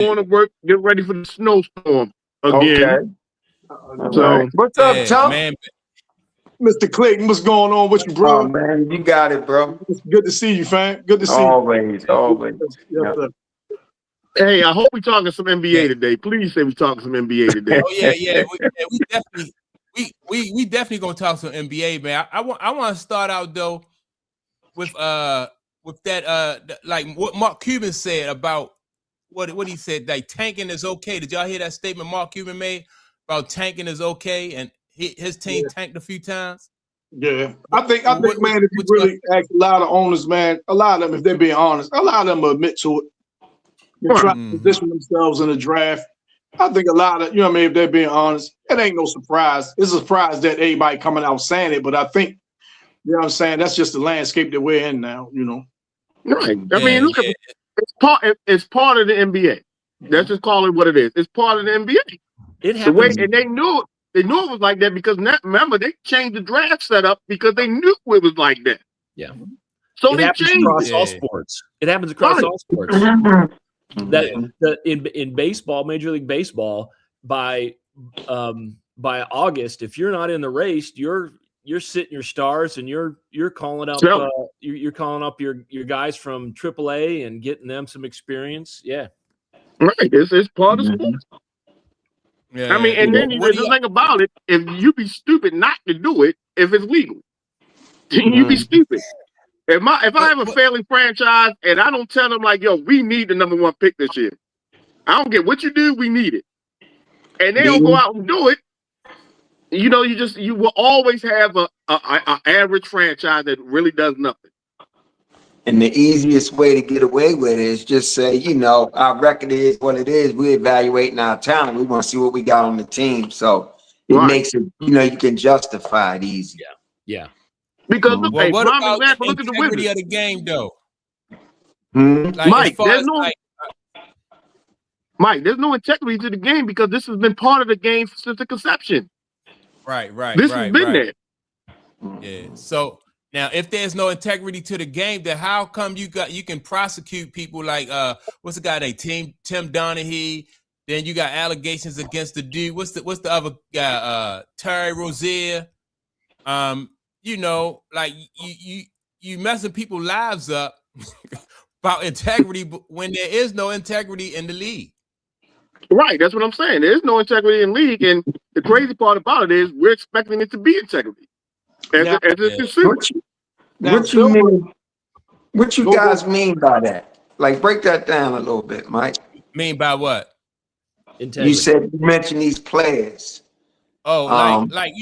going to work, get ready for the snowstorm again. Okay. So what's up, Tom? Man. Mr. Clayton, what's going on with you, bro? Oh man, you got it, bro. It's good to see you, fam. Good to see Always. you. Yes, sir. hey, I hope we talking some NBA today. Please say we talking some NBA today. Oh yeah. We definitely gonna talk some NBA, man. I want to start out though with that like what Mark Cuban said about what he said, like tanking is okay. Did y'all hear that statement Mark Cuban made about tanking is okay, and his team tanked a few times? Yeah, I think, man, if you really ask a lot of owners, man, a lot of them, if they're being honest, a lot of them admit to it. They're trying to position themselves in the draft. I think a lot of, if they're being honest, it ain't no surprise. It's a surprise that everybody coming out saying it, but I think, what I'm saying, that's just the landscape that we're in now, Right. I mean, look, it's part of the NBA. Let's just call it what it is. It's part of the NBA. It happens. And they knew it. They knew it was like that because remember they changed the draft setup because they knew it was like that. Yeah. So it happens across all sports. It happens across all sports. In baseball, Major League Baseball, by August, if you're not in the race, you're sitting your stars and you're calling up you're calling up your guys from AAA and getting them some experience. Yeah. Right. It's part of sports. Yeah, I mean, and then the thing about it, if you be stupid not to do it, if it's legal, you be stupid. If I have a failing franchise and I don't tell them like, yo, we need the number 1 pick this year. I don't get what you do, we need it. And they don't go out and do it. You will always have a average franchise that really does nothing. And the easiest way to get away with it is just say, our record is what it is. We're evaluating our talent. We want to see what we got on the team. So it makes it, you can justify it easy. Yeah. Because look, what about look at the integrity Wizards of the game, though? Mike, Mike, there's no integrity to the game because this has been part of the game since the conception. Right. This has been there. Yeah. So now, if there's no integrity to the game, then how come you can prosecute people like what's the guy named Tim Donaghy? Then you got allegations against the dude. What's the other guy? Terry Rozier. Like you messing people's lives up about integrity when there is no integrity in the league. Right, that's what I'm saying. There is no integrity in the league, and the crazy part about it is we're expecting it to be integrity. As a consumer. What you guys mean by that? Like, break that down a little bit, Mike. Mean by what? Integrity. You mentioned these players. Oh, like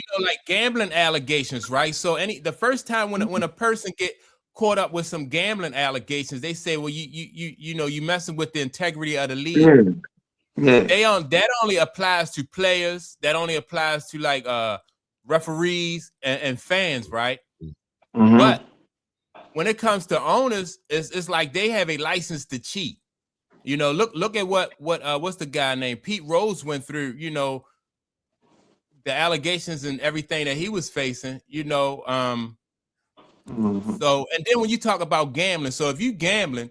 gambling allegations, right? So the first time when a person get caught up with some gambling allegations, they say, well, you messing with the integrity of the league. Yeah. That only applies to players. That only applies to like referees and fans, right? But when it comes to owners, it's like they have a license to cheat. Look at what's the guy named Pete Rose went through. The allegations and everything that he was facing. So and then when you talk about gambling, so if you gambling,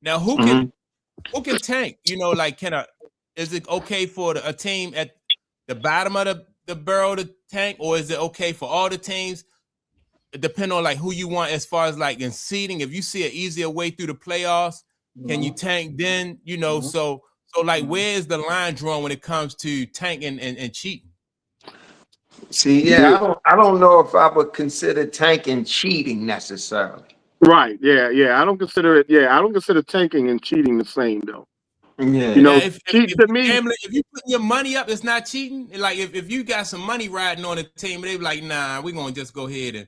now who can tank? Is it okay for a team at the bottom of the barrel to tank, or is it okay for all the teams? It depends on like who you want as far as like in seeding. If you see an easier way through the playoffs, can you tank then? So like where is the line drawn when it comes to tanking and cheating? See, I don't know if I would consider tanking cheating necessarily. Right. Yeah. I don't consider it. Yeah, I don't consider tanking and cheating the same though. Yeah. If you put your money up, it's not cheating. Like if you got some money riding on the team, they be like, nah, we're gonna just go ahead and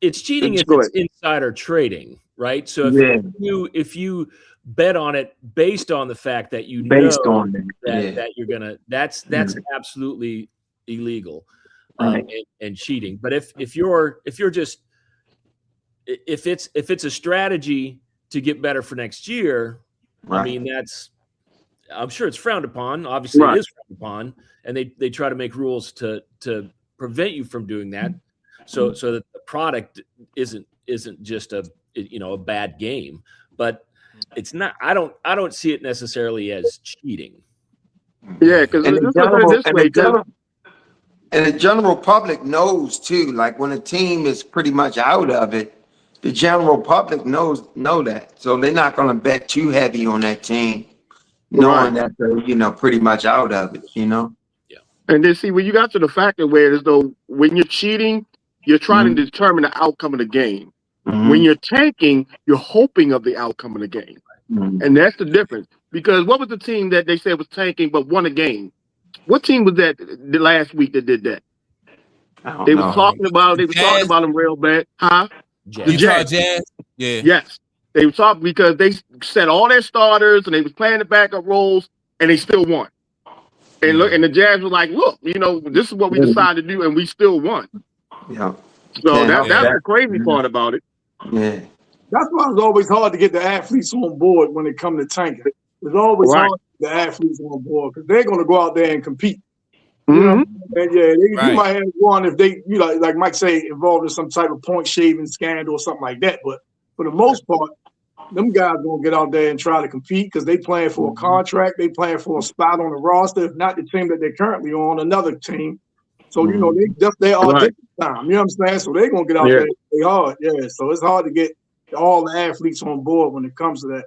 it's cheating if it's insider trading, right? So if you bet on it based on the fact that that you're gonna that's absolutely illegal and cheating. But if it's a strategy to get better for next year, I mean I'm sure it's frowned upon. Obviously, it is frowned upon, and they try to make rules to prevent you from doing that, so that the product isn't just a bad game. But it's not. I don't see it necessarily as cheating. Yeah, because and the general public knows too. Like when a team is pretty much out of it, the general public know that, so they're not going to bet too heavy on that team, knowing that they're pretty much out of it. Yeah. And then see when you got to the factor where as though when you're cheating, you're trying to determine the outcome of the game. When you're tanking, you're hoping of the outcome of the game, and that's the difference. Because what was the team that they said was tanking but won a game? What team was that the last week that did that? They were talking about them real bad, huh? The Jazz. Yeah. Yes, they were talking because they set all their starters and they was playing the backup roles and they still won. And look, and the Jazz was like, look, this is what we decided to do, and we still won. Yeah. So that's the crazy part about it. Yeah. That's why it's always hard to get the athletes on board when it comes to tanking. It's always hard to get the athletes on board because they're going to go out there and compete. And you might have one if they, like Mike say, involved in some type of point shaving scandal or something like that. But for the most part, them guys gonna get out there and try to compete because they playing for a contract, they playing for a spot on the roster, if not the team that they're currently on, another team. So they are different time. You know what I'm saying? So they're gonna get out there and play hard. Yeah. So it's hard to get all the athletes on board when it comes to that.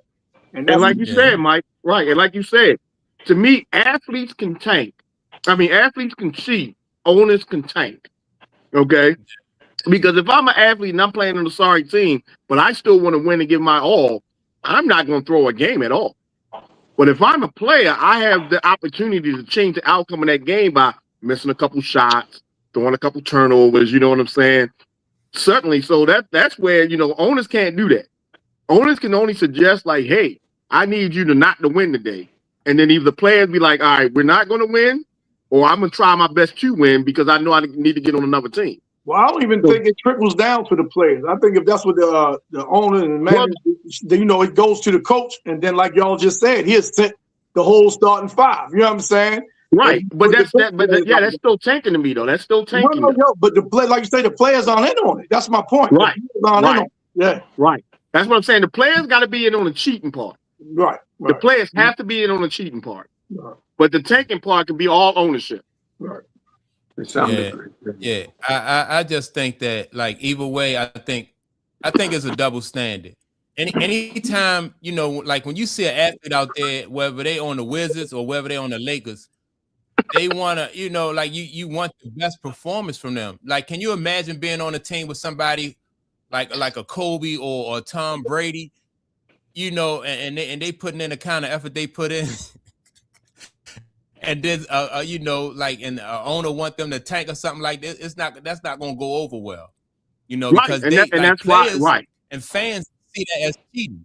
And like you said, Mike, right? And like you said, to me, athletes can tank. I mean, athletes can cheat. Owners can tank. Okay. Because if I'm an athlete and I'm playing on a sorry team, but I still want to win and give my all, I'm not going to throw a game at all. But if I'm a player, I have the opportunity to change the outcome of that game by missing a couple shots, throwing a couple turnovers, you know what I'm saying? Certainly. So that's where, owners can't do that. Owners can only suggest like, hey, I need you to not to win today. And then either the players be like, all right, we're not going to win, or I'm going to try my best to win because I know I need to get on another team. Well, I don't even think it trickles down to the players. I think if that's what the owner and the manager, it goes to the coach, and then like y'all just said, he has sent the whole starting five. You know what I'm saying? Right, but that's still tanking to me though. That's still tanking. But the play, like you say, the players aren't in on it. That's my point. Right, yeah, right. That's what I'm saying. The players got to be in on the cheating part. Right. The players have to be in on the cheating part. Right. But the tanking part can be all ownership. Right. Yeah. I just think that like either way, I think it's a double standard. Anytime, like when you see an athlete out there, whether they on the Wizards or whether they on the Lakers, they want to, like you want the best performance from them. Like, can you imagine being on a team with somebody like a Kobe or Tom Brady, and they putting in the kind of effort they put in. And then, like an owner want them to tank or something like this. That's not going to go over well, because that's players and fans see that as cheating.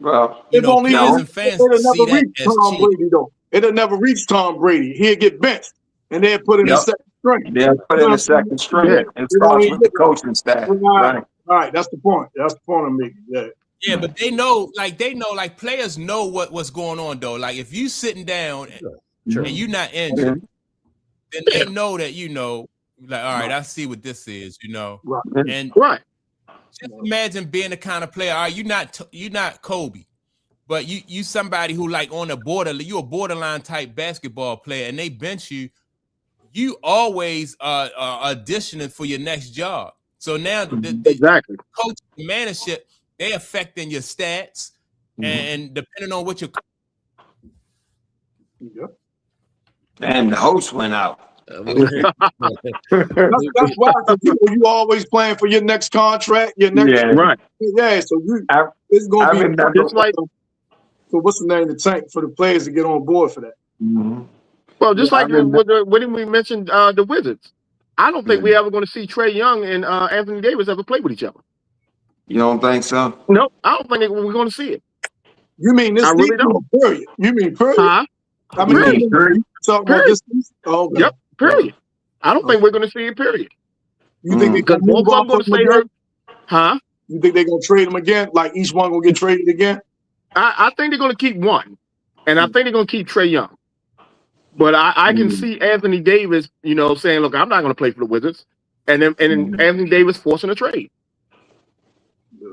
Well, players and fans see that as cheating. It'll never reach Tom Brady. He'll get benched, and they'll put in the second string. They'll put in the second string. It starts with the coaching staff. Right. All right, that's the point. That's the point I'm making. Yeah. Yeah, but they know, players know what's going on though. Like if you sitting down and you're not injured, then they know that like, all right, I see what this is, Right. And just imagine being the kind of player. All right, you're not Kobe, but you somebody who like on the border, you're a borderline type basketball player, and they bench you. You always are auditioning for your next job. So now the coach managership. They affecting your stats, and depending on what and the host went out. That's why you always playing for your next contract, your next So it's gonna be just like. So what's the name of the tank for the players to get on board for that? Mm-hmm. Well, just like when we mentioned the Wizards, I don't think we're ever going to see Trae Young and Anthony Davis ever play with each other. You don't think so? No, I don't think we're going to see it. You mean this? I really don't. Period. You mean period? Huh? I mean, period. Yep. Period. I don't think we're going to see it. Period. You think because both of them going to stay hurt? Huh? You think they're going to trade them again? Like each one going to get traded again? I think they're going to keep one, and I think they're going to keep Trae Young. But I can see Anthony Davis, saying, "Look, I'm not going to play for the Wizards," and then Anthony Davis forcing a trade.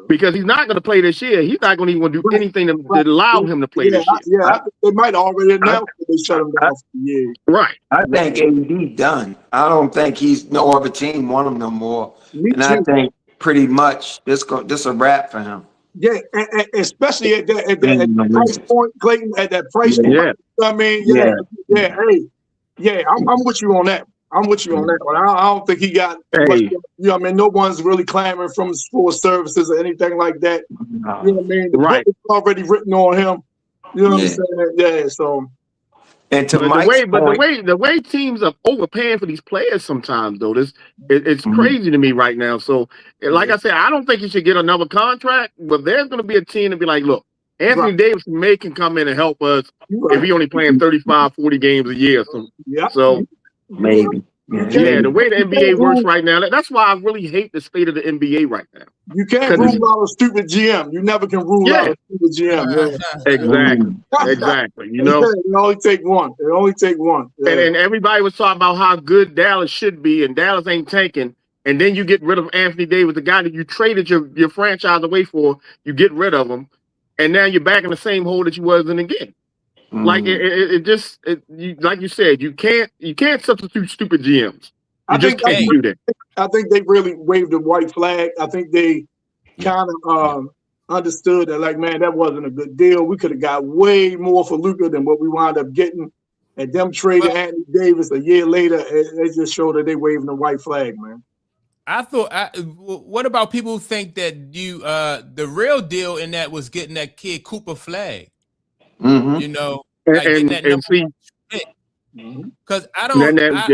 Because he's not going to play this year. He's not going to even do anything to allow him to play this year. I think they might already announced that they shut him down for the year. Right. I think AD done. I don't think he's no other team want him no more. Me and too. I think pretty much this a wrap for him. Yeah, especially at that price point, Clayton. At that price point, yeah. I mean, I'm with you on that. I'm with you on that one. I don't think he got much, I mean, no one's really clamoring from for services or anything like that. You know what I mean? The book is already written on him. You know what I'm saying? Yeah. So, and to the way teams are overpaying for these players sometimes, though, it's crazy to me right now. So, like I said, I don't think he should get another contract, but there's going to be a team to be like, look, Anthony Davis can come in and help us if he only playing 35, 40 games a year. So maybe. Yeah, the way the NBA works right now, that's why I really hate the state of the NBA right now. You can't rule out a stupid GM. You never can rule out a stupid GM. Exactly. You know, it only take one. And everybody was talking about how good Dallas should be, and Dallas ain't tanking. And then you get rid of Anthony Davis, the guy that you traded your franchise away for. You get rid of him, and now you're back in the same hole that you was in again. Like like you said, you can't substitute stupid GMs. You just can't do that. I think they really waved a white flag. I think they kind of understood that, like, man, that wasn't a good deal. We could have got way more for Luka than what we wound up getting. And them trading Anthony Davis a year later, it just showed that they waving a white flag, man. I thought, what about people who think that the real deal in that was getting that kid Cooper Flag? You know, like and see, because I'm not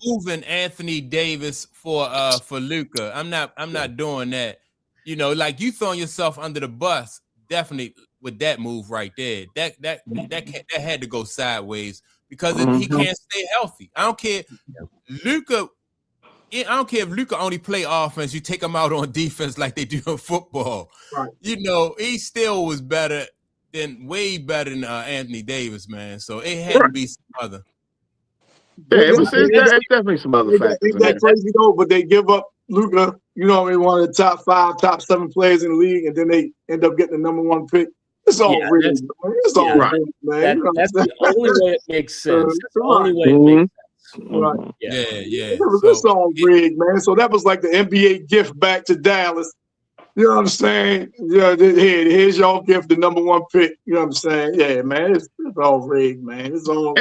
moving Anthony Davis for Luka. I'm not doing that. You know, like you throwing yourself under the bus, definitely with that move right there. That had to go sideways because he can't stay healthy. I don't care, Luka. I don't care if Luka only play offense. You take him out on defense like they do in football. Right. You know, he still was way better than Anthony Davis, man. So it had to be some other. Yeah, it's definitely some other factors. Ain't that crazy though? But they give up Luka, you know, I mean, one of the top 5, top 7 players in the league, and then they end up getting the #1 pick. It's all rigged, man. It's all rigged, man. That's the only way it makes sense. That's the only way it makes sense. Right. Yeah. It's all rigged, man. So that was like the NBA gift back to Dallas. You know what I'm saying? Yeah, here's your gift, the #1 pick. You know what I'm saying? Yeah, man. It's all rigged, man. It's all.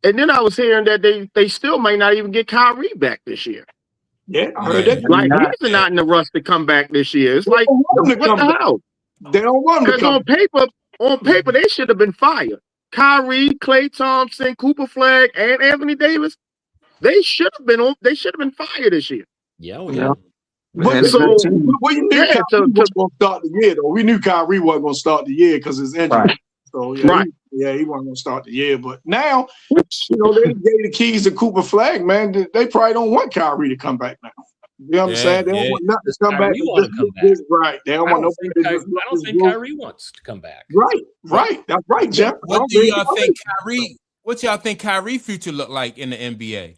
And then I was hearing that they still might not even get Kyrie back this year. Yeah, I heard that. Like he's not in the rush to come back this year. It's like what the hell? They don't want him to come. Because on paper, they should have been fired. Kyrie, Klay Thompson, Cooper Flag, and Anthony Davis, they should have been fired this year. Yeah. But so we knew Kyrie wasn't going to start the year, though. We knew Kyrie wasn't going to start the year because his injury. Right. So he wasn't going to start the year. But now, you know, they gave the keys to Cooper Flag, man. They probably don't want Kyrie to come back now. You know what I'm saying? They don't want nothing to come back. Right. They don't want nobody. I don't think Kyrie wants to come back. Right. That's right, Jeff. What do y'all think Kyrie? What y'all think Kyrie future look like in the NBA?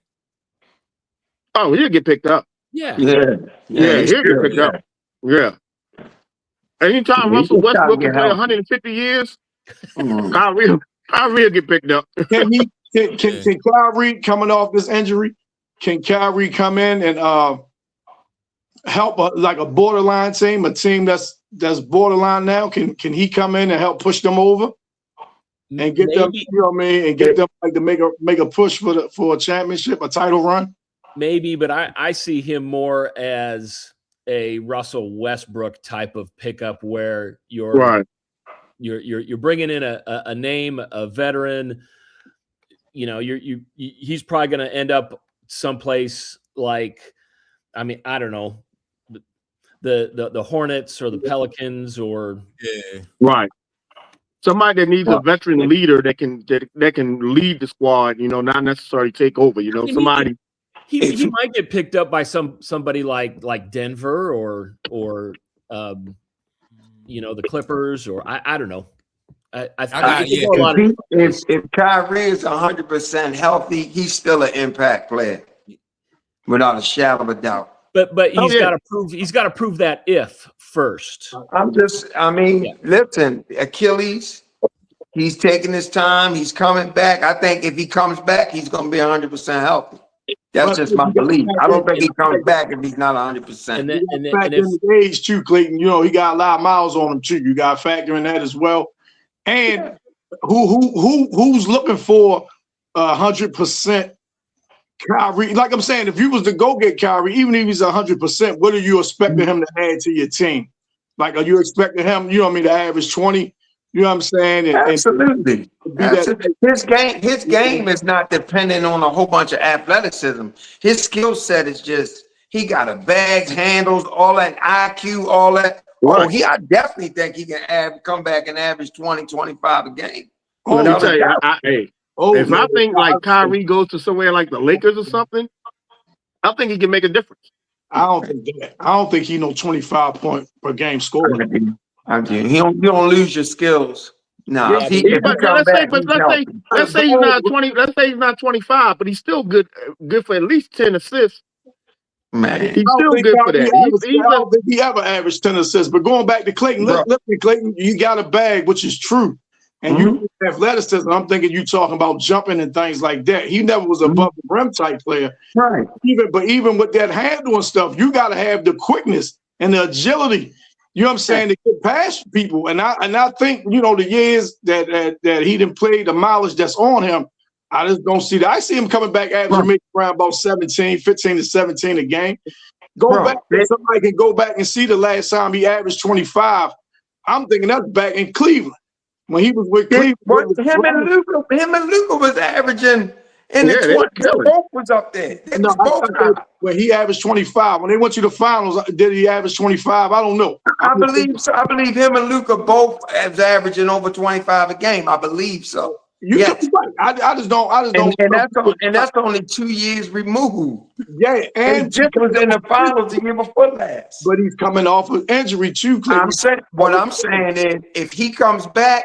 Oh, he'll get picked up. Yeah, he'll get picked up. Yeah. Anytime Russell Westbrook can play 150 years, Kyrie will get picked up. Can Kyrie, coming off this injury, can Kyrie come in and help like a borderline team, a team that's borderline now? Can he come in and help push them over and get them, you know what I mean, and get them like to make a push for a championship, a title run? Maybe, but I see him more as a Russell Westbrook type of pickup where you're bringing in a name, a veteran. You know, he's probably going to end up someplace like, I mean, I don't know, the Hornets or the Pelicans or somebody that needs a veteran leader that can lead the squad. You know, not necessarily take over. You know, somebody. He might get picked up by somebody like Denver or you know, the Clippers, or I don't know. If Kyrie is 100% healthy, he's still an impact player, without a shadow of a doubt. But he's got to prove that if first. Listen, Achilles, he's taking his time. He's coming back. I think if he comes back, he's going to be 100% healthy. That's just my belief. I don't think he comes back if he's not 100%. And then the age too, Clayton. You know, he got a lot of miles on him too. You got to factor in that as well. And who's looking for 100% Kyrie? Like I'm saying, if you was to go get Kyrie, even if he's 100%, what are you expecting him to add to your team? Like, are you expecting him, you know what I mean, to average 20? You know what I'm saying? Absolutely. His game is not dependent on a whole bunch of athleticism. His skill set is just, he got a bags, handles, all that IQ, all that. Right. I definitely think he can come back and average 20, 25 a game. Let me tell you, if I think like Kyrie goes to somewhere like the Lakers or something, I think he can make a difference. I don't think he no 25 point per game scorer. You don't lose your skills. No. Let's say he's not 20. Let's say he's not 25, but he's still good for at least 10 assists. Man, he's still good for that. I don't think he ever averaged 10 assists. But going back to Clayton, listen, Clayton, you got a bag, which is true. And you athleticism, I'm thinking you talking about jumping and things like that. He never was above the rim type player. Right. Even with that handle and stuff, you got to have the quickness and the agility. You know what I'm saying, to get past people. And I think, you know, the years that he didn't play, the mileage that's on him, I just don't see that. I see him coming back averaging around about 15 to 17 a game. Somebody can go back and see the last time he averaged 25. I'm thinking that's back in Cleveland. When he was with Cleveland. Him and Luka was averaging in the 20s. Both was up there. When he averaged 25, when they went to the finals, did he average 25? I don't know. I believe so. I believe him and Luka both was averaging over 25 a game. I believe so. Yes. I just don't. And that's only 2 years removed. Yeah, and Chip was in the finals the year before last. But he's coming off of injury too. What I'm saying is, if he comes back,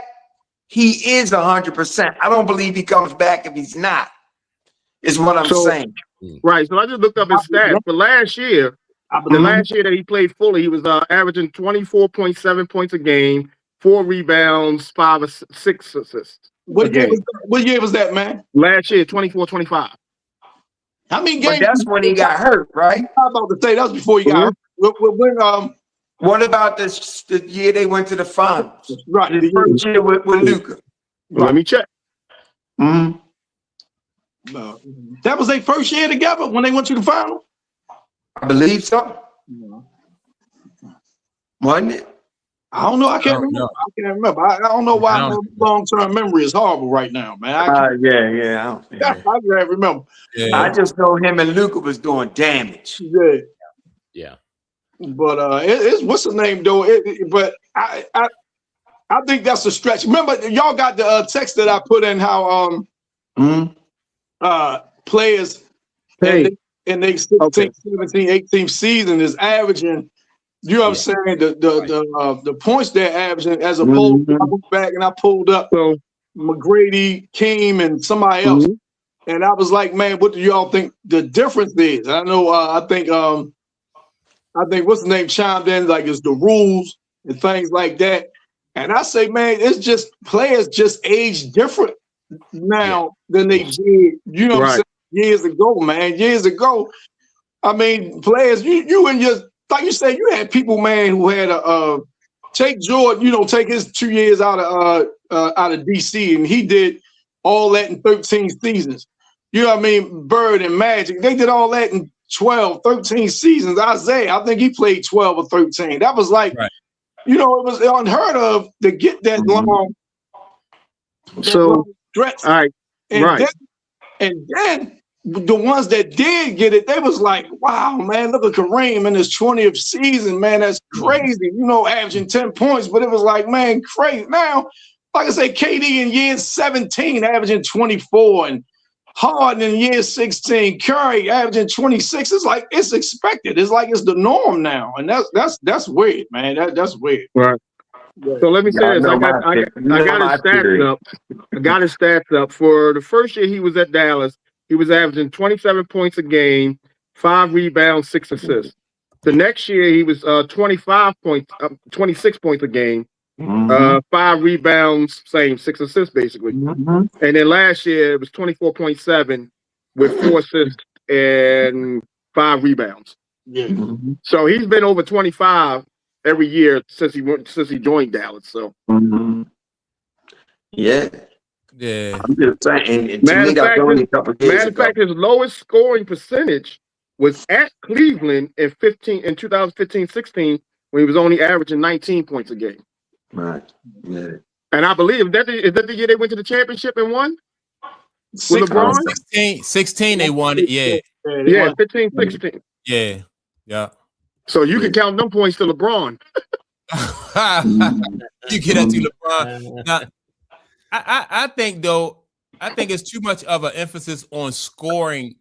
he is 100%. I don't believe he comes back if he's not. Is what I'm saying. Right. So I just looked up his stats for last year. The last year that he played fully, he was averaging 24.7 points a game, 4 rebounds, 6 assists. What year was that, man? Last year, 24-25. How many games? But that's when he got hurt, right? I was about to say that was before he got hurt. What about the year they went to the finals? Right. The first year with Luka. Let me check. That was their first year together when they went to the final? I believe so. Wasn't it? I don't know. I can't remember. I don't know why my long-term memory is horrible right now, man. I can't remember. Yeah. I just know him and Luka was doing damage. Yeah. But it's what's the name though? But I think that's a stretch. Remember, y'all got the text that I put in how players in their 16, 17, 18 season is averaging. You know what I'm saying? The points they're averaging as opposed to I went back and I pulled up McGrady, Keem, and somebody else. And I was like, man, what do y'all think the difference is? I know I think what's the name chimed in, like it's the rules and things like that. And I say, man, it's just players just age different now than they did, you know what I'm saying, years ago, man. Years ago. I mean, players, you and your like you said, you had people, man, who had take Jordan, take his 2 years out of DC, and he did all that in 13 seasons. You know what I mean? Bird and Magic, they did all that in 12, 13 seasons. Isaiah, I think he played 12 or 13. That was like, it was unheard of to get that long. So, stretch. All right, and then the ones that did get it, they was like, wow, man, look at Kareem in his 20th season, man, that's crazy. Averaging 10 points, but it was like, man, crazy. Now, like I say, KD in year 17, averaging 24, and Harden in year 16, Curry averaging 26. It's like it's expected. It's like it's the norm now, and that's weird, man. That's weird. Right. So let me say this. I got his stats up. I got his stats up. For the first year he was at Dallas, he was averaging 27 points a game, 5 rebounds, 6 assists. The next year he was 26 points a game, 5 rebounds, same 6 assists basically. And then last year it was 24.7 with 4 assists and 5 rebounds. Yeah. So he's been over 25 every year since he joined Dallas. So yeah. I'm just saying. And matter of fact, his lowest scoring percentage was at Cleveland in 2015-16 when he was only averaging 19 points a game. Right. Yeah. And I believe is that the year they went to the championship and won? With LeBron? 16 they won it. Yeah. Yeah, 15-16. Yeah. Yeah. So you can count them points to LeBron. You get that to LeBron. Now, I think it's too much of an emphasis on scoring,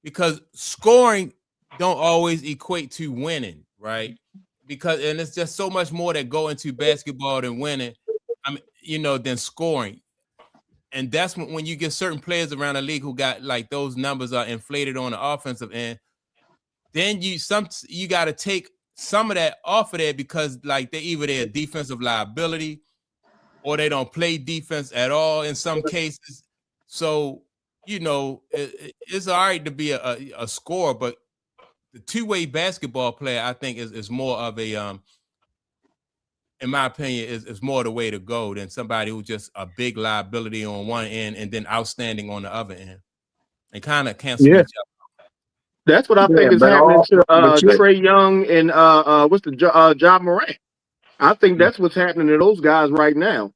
because scoring don't always equate to winning, right? And it's just so much more that go into basketball than winning. Than scoring. And that's when you get certain players around the league who got like those numbers are inflated on the offensive end. Then you got to take some of that off of there because like they're a defensive liability or they don't play defense at all in some cases. So, it's all right to be a scorer, but the two-way basketball player, I think, is more of a in my opinion, is more the way to go than somebody who's just a big liability on one end and then outstanding on the other end. And kind of cancel each other. That's what I think is happening to Trae Young and Ja Morant. I think that's what's happening to those guys right now.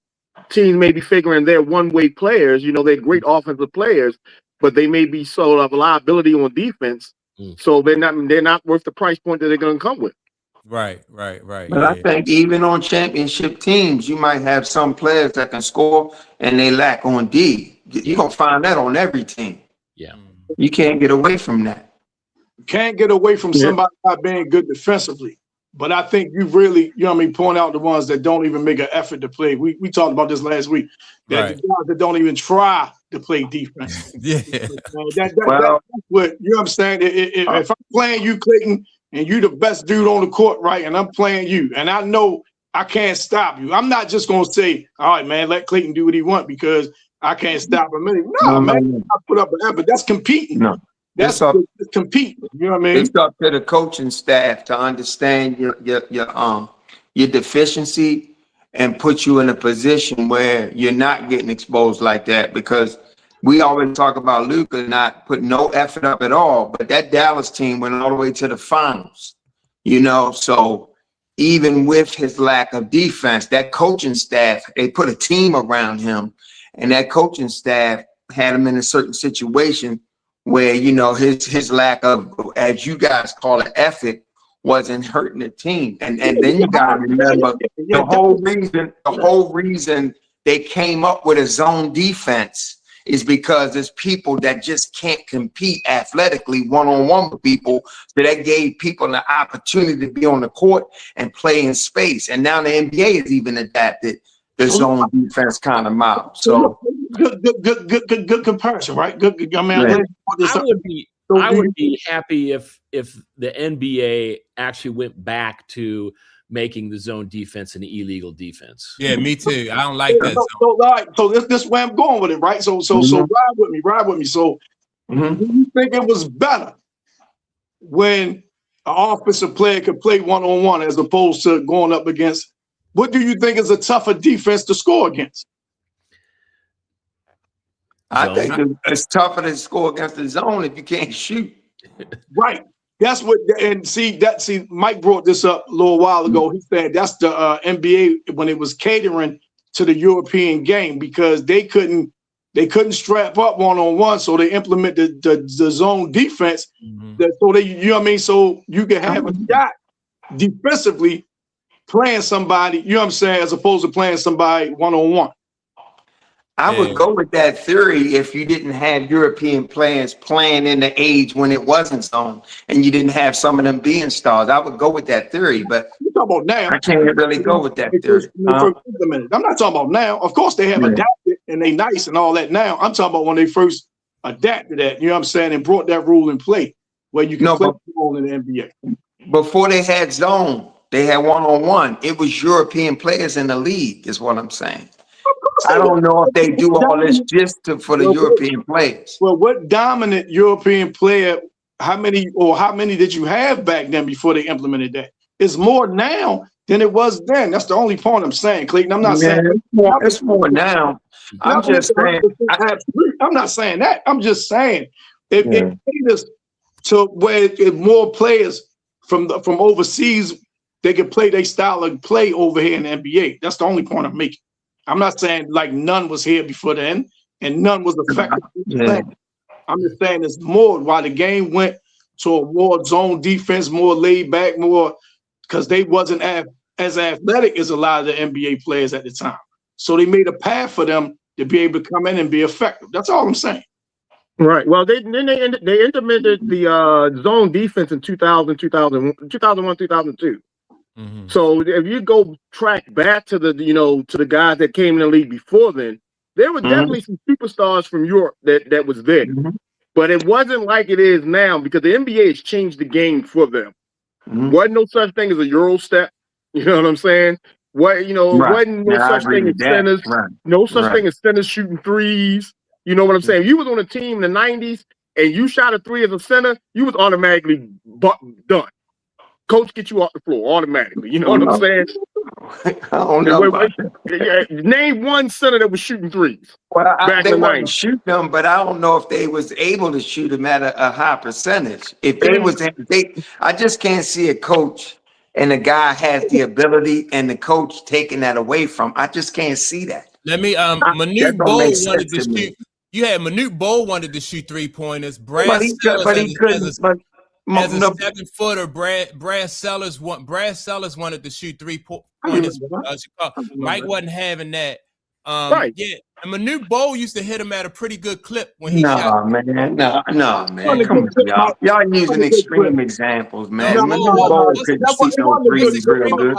Teams may be figuring they're one-way players, they're great offensive players, but they may be sort of a liability on defense. So they're not worth the price point that they're going to come with. Right. But I think even on championship teams, you might have some players that can score and they lack on D. You're going to find that on every team. Yeah. You can't get away from that. You can't get away from somebody not being good defensively. But I think you really, point out the ones that don't even make an effort to play. We talked about this last week. That the guys that don't even try to play defense. That's what, I'm saying? If I'm playing you, Clayton, and you the best dude on the court, right? And I'm playing you, and I know I can't stop you. I'm not just gonna say, all right, man, let Clayton do what he wants because I can't stop him. No, man, I put up an effort. That's competing. No, that's competing. You know what I mean? It's up to the coaching staff to understand your deficiency and put you in a position where you're not getting exposed like that. Because we always talk about Luka not putting no effort up at all, but that Dallas team went all the way to the finals, so even with his lack of defense, that coaching staff, they put a team around him, and that coaching staff had him in a certain situation where, his lack of, as you guys call it, effort wasn't hurting the team. And then you got to remember the whole reason they came up with a zone defense is because there's people that just can't compete athletically one-on-one with people. So that gave people an opportunity to be on the court and play in space. And now the NBA has even adapted the zone defense kind of model. So good comparison, right? Good. I mean, I would be happy if the NBA actually went back to making the zone defense an illegal defense. Yeah, me too. I don't like that. So this way I'm going with it, right? So ride with me. So do you think it was better when an offensive player could play one-on-one as opposed to going up against? What do you think is a tougher defense to score against? I think it's tougher to score against the zone if you can't shoot. Right. That's what, and Mike brought this up a little while ago. He said that's the NBA when it was catering to the European game because they couldn't strap up one-on-one, so they implemented the zone defense. So they, so you can have a shot defensively playing somebody, as opposed to playing somebody one-on-one. I would go with that theory if you didn't have European players playing in the age when it wasn't zone and you didn't have some of them being stars. I would go with that theory, but you're talking about now. I can't really go with that theory. I'm not talking about now. Of course, they have adapted and they nice and all that now. I'm talking about when they first adapted that, and brought that rule in play where you can play in the NBA. before they had zone, they had one-on-one. It was European players in the league, is what I'm saying. I don't know if they do all this just for the European players. Well, what dominant European player? How many did you have back then before they implemented that? It's more now than it was then. That's the only point I'm saying, Clayton. I'm not saying it's more now. I'm just saying. I'm not saying that. I'm just saying it made us to where if more players from overseas, they can play their style of play over here in the NBA. That's the only point I'm making. I'm not saying like none was here before then and none was effective. I'm just saying it's more why the game went to a more zone defense, more laid back, more because they wasn't as athletic as a lot of the NBA players at the time. So they made a path for them to be able to come in and be effective. That's all I'm saying. Right. Well, they implemented the zone defense in 2001, 2002. Mm-hmm. So if you go track back to the guys that came in the league before then, there were definitely some superstars from Europe that was there. Mm-hmm. But it wasn't like it is now because the NBA has changed the game for them. Mm-hmm. Wasn't no such thing as a Euro step. You know what I'm saying? Wasn't no such thing as centers. Right. No such thing as centers shooting threes. You know what I'm saying? You was on a team in the 90s and you shot a three as a center, you was automatically done. Coach get you off the floor automatically. You know what I'm saying? I don't know. Name one center that was shooting threes. Well, they wasn't shooting them, but I don't know if they was able to shoot them at a high percentage. If they was, I just can't see a coach and the guy has the ability and the coach taking that away from. I just can't see that. Let me. Manute Bol wanted to shoot. You had Manute Bol wanted to shoot 3-pointers. Brad Sellers as a 7-footer, Brad Sellers wanted to shoot 3-pointers. Mike wasn't having that. Right. Yeah, and Manute Bol used to hit him at a pretty good clip when he shot. Man. No, man. Come on, y'all using extreme examples, man. Manute Bol couldn't shoot no threes real good.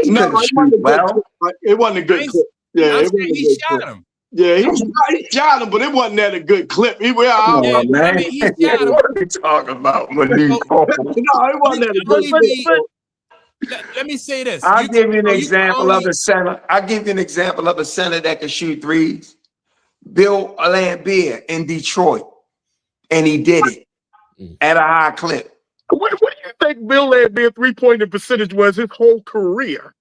He couldn't shoot well. It wasn't a good clip. Yeah, he shot him. Yeah, he shot him, but it wasn't at a good clip. Man. He shot him. What are we talking about, Manute Bol? No, it wasn't at a good clip. Let me say this. I'll give you an example of a center. I'll give you an example of a center that can shoot threes. Bill Laimbeer in Detroit, and he did it at a high clip. What do you think Bill Laimbeer 3-pointer percentage was his whole career?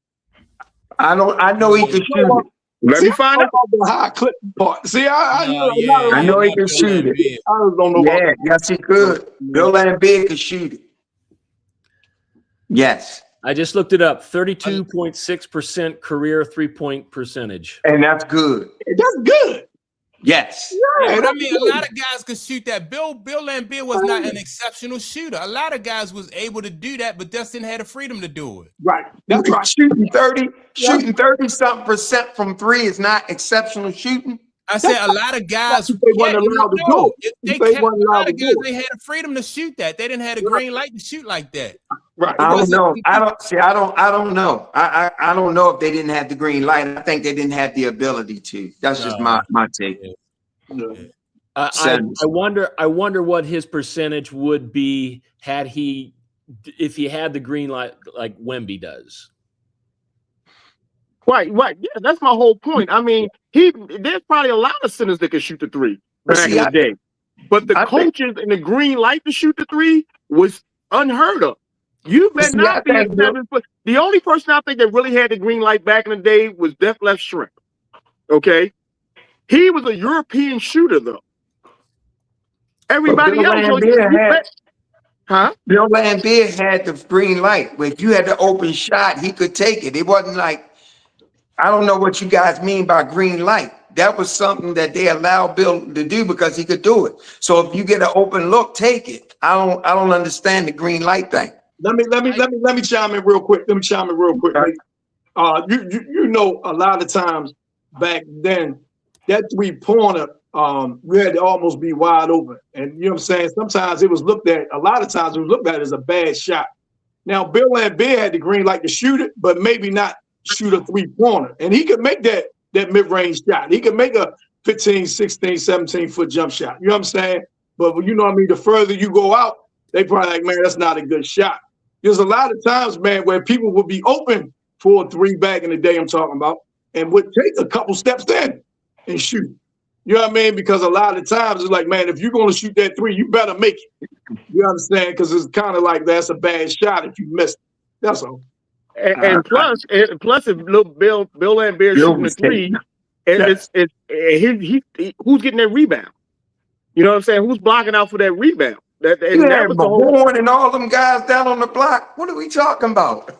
I know he could shoot it. Let me find out the high clip part. See, I know he can shoot it. I don't know. Yeah, yes, he could. Bill Laimbeer could shoot it. Yes. I just looked it up. 32.6% career 3-point percentage. And that's good. That's good. Yes. Yeah, but I mean, a lot of guys could shoot that. Bill Laimbeer was not an exceptional shooter. A lot of guys was able to do that, but just didn't have the freedom to do it. Right. That's right. Shooting 30-something% from three is not exceptional shooting. I said a lot of guys they weren't allowed to do it. A lot of guys they had the freedom to shoot that. They didn't have the green light to shoot like that. Right. I don't know. I don't know. I don't know if they didn't have the green light. I think they didn't have the ability to. That's just my take. Yeah. I wonder what his percentage would be if he had the green light like Wemby does. Right. Yeah, that's my whole point. I mean, there's probably a lot of centers that could shoot the three back in the day, but the coaches and the green light to shoot the three was unheard of. You better not be a 7-foot. The only person I think that really had the green light back in the day was Def Left Shrimp. Okay, he was a European shooter though. Everybody else, Bill Laimbeer had the green light. If you had the open shot, he could take it. It wasn't like, I don't know what you guys mean by green light. That was something that they allowed Bill to do because he could do it. So if you get an open look, take it. I don't understand the green light thing. Let me chime in real quick. You know, a lot of times back then, that 3-pointer, we had to almost be wide open. And you know what I'm saying? Sometimes a lot of times it was looked at as a bad shot. Now, Bill Laimbeer had the green light to shoot it, but maybe not shoot a 3-pointer. And he could make that mid-range shot. He could make a 15, 16, 17-foot jump shot. You know what I'm saying? But you know what I mean? The further you go out, they probably like, man, that's not a good shot. There's a lot of times, man, where people would be open for a three back in the day I'm talking about, and would take a couple steps in and shoot. You know what I mean? Because a lot of times it's like, man, if you're going to shoot that three, you better make it. You understand? Because it's kind of like that's a bad shot if you miss it. That's all. And plus, if little Bill Lambert shooting a three, who's getting that rebound? You know what I'm saying? Who's blocking out for that rebound? That was the whole Horn and all them guys down on the block. What are we talking about?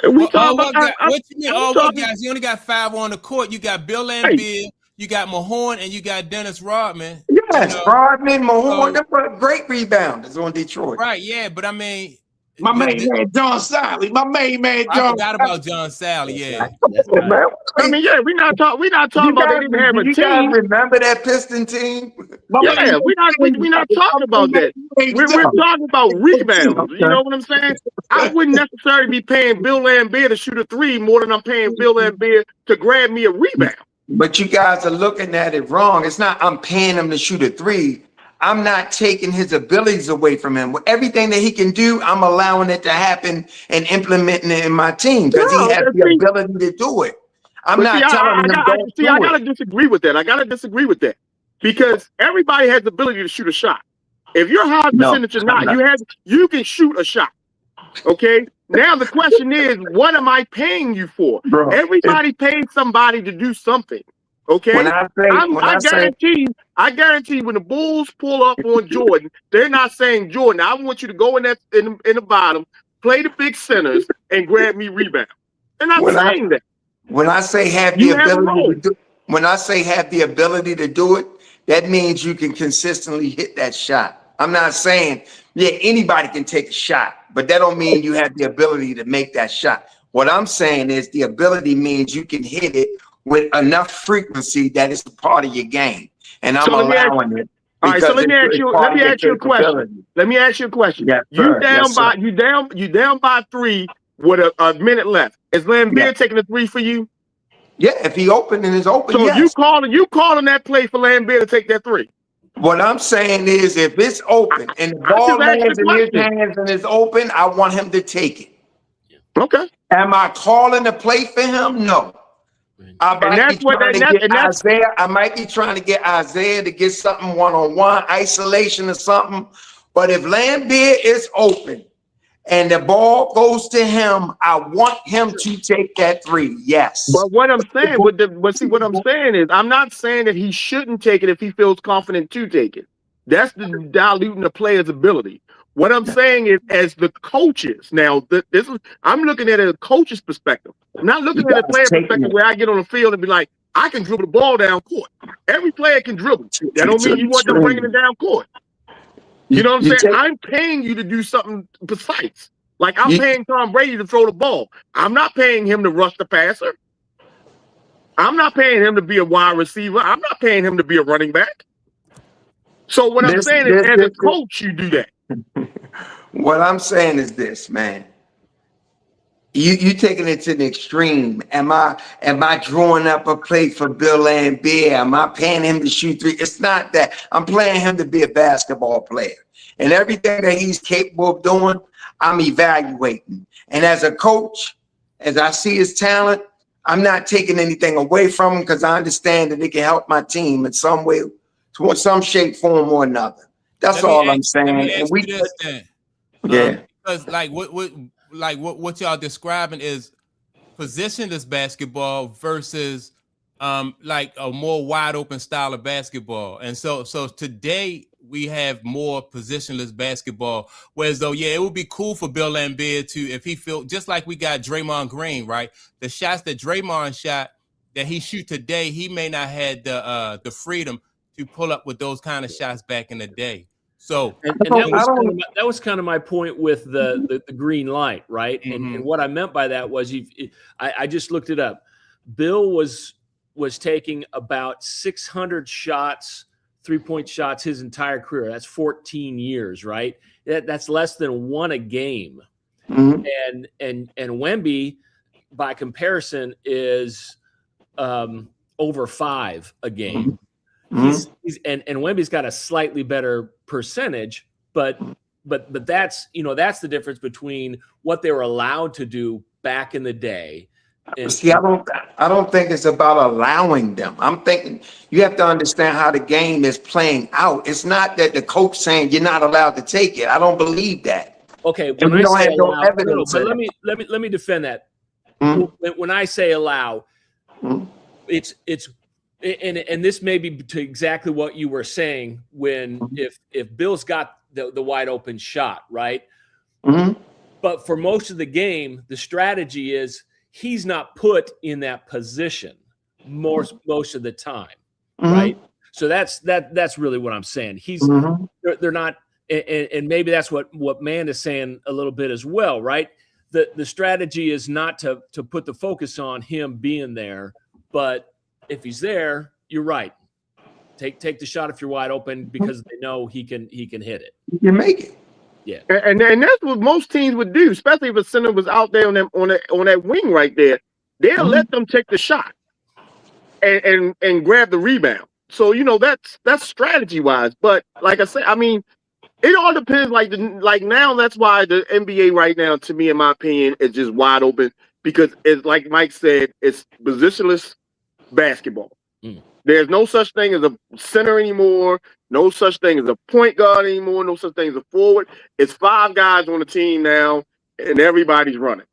What you mean? What guys? You only got 5 on the court. You got Bill Lambert, you got Mahorn, and you got Dennis Rodman. Yes, Rodman, Mahorn, they're great rebounders on Detroit. Right, yeah, but I mean, my main man John Sally. My main man John. I forgot about John Sally. Yeah. I mean, yeah, we're not talking about they didn't have a team. Guys remember that Piston team? Yeah, we're not talking about that. We're talking about rebounds. You know what I'm saying? I wouldn't necessarily be paying Bill Lambert to shoot a three more than I'm paying Bill Lambert to grab me a rebound. But you guys are looking at it wrong. It's not I'm paying him to shoot a three. I'm not taking his abilities away from him. Everything that he can do, I'm allowing it to happen and implementing it in my team because he has the ability to do it. I'm not telling him don't do it. I gotta disagree with that. I gotta disagree with that because everybody has the ability to shoot a shot. If you're high percentage or not, you can shoot a shot. Okay. Now the question is, what am I paying you for? Bro, everybody pays somebody to do something. Okay. I guarantee when the Bulls pull up on Jordan, they're not saying, Jordan, I want you to go in the bottom, play the big centers, and grab me rebound. They're not saying that. When I say have the ability to do it, that means you can consistently hit that shot. I'm not saying, anybody can take a shot, but that don't mean you have the ability to make that shot. What I'm saying is the ability means you can hit it with enough frequency that it's a part of your game. And I'm allowing it. All right, so let me ask you a question. Yeah, you down by 3 with a minute left. Is Lambert taking a 3 for you? Yeah, if he open and is open. So you calling that play for Lambert to take that 3? What I'm saying is if it's open and the ball lands in his hands and it's open, I want him to take it. Okay. Am I calling the play for him? No. I might be trying to get Isaiah to get something one-on-one, isolation or something. But if Lambert is open and the ball goes to him, I want him to take that 3. Yes. But what I'm saying, what I'm saying is, I'm not saying that he shouldn't take it if he feels confident to take it. That's diluting the player's ability. What I'm saying is, as the coaches, now I'm looking at it as a coach's perspective. I'm not looking at a player perspective where I get on the field and be like, I can dribble the ball down court. Every player can dribble. That don't mean you want them bringing it down court. You know what I'm saying? I'm paying you to do something precise. Like I'm paying Tom Brady to throw the ball. I'm not paying him to rush the passer. I'm not paying him to be a wide receiver. I'm not paying him to be a running back. So what I'm saying is, as a coach, you do that. What I'm saying is this, man. You taking it to the extreme. Am I drawing up a play for Bill Lambert? Am I paying him to shoot 3? It's not that. I'm playing him to be a basketball player. And everything that he's capable of doing, I'm evaluating. And as a coach, as I see his talent, I'm not taking anything away from him because I understand that it can help my team in some way, to some shape, form, or another. That's all I'm saying. And because what y'all describing is positionless basketball versus like a more wide open style of basketball. And so today we have more positionless basketball. Whereas though, it would be cool for Bill Lambert to, if he feel just like we got Draymond Green, right? The shots that Draymond shot that he shoot today, he may not have the freedom to pull up with those kind of shots back in the day. So that was kind of my point with the green light, right? Mm-hmm. And what I meant by that was I just looked it up. Bill was taking about 600 shots, 3-point shots his entire career. That's 14 years, right? That's less than 1 a game. Mm-hmm. And Wemby, by comparison, is over 5 a game. Mm-hmm. And Wemby's got a slightly better percentage, but but that's, that's the difference between what they were allowed to do back in the day. And see, I don't think it's about allowing them. I'm thinking you have to understand how the game is playing out. It's not that the coach saying you're not allowed to take it. I don't believe that. Okay, and we don't have no evidence. But let me defend that. When I say allow, it's and this may be to exactly what you were saying when if Bill's got the wide open shot, right? But for most of the game, the strategy is he's not put in that position most of the time, right? So that's really what I'm saying. He's they're not, and maybe that's what Man is saying a little bit as well, right? The strategy is not to put the focus on him being there, but if he's there, you're right. Take the shot if you're wide open because they know he can hit it. You make it. Yeah, and that's what most teams would do, especially if a center was out there on that wing right there. They'll let them take the shot and grab the rebound. So that's strategy wise. But like I said, I mean, it all depends. Like now, that's why the NBA right now, to me, in my opinion, is just wide open because it's like Mike said, it's positionless basketball. There's no such thing as a center anymore. No such thing as a point guard anymore. No such thing as a forward. It's 5 guys on the team now, and everybody's running.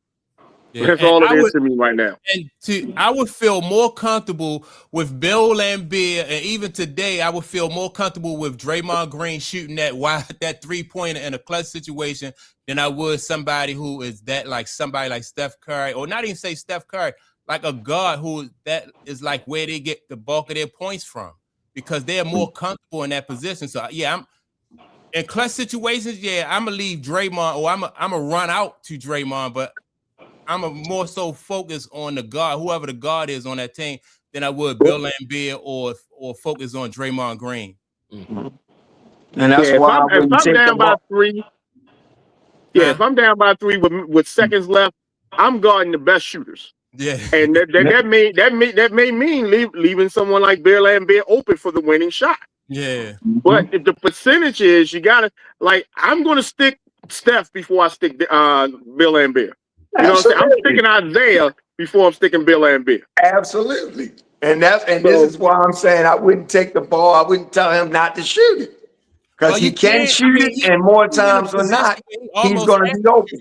Yeah, that's all it is to me right now. And I would feel more comfortable with Bill Laimbeer, and even today, I would feel more comfortable with Draymond Green shooting that 3-pointer in a clutch situation than I would somebody who is somebody like Steph Curry, or not even say Steph Curry, like a guard that is like where they get the bulk of their points from because they're more comfortable in that position. So yeah, I'm in clutch situations. Yeah, I'm gonna leave Draymond, or I'm gonna run out to Draymond, but I'm a more so focused on the guard, whoever the guard is on that team, than I would Bill Laimbeer or focus on Draymond Green. And that's why if I'm down by 3, if I'm down by 3 with seconds left, I'm guarding the best shooters. Yeah, and that may mean leaving someone like Bill Laimbeer open for the winning shot. Yeah, but if the percentage is you gotta I'm gonna stick Steph before I stick Bill Laimbeer. You know what I'm saying? I'm sticking Isaiah before I'm sticking Bill Laimbeer. Absolutely, this is why I'm saying I wouldn't take the ball. I wouldn't tell him not to shoot it because he can shoot it, and more times than not, he's going to be open.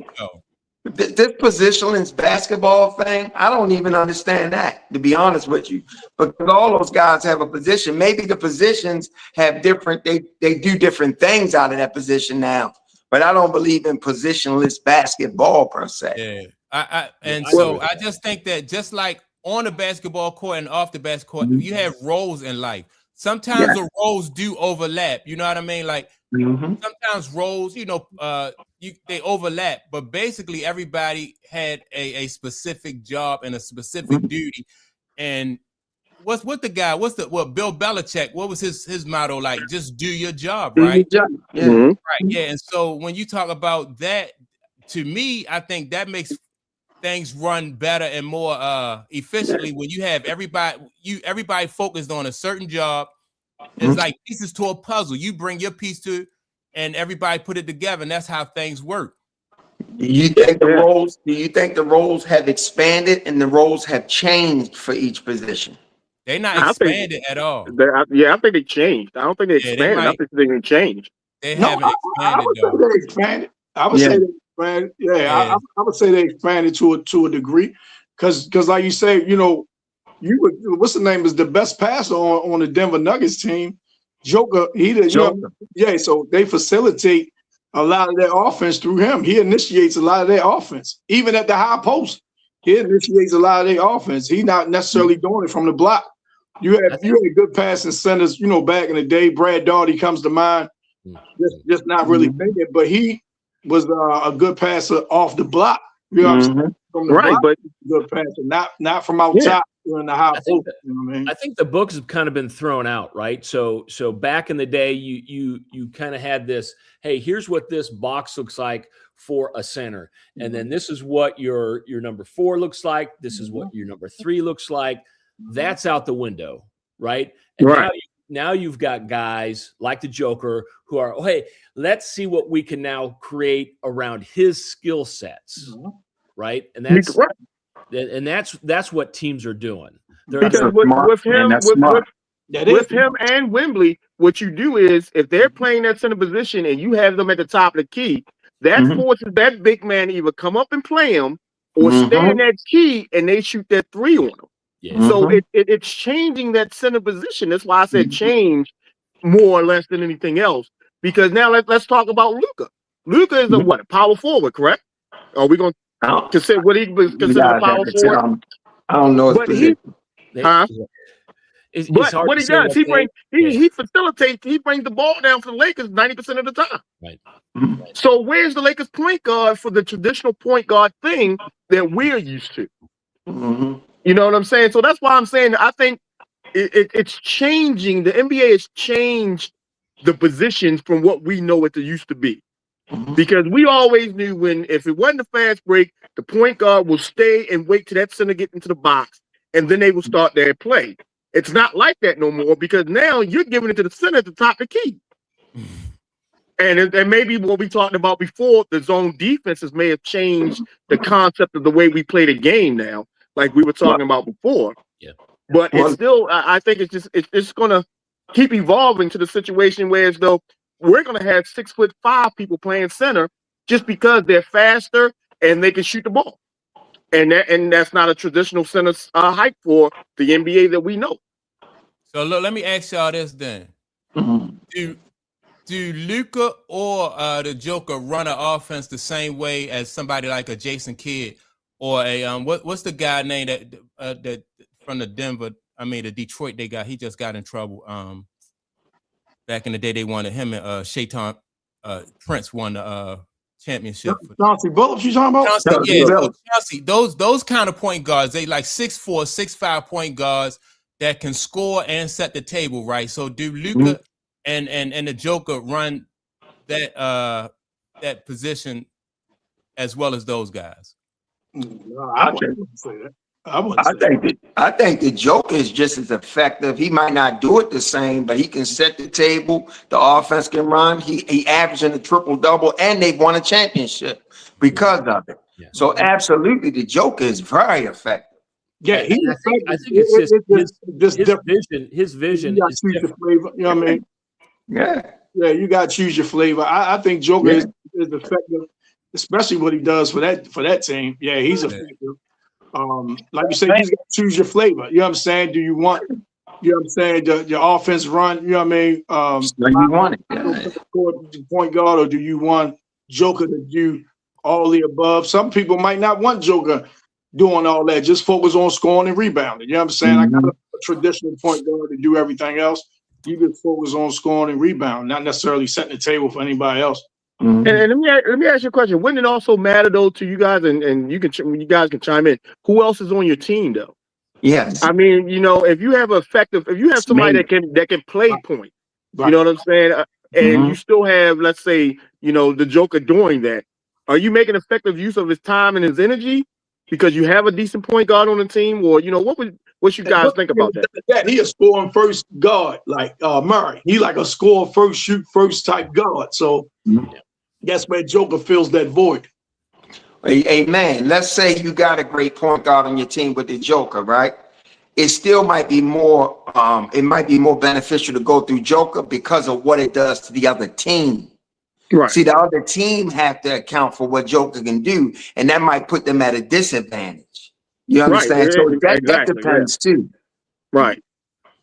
This positionless basketball thing, I don't even understand that, to be honest with you. Because all those guys have a position. Maybe the positions have different, they do different things out of that position now. But I don't believe in positionless basketball per se. Yeah. I just think that just like on the basketball court and off the basketball court, you have roles in life. Sometimes the roles do overlap. You know what I mean? Like sometimes roles, they overlap, but basically everybody had a specific job and a specific duty. And what Bill Belichick, what was his motto? Like, just do your job, right? Right. Yeah. And so when you talk about that, to me, I think that makes things run better and more efficiently when you have everybody focused on a certain job. It's like pieces to a puzzle. You bring your piece to it, and everybody put it together, and that's how things work. Do you think the roles have expanded and the roles have changed for each position? They're not expanded at all. I think they changed. I don't think they expanded. I think they changed. They haven't expanded, though. They expanded. I would say they expanded. Yeah. I would say they expanded to a degree, because like you say, what's the name is the best passer on the Denver Nuggets team, Joker. So they facilitate a lot of their offense through him. He initiates a lot of their offense, even at the high post. He initiates a lot of their offense. He's not necessarily doing it from the block. You had good passing centers, back in the day. Brad Daugherty comes to mind. Just not really thinking, but he was a good passer off the block. You know what I'm saying? From the block, but good passer, not from out top in the high post. You know what I mean? I think the books have kind of been thrown out, right? So back in the day, you kind of had this. Hey, here's what this box looks like for a center, and then this is what your number 4 looks like. This is what your number 3 looks like. That's out the window, right? And now you've got guys like the Joker who are, hey, let's see what we can now create around his skill sets, right? And that's what teams are doing. Because with him and Wembley, what you do is if they're playing that center position and you have them at the top of the key, that forces that big man to either come up and play him or stay in that key and they shoot that three on him. Yeah. So it's changing that center position. That's why I said change more or less than anything else. Because now let's talk about Luka. Luka is a power forward, correct? Are we going to consider what he was considered a power forward? I don't know. But what he does, he facilitates. He brings the ball down for the Lakers 90% of the time. Right. So where's the Lakers point guard for the traditional point guard thing that we're used to? You know what I'm saying? So that's why I'm saying I think it's changing. The NBA has changed the positions from what we know it used to be. Because we always knew if it wasn't a fast break, the point guard will stay and wait till that center get into the box, and then they will start their play. It's not like that no more because now you're giving it to the center at the top of the key. And maybe what we talked about before, the zone defenses may have changed the concept of the way we play the game now, like we were talking about before. Yeah. But it's still, I think it's going to keep evolving to the situation where as though we're going to have 6'5" people playing center just because they're faster and they can shoot the ball. And that's not a traditional center height for the NBA that we know. So look, let me ask y'all this then. Do Luka or the Joker run an offense the same way as somebody like a Jason Kidd or a what's the guy name that from the the Detroit they got? He just got in trouble. Back in the day, they wanted him and Shaitan Prince won the championship. Chauncey Billups, you talking about? Chauncey, those kind of point guards, they like 6'4", 6'5" point guards that can score and set the table, right? So do Luka and the Joker run that position as well as those guys? No, I wouldn't say that. I think the Joker is just as effective. He might not do it the same, but he can set the table. The offense can run. He averaging a triple-double, and they've won a championship because of it. Yeah. So absolutely, the Joker is very effective. Yeah, I think it's just his vision. You got to choose your flavor. You know what I mean? Yeah, you got to choose your flavor. I think Joker is effective, especially what he does for that team. Yeah, he's effective. Like you said, you just got to choose your flavor. You know what I'm saying? Do you want, you know what I'm saying, your offense run, you know what I mean? You want it. Point guard, or do you want Joker to do all the above? Some people might not want Joker doing all that. Just focus on scoring and rebounding. You know what I'm saying? I got a traditional point guard to do everything else. You can focus on scoring and rebounding, not necessarily setting the table for anybody else. And let me ask you a question. Wouldn't it also matter though to you guys, and you guys can chime in? Who else is on your team though? Yes. I mean, if you have somebody that can play point, you know what I'm saying, and you still have, let's say, the Joker doing that. Are you making effective use of his time and his energy because you have a decent point guard on the team, or what you guys think about that? He a scoring first guard like Murray. He like a score first, shoot first type guard. So. That's where Joker fills that void. Hey, man, let's say you got a great point guard on your team with the Joker, right? It still might be more beneficial to go through Joker because of what it does to the other team. Right. See, the other team have to account for what Joker can do, and that might put them at a disadvantage. You understand? Right. So that depends too. Right.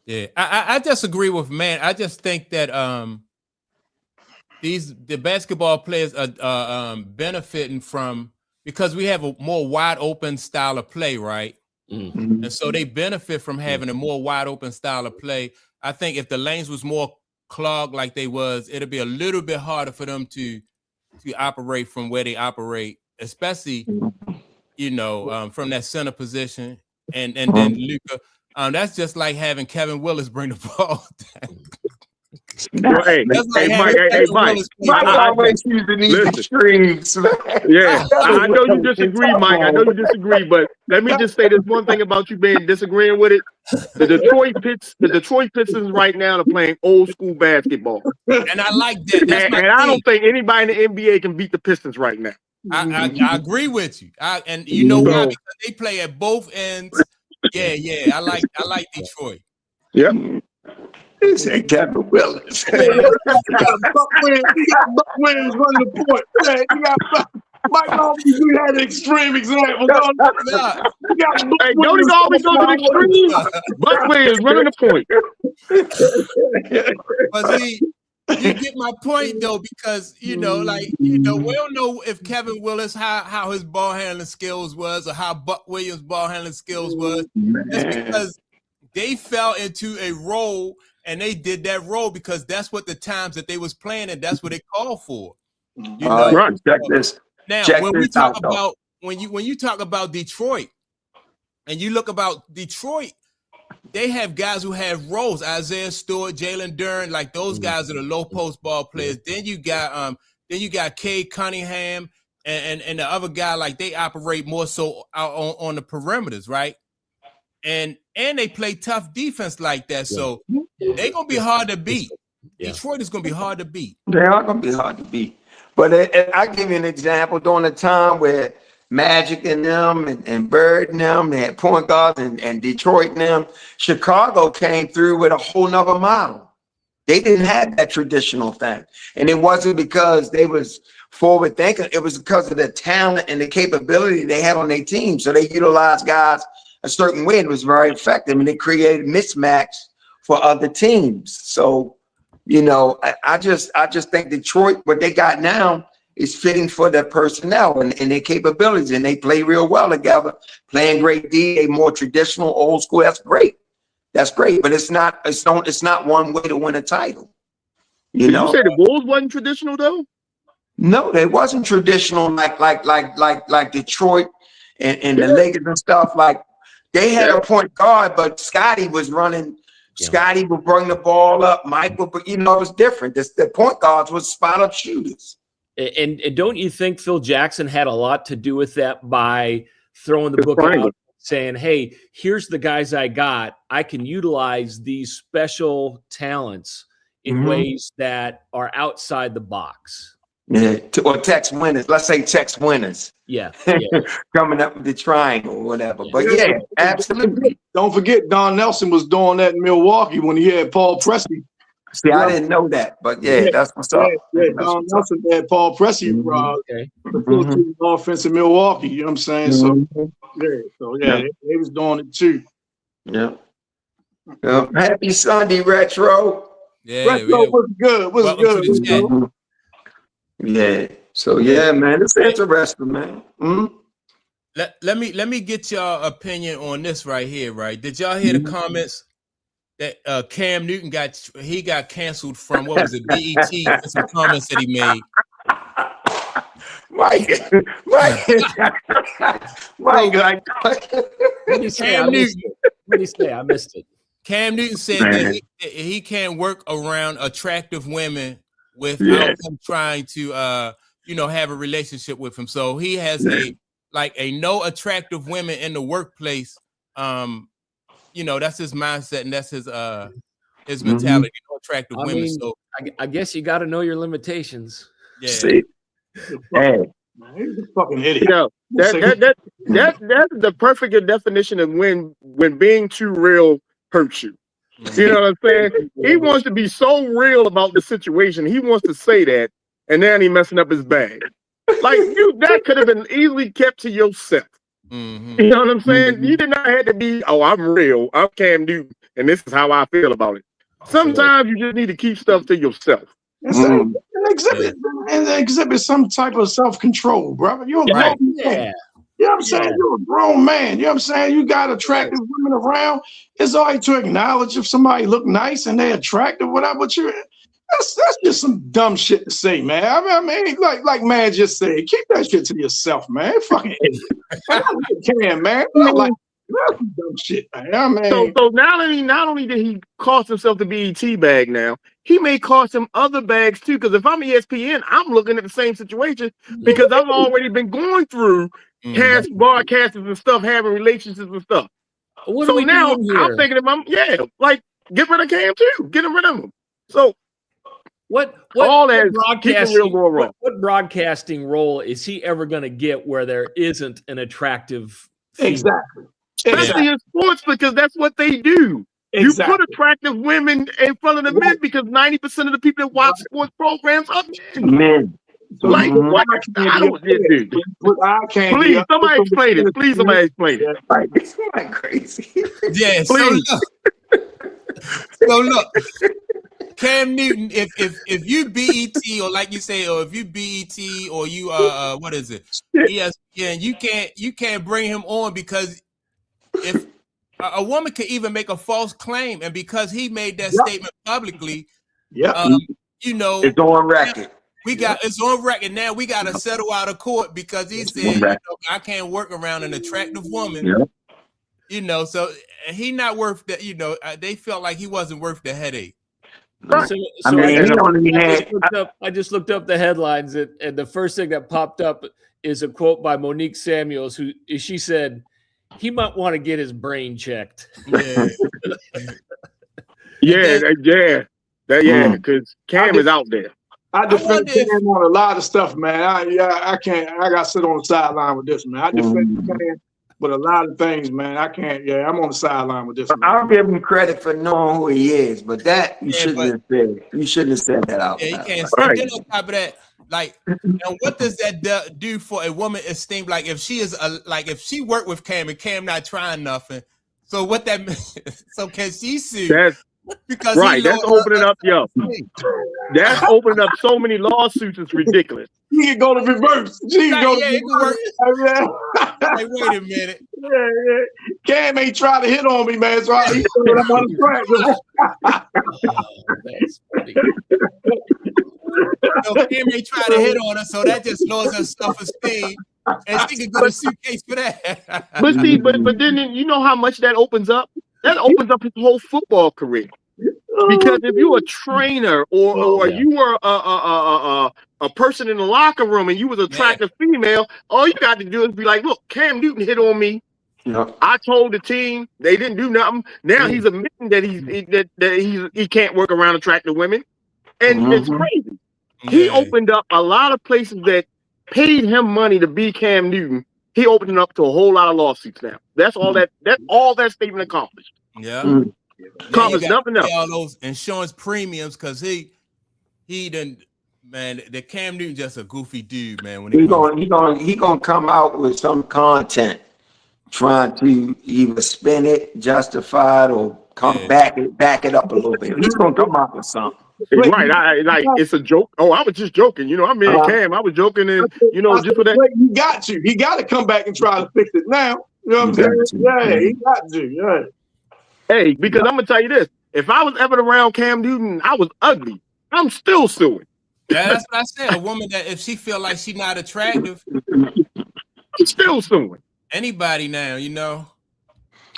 Yeah, I just agree with man. I just think that the basketball players are benefiting from, because we have a more wide open style of play, right? And so they benefit from having a more wide open style of play. I think if the lanes was more clogged like they was, it'll be a little bit harder for them to operate from where they operate, especially from that center position. And then Luka, that's just like having Kevin Willis bring the ball down. Well, hey, Mike, Mike always using these extremes. Yeah, I know you disagree, Mike. I know you disagree, but let me just say this one thing about you disagreeing with it. The Detroit Pistons right now are playing old school basketball, and I like that. And I don't think anybody in the NBA can beat the Pistons right now. I agree with you. And you know why? Because they play at both ends. Yeah. I like Detroit. Yep. This ain't Kevin Willis. You got Buck Williams running the point. Man, you got Mike always had an extreme example. Don't always go to the extreme. Buck Williams running the point. But see, you get my point though, because we don't know if Kevin Willis how his ball handling skills was or how Buck Williams' ball handling skills was. Just because they fell into a role. And they did that role because that's what the times that they was playing and that's what they called for. You know? Right. Check this. Now, when you talk about Detroit, and you look about Detroit, they have guys who have roles. Isaiah Stewart, Jalen Duren, like those guys are the low post ball players. Then you got Cade Cunningham and the other guy, like they operate more so out on the perimeters, right? And they play tough defense like that. So they're going to be hard to beat. Detroit is going to be hard to beat. They are going to be hard to beat. But I give you an example during a time where Magic and them and Bird and them, they had point guards and Detroit and them. Chicago came through with a whole nother model. They didn't have that traditional thing. And it wasn't because they was forward thinking. It was because of the talent and the capability they had on their team. So they utilized guys a certain way. It was very effective, and it created mismatch for other teams. So, I just think Detroit, what they got now is fitting for their personnel and their capabilities, and they play real well together, playing great D, a more traditional old school. That's great. But it's not one way to win a title. You say the Bulls wasn't traditional though? No, they wasn't traditional like Detroit and the Lakers and stuff. Like they had a point guard, but Scotty was running. Scotty would bring the ball up. Mike would, it was different. The point guards was spot up shooters. And don't you think Phil Jackson had a lot to do with that by throwing the book out, saying, hey, here's the guys I got. I can utilize these special talents in ways that are outside the box. Yeah, or Tex winners. Let's say Tex winners. Yeah. Coming up with the triangle or whatever. But yeah, absolutely. Don't forget, Don Nelson was doing that in Milwaukee when he had Paul Pressey. See, I didn't know that, but that's what's up. Yeah, Don Nelson had Paul Pressey the offense in Milwaukee. You know what I'm saying? So they was doing it too. Yeah. Happy Sunday, Retro. Yeah, Retro was good. Was good. Yeah. So man, it's interesting, man. Let me get y'all opinion on this right here. Right? Did y'all hear the comments that Cam Newton got canceled from what was it, BET for some comments that he made? Mike, what did he say? What did he say? I missed it. Cam Newton said that he can't work around attractive women without them trying to have a relationship with him. So he has a no attractive women in the workplace. That's his mindset and that's his mentality. No attractive women. So I guess you got to know your limitations. Yeah. See? Hey, he's a fucking idiot. That's the perfect definition of when being too real hurts you. You know what I'm saying? He wants to be so real about the situation. He wants to say that, and then he messing up his bag. Like that could have been easily kept to yourself. You know what I'm saying? You did not have to be, I'm real. I'm Cam Newton, and this is how I feel about it. Sometimes you just need to keep stuff to yourself. Exhibit some type of self-control, brother. You're a grown man. You know what I'm saying? You're a grown man. You know what I'm saying? You got attractive women around. It's all right to acknowledge if somebody look nice and they're attractive, whatever. But that's just some dumb shit to say, man. I mean, like man just said, keep that shit to yourself, man. Fucking idiot. You can, man. Dumb shit, man. I mean, so not only did he cost himself the BET bag now, he may cost him other bags too. Because if I'm ESPN, I'm looking at the same situation because I've already been going through broadcasters and stuff, having relationships and stuff. What so are we now doing here? I'm thinking about like get rid of Cam too, get rid of him. So what all that what broadcasting role is he ever going to get where there isn't an attractive female? Exactly. Especially in sports, because that's what they do. Exactly. You put attractive women in front of the men because 90% of the people that watch sports programs are men. So like what? Please, somebody explain it. Please, somebody explain it. Like, it's like crazy. Yeah, please. So look, Cam Newton, if you BET or like you say, or if you BET or you what is it? ESPN, you can't bring him on because if a woman could even make a false claim, and because he made that statement publicly, you know, it's on record. It's on record now. We got to settle out of court because he said, I can't work around an attractive woman. Yep. You know, so he not worth that. You know, they felt like he wasn't worth the headache. Right. I just looked up the headlines, and the first thing that popped up is a quote by Monique Samuels, she said he might want to get his brain checked. Yeah, because Cam is out there. I defend Cam on a lot of stuff, man. I can't. I got to sit on the sideline with this, man. I defend Cam with a lot of things, man. I can't. Yeah, I'm on the sideline with this. Man. I'll give him credit for knowing who he is, but that you shouldn't have said. You shouldn't have said that out. Yeah, you can't say. Right. Then on top of that, like, and what does that do for a woman esteem? Like, if she is if she worked with Cam and Cam not trying nothing, so what that means? So can she sue? Because that's opening up, That's opening up so many lawsuits. It's ridiculous. She can go to reverse. She can go to reverse. Hey, wait a minute. Cam ain't trying to hit on me, man. So I'm on the track. That's funny. So Cam ain't trying to hit on her, so that just lowers her self-esteem. And she can go to suitcase for that. But see, but then you know how much that opens up? That opens up his whole football career. Because if you're a trainer or you were a person in the locker room and you was an attractive female, all you got to do is be like, look, Cam Newton hit on me. I told the team they didn't do nothing. Now he's admitting that he can't work around attractive women. And it's crazy. He opened up a lot of places that paid him money to be Cam Newton. He opened it up to a whole lot of lawsuits now. That's all that statement accomplished. Yeah. Accomplished nothing else. All those insurance premiums because he didn't, man, the Cam Newton just a goofy dude, man. When he gonna come out with some content trying to either spin it, justify it, or back it up a little bit. He's gonna come out with something. Right, it's a joke. Oh, I was just joking. You know, I mean, Cam, I was joking, and just for that. He got to come back and try to fix it now. You know what I'm saying? Yeah, he got to. Yeah. Hey, because I'm gonna tell you this: if I was ever around Cam Newton, I was ugly. I'm still suing. Yeah, that's what I said. A woman that if she feel like she's not attractive, I'm still suing. Anybody now, you know.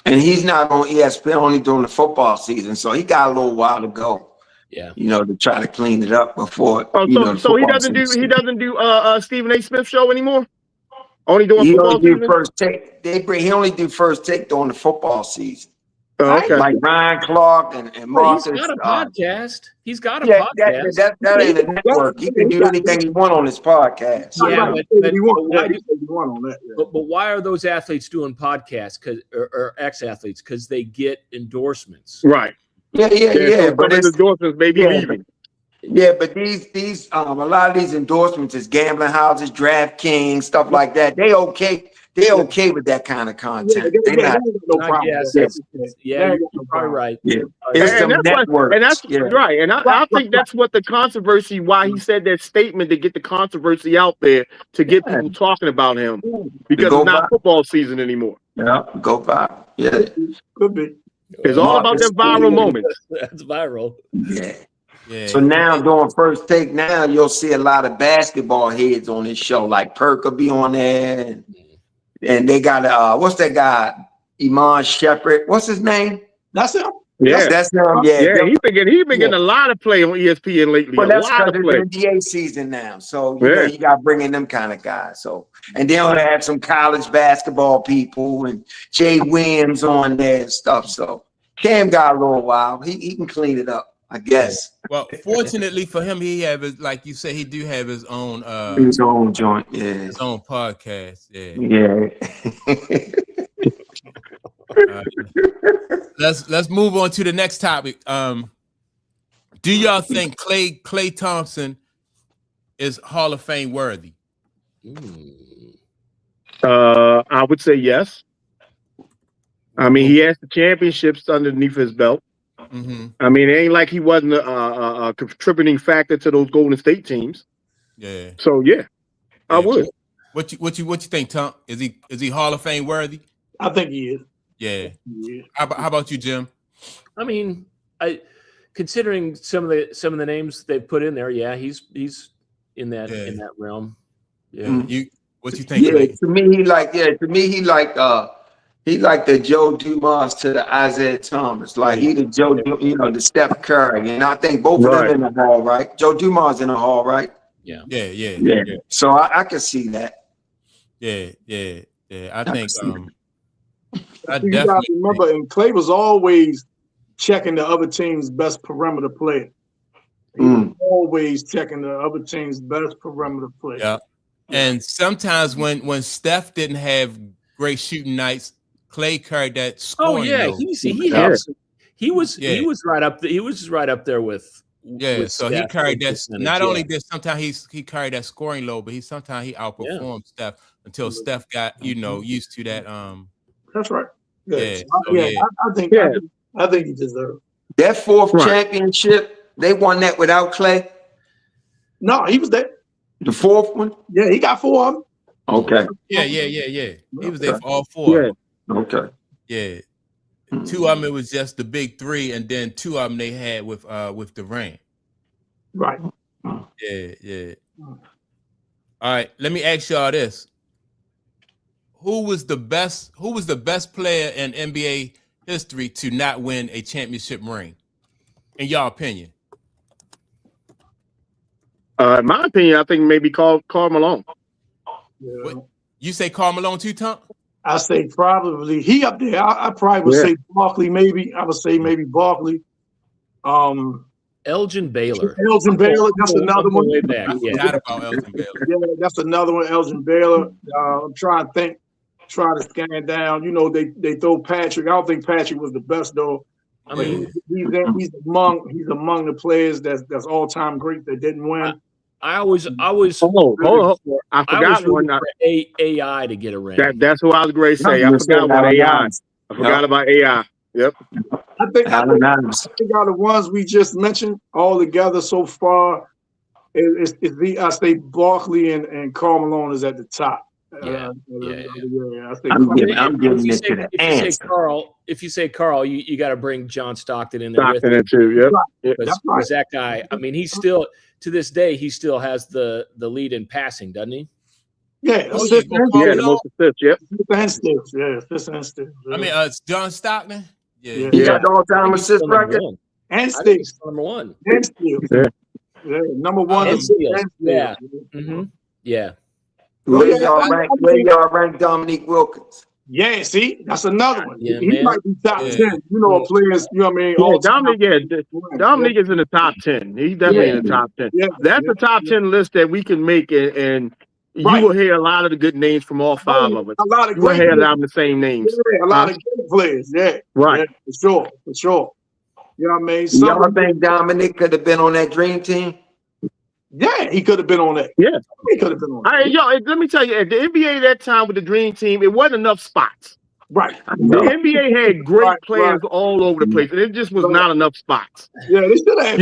And he's not on ESPN only during the football season, so he got a little while to go. Yeah, to try to clean it up before. So he doesn't do Stephen A. Smith show anymore. Only doing football season? First take. He only do first take during the football season. Oh, okay. Like Ryan Clark and Marcus. He's got a podcast. He's got a podcast. That ain't a network. He can do anything he want on his podcast. Yeah, but why are those athletes doing podcasts? Or ex-athletes? Because they get endorsements. Right. Yeah. But it's endorsements may be leaving. Yeah, but these a lot of these endorsements is gambling houses, DraftKings, stuff like that. They okay with that kind of content. You're probably right. Yeah. It's right. And I think that's what the controversy, why he said that statement, to get the controversy out there, to get people talking about him, because it's not football season anymore. Yeah, go by. Yeah. Could be. It's all about them viral moments. That's viral. Yeah. So now doing first take, now you'll see a lot of basketball heads on this show, like Perk will be on there, and they got what's that guy Iman Shepherd. What's his name? That's him. Yeah, that's him. Yeah, he's been getting a lot of play on ESPN lately. Well, that's because of play. it's NBA season now, so you know you got to bring in them kind of guys. So, and then they have some college basketball people and Jay Williams on there and stuff. So Cam got a little while. He can clean it up, I guess. Well, fortunately for him, he have his, like you said, he do have his own joint, his own podcast. Let's move on to the next topic. Do y'all think Klay Thompson is Hall of Fame worthy? I would say yes. I mean, he has the championships underneath his belt. Mm-hmm. I mean, it ain't like he wasn't a contributing factor to those Golden State teams. Yeah. So I would. What you think, Tom? Is he Hall of Fame worthy? I think he is. Yeah. How about you, Jim? I mean, considering some of the names they put in there, he's in that realm. Yeah. What you think? Yeah, to me, he like the Joe Dumas to the Isaiah Thomas. Like he the the Steph Curry. And I think both of them in the hall, right? Joe Dumas in the hall, right? Yeah. So I can see that. Yeah. I think you gotta remember, and Klay was always checking the other team's best perimeter player. He was always checking the other team's best perimeter player. Yeah. And sometimes when Steph didn't have great shooting nights, Klay carried that scoring. Oh yeah, he was right up there. He was right up there with so he carried that. Not only did sometimes he carried that scoring load, but sometimes he outperformed Steph until Steph got used to that. That's right. Yeah. I think he deserves that fourth championship. They won that without Klay. No, he was there. The fourth one. Yeah, he got 4 of them. Okay. Yeah. He was there for all 4. Yeah. Okay. Yeah. 2 of them, it was just the big 3, and then 2 of them they had with Durant. Right. Yeah. All right. Let me ask y'all this: Who was the best player in NBA history to not win a championship ring, in y'all opinion? In my opinion, I think maybe Karl Malone. Yeah. What? You say Karl Malone too, Tom? I say probably he up there. I probably would say Barkley. Maybe I would say maybe Barkley. Elgin Baylor. That's another one. Way back. I forgot about Elgin Baylor. Yeah, that's another one. Elgin Baylor. I'm trying to think. Try to scan down. They throw Patrick. I don't think Patrick was the best though. I mean, he's among the players that's all time great that didn't win. I always. Hold on. I forgot one. AI to get a ring. That's what I was going to say. I forgot about AI. I forgot about AI. Yep. I think out of the ones we just mentioned all together so far, I say Barkley and Karl Malone is at the top. Yeah. I'm giving it to the answer. If you say Karl, you got to bring John Stockton in there. Stockton too. Yep. Because that guy, I mean, he's still to this day he still has the lead in passing, doesn't he? Yeah, the most assists. Yep. Assists. I mean, John Stockton. Yeah. He got the all-time assist record. And steals. Number 1. And steals. Yeah. Number 1 and steals. Yeah. Mm-hmm. Yeah. Where y'all rank Dominique Wilkins? Yeah, see, that's another one. Yeah, he might be top 10. Players. You know what I mean? Dominique is in the top 10. He's definitely in the top 10. Yeah, that's a top 10 list that we can make, and you will hear a lot of the good names from all 5 of us. A lot of you will hear the same names. Yeah, a lot of good players. Yeah, right. Yeah, for sure. You know what I mean? Y'all think Dominique could have been on that dream team? Yeah, he could have been on that. Yeah, he could have been on that. Let me tell you, at the NBA that time with the Dream Team, it wasn't enough spots. Right. The NBA had great players all over the place, and it just was not enough spots. Yeah, they should have.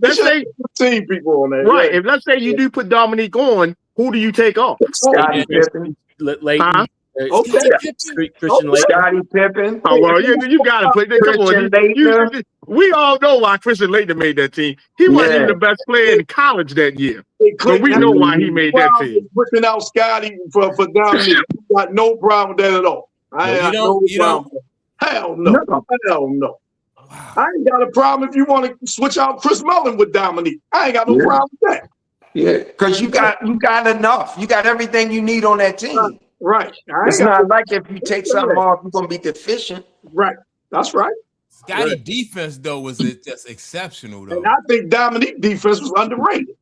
Let's say 15 people on that. Right. Yeah. If let's say you do put Dominique on, who do you take off? Scottie Pippen. Leighton. Christian Leighton. Scottie Pippen. Oh well, you gotta put. Come on, we all know why Christian Leighton made that team. He wasn't even the best player in college that year, but we know why he made that team. Whipping out Scottie for Dominique, got no problem with that at all. I don't. Hell no. Hell no. I ain't got a problem if you want to switch out Chris Mullin with Dominique. I ain't got no problem with that. Yeah, because you got enough. You got everything you need on that team. Right. It's not like if you take something off, you're gonna be deficient. Right. That's right. Scotty defense though was just exceptional though. And I think Dominique defense was underrated.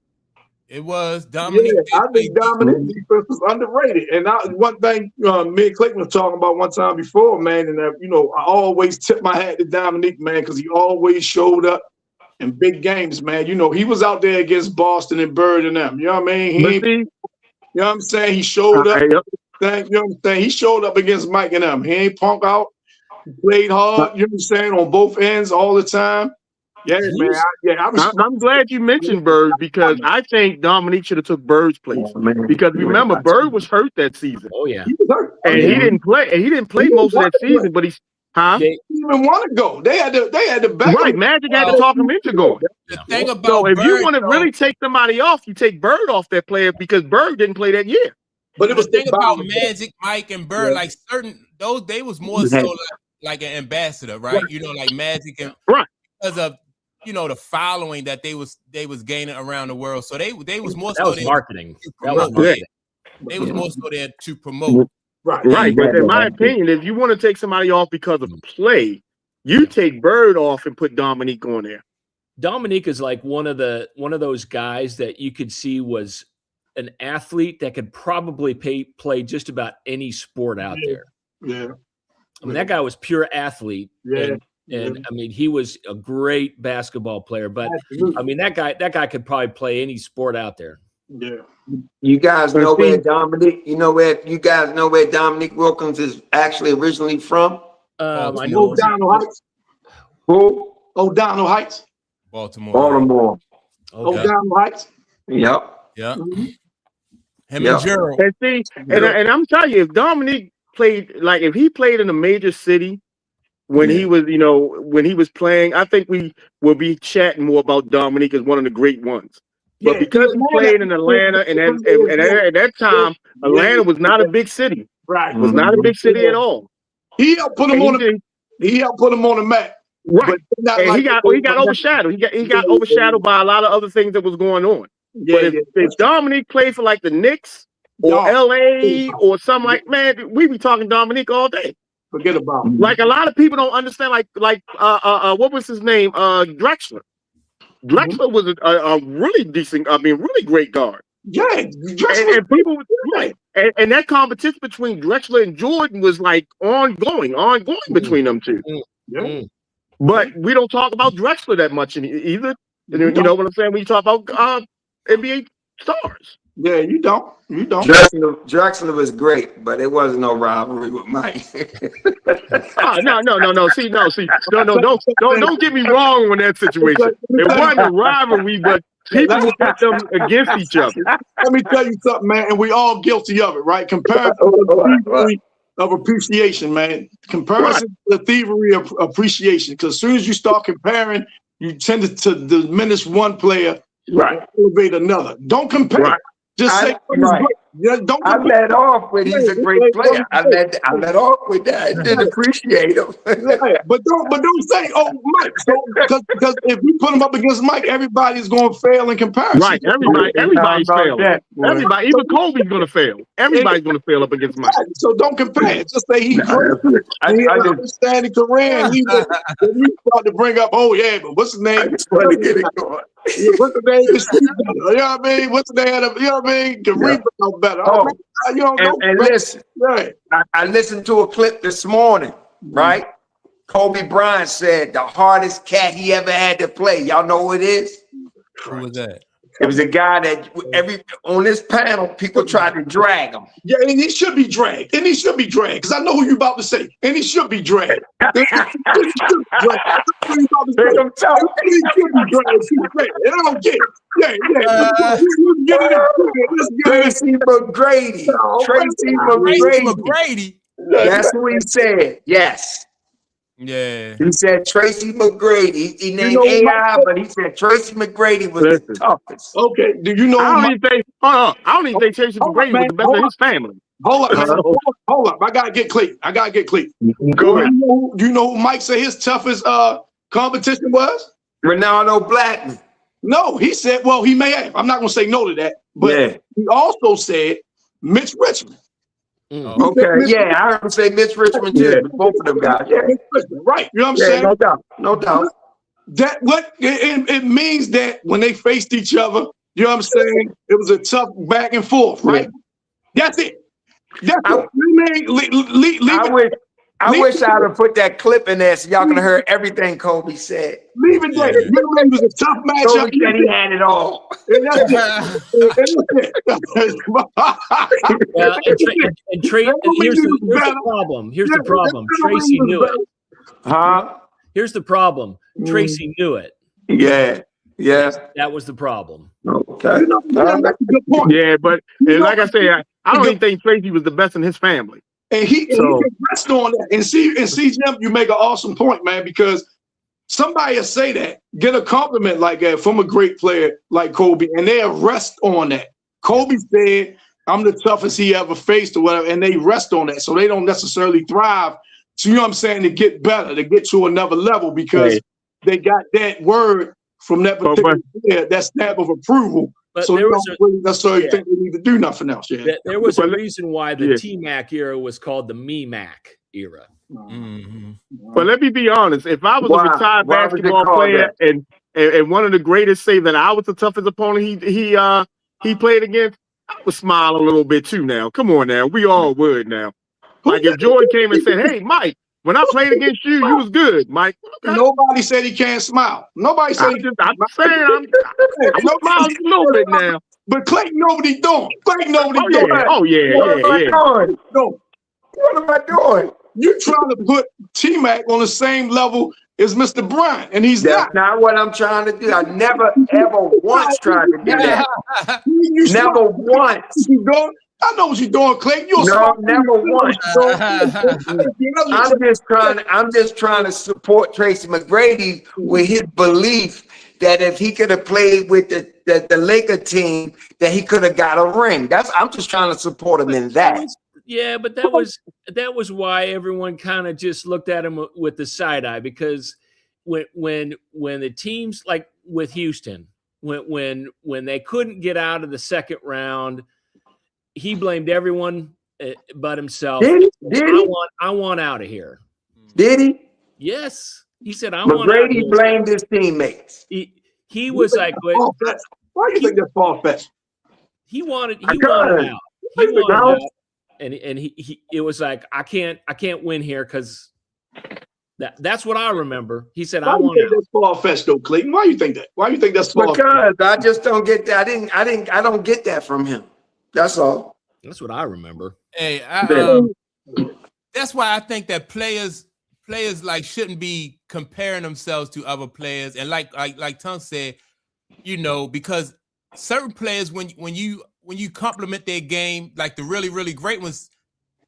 It was Dominique. Yeah, I think Dominique defense was underrated. And one thing me and Clayton was talking about one time before, man, and I always tip my hat to Dominique, man, because he always showed up in big games, man. He was out there against Boston and Bird and them. You know what I mean? You know what I'm saying? He showed up. You know what I'm saying? He showed up against Mike and them. He ain't punk out. He played hard, you know what I'm saying, on both ends all the time. Yeah, man. I'm glad you mentioned Bird because I think Dominique should have took Bird's place. Because remember, Bird was hurt that season. Oh yeah, he was hurt. And he didn't play. And he didn't play most of that season. But he's They didn't even want to go. They had to back right. Magic had to talk him into going. The thing about so if Bird, you want to really take somebody off, you take Bird off that player because Bird didn't play that year. But it was the thing about Magic, Mike, and Bird, like they was more so like an ambassador, right? Like Magic and because of the following that they was gaining around the world. So they was more so marketing. They was more so there to promote. Right. But in my opinion, if you want to take somebody off because of play, you take Bird off and put Dominique on there. Dominique is like one of those guys that you could see was an athlete that could probably play just about any sport out there. Yeah. I mean, that guy was pure athlete. Yeah. And I mean, he was a great basketball player, but I mean, that guy could probably play any sport out there. Yeah. You guys know where Dominique Wilkins is actually originally from? I know O'Donnell Heights. Who? O'Donnell Heights. Baltimore. Okay. O'Donnell Heights. Yep. Yeah. Mm-hmm. Him and Gerald. And see, and I'm telling you, if Dominique played, like if he played in a major city when he was, when he was playing, I think we will be chatting more about Dominique as one of the great ones. But because he played in Atlanta, and at that time, Atlanta was not a big city. Right. It was not a big city at all. He helped put him on the map. Right. And he got overshadowed. He got overshadowed by a lot of other things that was going on. But if Dominique played for like the Knicks or LA or something man, we be talking Dominique all day. Forget about it. Like a lot of people don't understand. Like what was his name? Drexler. Drexler was a really decent. Really great guard. Yeah, and people and that competition between Drexler and Jordan was like ongoing between them two. Yeah. But we don't talk about Drexler that much either. You know what I'm saying? When you talk about NBA stars. Yeah, you don't. Drexler was great, but it wasn't no rivalry with Mike. No. Don't get me wrong on that situation. It wasn't a rivalry, but people would put them against each other. Let me tell you something, man, and we all guilty of it, right? Comparison of appreciation, man. Comparison to the thievery of appreciation. Because as soon as you start comparing, you tend to diminish one player, elevate another. Don't compare. Just say don't. I let off with he's a great player. I let off with that. I didn't appreciate him. But don't say, Mike. Because if you put him up against Mike, everybody's going to fail in comparison. Right. Everybody's failing. Everybody, even Kobe's going to fail. Everybody's going to fail up against Mike. So don't compare. Just say he's great. He had an outstanding career. And you start to bring up, but what's his name? I just want to get it going. What's the name? You know what I mean? What's the name? You know what I mean? Can rebound better. And listen, I listened to a clip this morning, right? Kobe Bryant said the hardest cat he ever had to play. Y'all know who it is? Who was that? It was a guy that on this panel, people tried to drag him. Yeah, and he should be dragged. Because I know who you're about to say. And he should be dragged. And I don't get it. Tracy McGrady. That's who he said. Yes. Yeah. He said Tracy McGrady. He named AI, but he said Tracy McGrady was the toughest. Okay. Do you know? I don't even think Tracy McGrady was the best of his family. Hold up. I gotta get Clayton. Go ahead. Do you know who Mike said his toughest competition was? Ronaldo Blackman. No, he said, well, he may have. I'm not gonna say no to that, but he also said Mitch Richmond. Okay, yeah, I heard him say Mitch Richmond too. Both of them guys. Yeah. Right. You know what I'm saying? No doubt. That what it means that when they faced each other, you know what I'm saying? It was a tough back and forth, right? That's it. I wish I'd have put that clip in there so y'all could have heard everything Kobe said. Leave it there. You know, it was a tough matchup. Kobe said he had it all. And that's here's the problem. Here's the problem. Tracy knew it. Here's the problem. Tracy knew it. Yeah. That was the problem. Okay. That's a good point. Yeah, but like I said, I don't even think Tracy was the best in his family. And he can rest on that. And see, Jim, you make an awesome point, man, because somebody will say that, get a compliment like that from a great player like Kobe, and they'll rest on that. Kobe said, I'm the toughest he ever faced or whatever, and they rest on that. So they don't necessarily thrive. So you know what I'm saying, to get better, to get to another level, because they got that word from that particular player, that stamp of approval. But so there they don't really necessarily think they need to do nothing else. Yeah. There was a reason why the T-Mac era was called the Me-Mac era. But let me be honest. If I was a retired basketball player and one of the greatest say that I was the toughest opponent he played against, I would smile a little bit too now. Come on now. We all would now. Like if Jordan came and said, hey, Mike, when I played against you, you was good, Mike. Okay. Nobody said he can't smile. Nobody said I'm saying I'm smiling a little bit now. But Clayton know what he's doing. Clayton know what he's doing. Oh, yeah. What am I doing? You're trying to put T-Mac on the same level as Mr. Bryant, and he's That's not what I'm trying to do. I never, ever once tried to do that. Never once. I know what you're doing, Clayton. Never once. I'm just trying to support Tracy McGrady with his belief that if he could have played with the Laker team, that he could have got a ring. I'm just trying to support him in that. Yeah, but that was why everyone kind of just looked at him with the side eye, because when the teams like with Houston, when they couldn't get out of the second round, he blamed everyone but himself. Did he? I want out of here. Did he? Yes. He said, I want out of here. McGrady blamed his teammates. He was like, why do you think that's far-fetched? He wanted out. He wanted out. And he it was like, I can't win here because that's what I remember. He said, I want out. That's far-fetched though, Clayton. Why do you think that? Why do you think that's far-fetched? Because I just don't get that. I don't get that from him. That's all. That's what I remember. Hey, that's why I think that players like shouldn't be comparing themselves to other players. And like Tung said, because certain players, when you compliment their game, like the really, really great ones,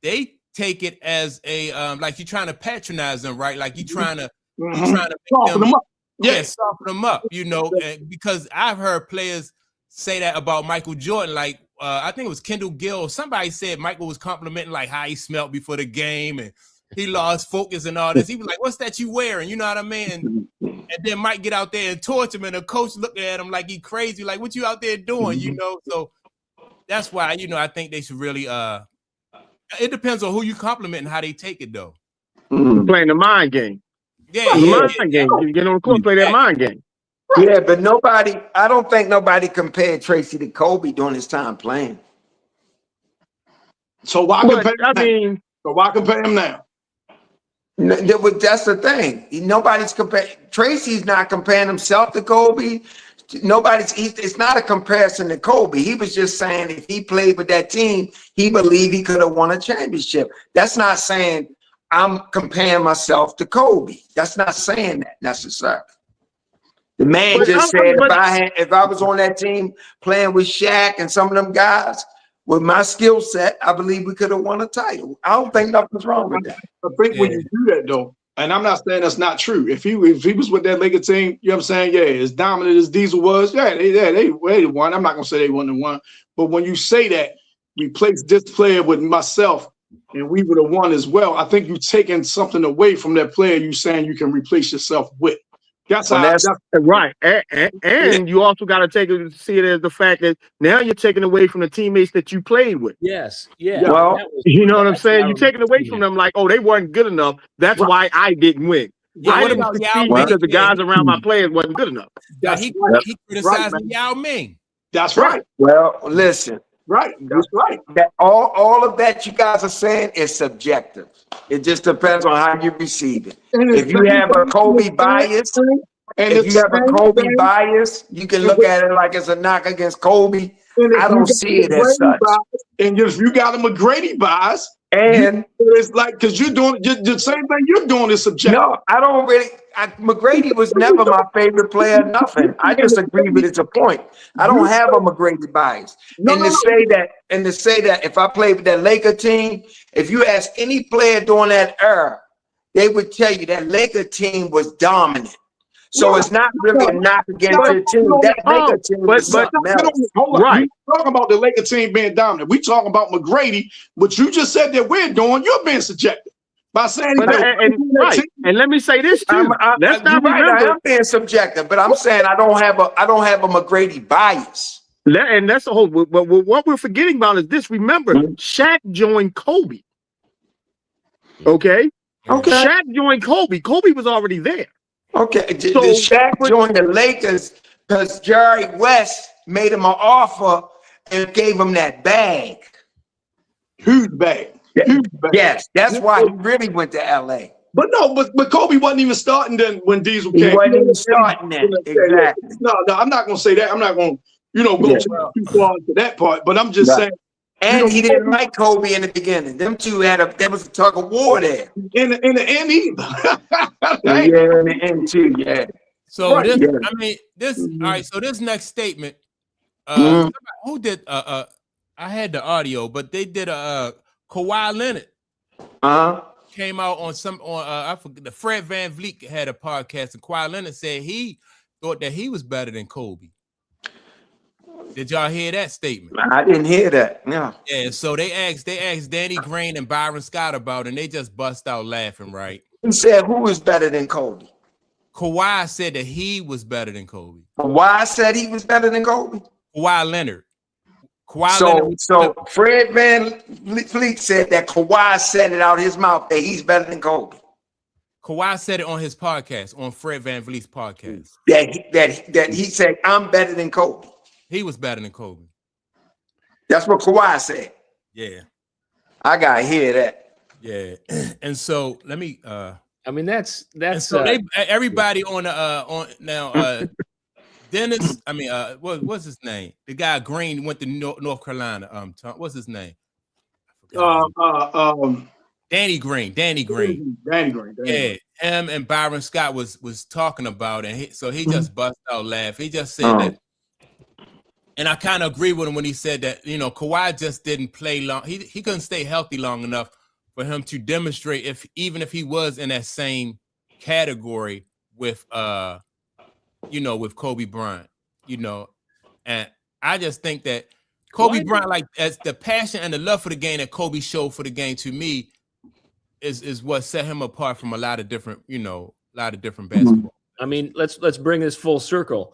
they take it as a like you're trying to patronize them, right? Like you're trying to soften them up. Yeah, soften them up, and because I've heard players say that about Michael Jordan, like I think it was Kendall Gill. Somebody said Michael was complimenting like how he smelled before the game and he lost focus and all this. He was like, "What's that you wearing?" You know what I mean? And then Mike get out there and torch him, and the coach looking at him like he crazy, like, "What you out there doing?" So that's why I think they should really. It depends on who you compliment and how they take it, though. Playing the mind game. Mind game. You get on the court, play that mind game. Yeah, but I don't think nobody compared Tracy to Kobe during his time playing. So why compare him now? That's the thing. Nobody's comparing. Tracy's not comparing himself to Kobe. It's not a comparison to Kobe. He was just saying if he played with that team, he believed he could have won a championship. That's not saying I'm comparing myself to Kobe. That's not saying that necessarily. The man just said if I was on that team playing with Shaq and some of them guys with my skill set, I believe we could have won a title. I don't think nothing's wrong with that. I think when you do that though, and I'm not saying that's not true. If he was with that Laker team, you know what I'm saying? Yeah, as dominant as Diesel was, they won. I'm not gonna say they won. But when you say that, replaced this player with myself, and we would have won as well. I think you're taking something away from that player you saying you can replace yourself with. That's right. And you also got to see it as the fact that now you're taking away from the teammates that you played with. Yes. Yeah. Well, you know what I'm saying? You're taking away from them like, oh, they weren't good enough. That's why I didn't win. Yeah, I didn't succeed because the guys around my players wasn't good enough. He criticized Yao Ming. That's right. Well, listen. Right. That's right. That all of that you guys are saying is subjective. It just depends on how you receive it. If you have a Kobe bias, you can look at it like it's a knock against Kobe. I don't see it as such. And if you got a McGrady bias, and it's like because you're doing the same thing you're doing is subjective. No, I don't really. McGrady was never my favorite player. Nothing. I just agree with it's a point. I don't have a McGrady bias. To say that if I played with that Laker team, if you ask any player during that era, they would tell you that Laker team was dominant. So it's not really a knock against your team. That Laker team was something else. Right. We're talking about the Laker team being dominant. We talking about McGrady, but you just said that we're doing. You're being subjective by saying. And let me say this too. Let's not remember. I am being subjective, but I'm saying I don't have a McGrady bias. And that's the whole. But what we're forgetting about is this. Remember, Shaq joined Kobe. Okay. Shaq joined Kobe. Kobe was already there. Okay, did Shaq join the Lakers because Jerry West made him an offer and gave him that bag? Huge bag. Yes, that's why he really went to LA. But Kobe wasn't even starting then when Diesel came. He wasn't even starting then. Exactly. No, I'm not going to say that. I'm not going to, go too far into that part. But I'm just saying. And he didn't like Kobe in the beginning. Them two there was a tug of war there. In the end either. Yeah, in the end too, yeah. So all right, so this next statement, who did I had the audio, but they did Kawhi Leonard. Came out on I forget, the Fred VanVleet had a podcast, and Kawhi Leonard said he thought that he was better than Kobe. Did y'all hear that statement? I didn't hear that. No. Yeah, so they asked Danny Green and Byron Scott about it, and they just bust out laughing, right? He said who was better than Kobe? Kawhi said that he was better than Kobe. Kawhi said he was better than Kobe? Kawhi Leonard. So Fred VanVleet said that Kawhi said it out his mouth that he's better than Kobe. Kawhi said it on his podcast, on Fred VanVleet's podcast. That he said, I'm better than Kobe. He was better than Kobe. That's what Kawhi said. Yeah. I gotta hear that. Yeah. And so let me that's so everybody on now Dennis, what's his name? The guy Green went to North Carolina. What's his name? Danny Green. Yeah, him and Byron Scott was talking about it. So he just bust out laugh. He just said that. And I kind of agree with him when he said that, Kawhi just didn't play long. He couldn't stay healthy long enough for him to demonstrate even if he was in that same category with with Kobe Bryant, and I just think that Kobe Bryant, like as the passion and the love for the game that Kobe showed for the game, to me is what set him apart from a lot of different basketball. I mean, let's bring this full circle.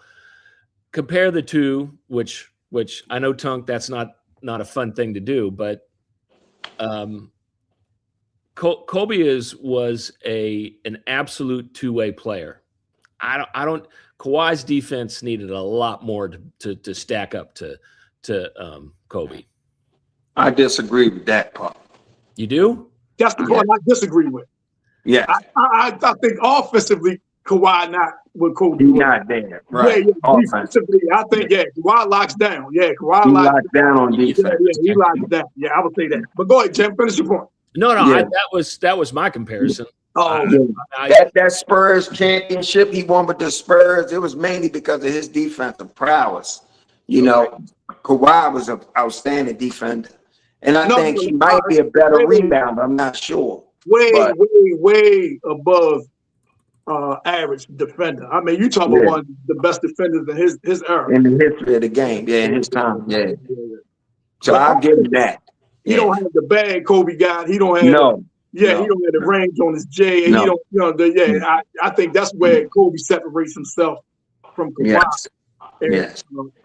Compare the two, which I know, Tunk, that's not a fun thing to do, but Kobe was an absolute two-way player. Kawhi's defense needed a lot more to stack up to Kobe. I disagree with that part. You do? That's the part I disagree with. Yeah. I think offensively, Kawhi not with Kobe. He's not there. Right. Yeah, defensively, I think, Kawhi locks down. Yeah, Kawhi locks down on defense. Yeah, he locks down. Yeah, I would say that. But go ahead, Jim, finish your point. No, that was my comparison. That Spurs championship he won with the Spurs, it was mainly because of his defensive prowess. Kawhi was an outstanding defender. And I think he might be a better rebounder. I'm not sure. Way above average defender. I mean, you talk about one of the best defenders in his era. In the history of the game, in his time, So I'll give him that. He don't have the bag Kobe got. He don't have he don't have the range on his J. And he don't, I think that's where Kobe separates himself from Kawhi. Yes. And,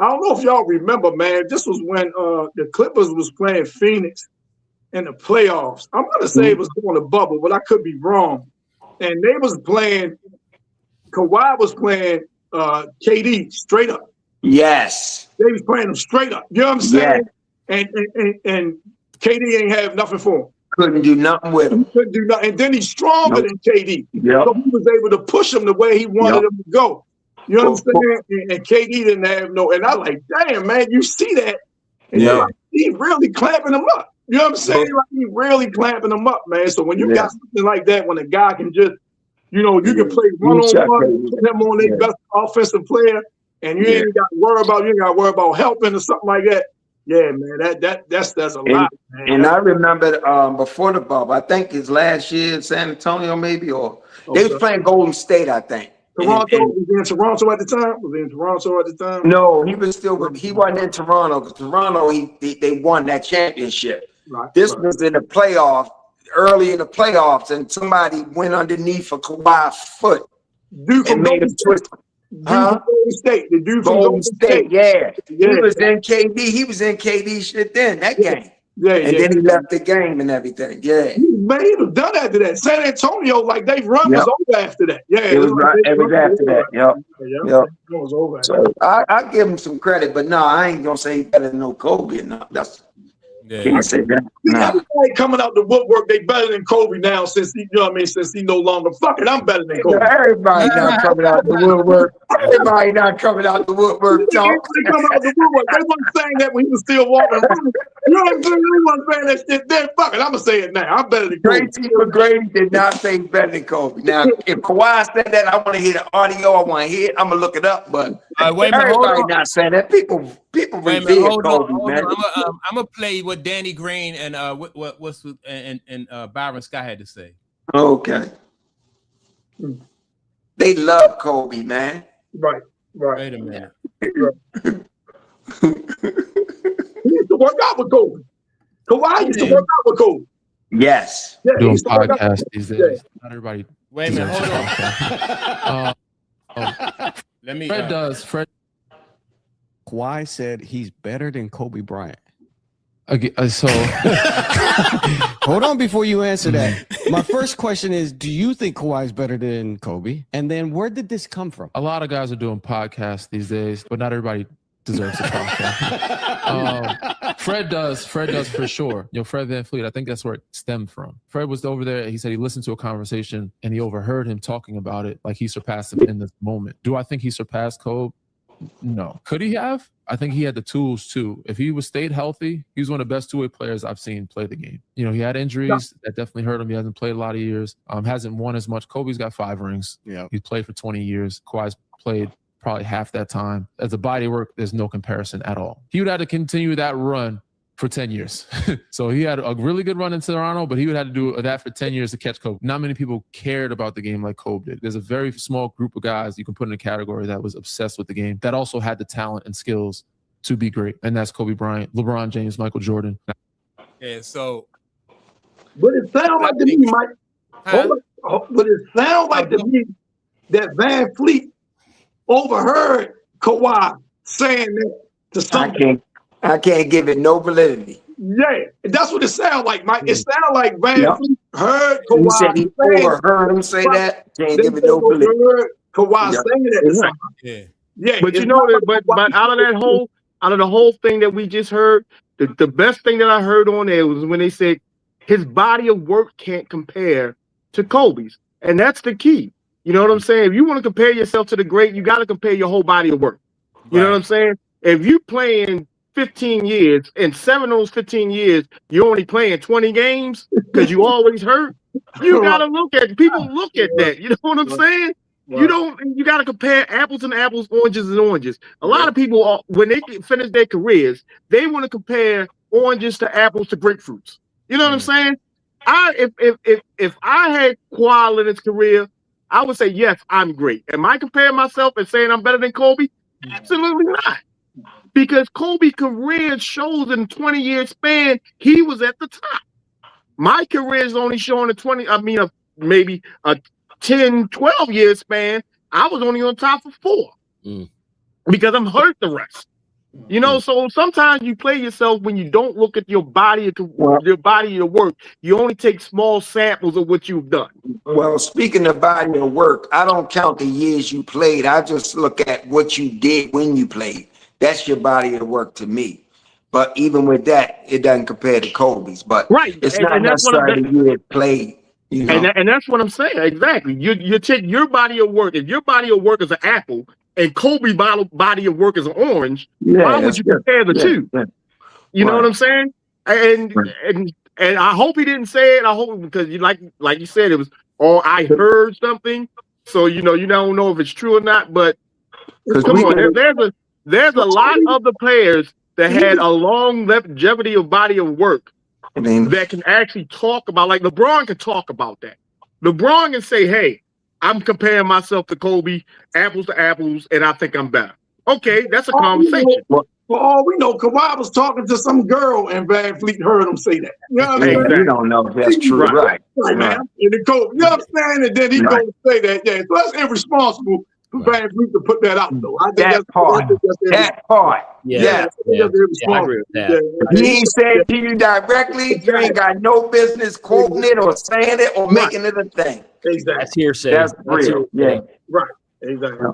I don't know if y'all remember, man. This was when the Clippers was playing Phoenix in the playoffs. I'm gonna say it was on the bubble, but I could be wrong. And they was playing. Kawhi was playing KD straight up. Yes. They was playing him straight up. You know what I'm saying? And KD ain't have nothing for him. Couldn't do nothing with him. Couldn't do nothing. And then he's stronger than KD. So he was able to push him the way he wanted him to go. You know what I'm saying? And KD didn't have no. And I like, damn, man, you see that? And like, he really clamping him up. You know what I'm saying? Like, he really clamping him up, man. So when you got something like that, when a guy can just, you can play one-on-one, put him on their best offensive player, and you ain't got to worry about helping or something like that. Yeah, man, that's a lot, man. And I remember before the bubble, I think his last year in San Antonio, maybe, or they was playing Golden State, I think. Toronto? Was he in Toronto at the time? No, he was still. He wasn't in Toronto because Toronto, they won that championship. Right, this was in the playoff, early in the playoffs, and somebody went underneath for Kawhi's foot and made him twist. Golden State, the dude from Golden State, He was in KD. He was in KD shit then that game. And then he left the game and everything. Yeah. Man, he was done after that. San Antonio, like they run was over after that. Yeah, it was after that. Yep. It was over. So I give him some credit, but no, I ain't gonna say he better than no Kobe. No, can't say that. Everybody coming out the woodwork, they better than Kobe now since he, since he no longer fucking. I'm better than Kobe. Everybody not coming out the woodwork. Everybody not coming out the woodwork. They come out the woodwork. They wasn't saying that when he was still walking around. You know what I'm saying? They wasn't saying that shit then. Fuck it, I'm gonna say it now. I'm better than Kobe. Grady did not say he's better than Kobe. Now, if Kawhi said that, I want to hear the audio. I want to hear it. I'm gonna look it up. But everybody not saying that. People revere Kobe, man. I'm gonna play what Danny Green and Byron Scott had to say. Okay. They love Kobe, man. Right. Wait a minute. He used to work out with Kobe. Kawhi used to work out with Kobe. Yes. Doing podcasts these days. Not everybody. Wait a minute. Hold on. Let me. Fred. Kawhi said he's better than Kobe Bryant. Okay, so hold on before you answer that. My first question is, do you think Kawhi is better than Kobe? And then where did this come from? A lot of guys are doing podcasts these days, but not everybody deserves a podcast. Fred does for sure. Fred VanVleet, I think that's where it stemmed from. Fred was over there. He said he listened to a conversation and he overheard him talking about it like he surpassed him in this moment. Do I think he surpassed Kobe? No. Could he have? I think he had the tools too. If he was stayed healthy, he was one of the best two-way players I've seen play the game. He had injuries that definitely hurt him. He hasn't played a lot of years. Hasn't won as much. Kobe's got 5 rings. Yeah, he's played for 20 years. Kawhi's played probably half that time. As a body work, there's no comparison at all. He would have to continue that run for 10 years. So he had a really good run in Toronto, but he would have to do that for 10 years to catch Kobe. Not many people cared about the game like Kobe did. There's a very small group of guys you can put in a category that was obsessed with the game, that also had the talent and skills to be great. And that's Kobe Bryant, LeBron James, Michael Jordan. Yeah, so. But it sounds like to me, Mike. But it sounds like to me that VanVleet overheard Kawhi saying that to somebody. I can't give it no validity. Yeah, that's what it sounds like, Mike. It sounds like VanVleet heard Kawhi. He said he overheard him say that. Can't give it no validity. Kawhi saying that to somebody. Yeah, but but out of the whole thing that we just heard, the best thing that I heard on there was when they said his body of work can't compare to Kobe's, and that's the key. You know what I'm saying? If you want to compare yourself to the great, you got to compare your whole body of work. You know what I'm saying? If you playing 15 years and 7 of those 15 years you're only playing 20 games because you always hurt, you got to look at that. You know what I'm saying? You got to compare apples and apples, oranges and oranges. A lot of people, when they finish their careers, they want to compare oranges to apples to grapefruits. You know what I'm saying? If I had Kawhi Leonard's career, I would say, yes, I'm great. Am I comparing myself and saying I'm better than Kobe? Absolutely not. Because Kobe's career shows in 20-year span, he was at the top. My career is only showing maybe a 10, 12-year span. I was only on top of 4 because I'm hurt the rest. You know, so sometimes you play yourself when you don't look at your body, your work. You only take small samples of what you've done. Well, speaking of body of work, I don't count the years you played. I just look at what you did when you played. That's your body of work to me. But even with that, it doesn't compare to Kobe's. But it's not necessarily the year played. You know? And that's what I'm saying. Exactly. You take your body of work. If your body of work is an apple and Kobe's body of work is an orange, why would you compare the two? Yeah. You know what I'm saying? And I hope he didn't say it. I hope because like you said, it was I heard something. So you don't know if it's true or not. But come on, there's a lot of the players that had a long longevity of body of work that can actually talk about, like LeBron can talk about that. LeBron can say, hey, I'm comparing myself to Kobe, apples to apples, and I think I'm better. Okay, that's a conversation. For all we know, Kawhi was talking to some girl and Van Fleet heard him say that. You know what I'm saying? You don't know if that's true, right, man. And then Kobe, you know what I'm saying? And then he goes to say that. Yeah, so that's irresponsible for Van Fleet to put that out, though. I think that part. Yeah. Yeah. He ain't saying to you directly. You ain't got no business quoting it or saying it or making it a thing. Exactly. That's hearsay. That's real. Yeah. Right. Exactly.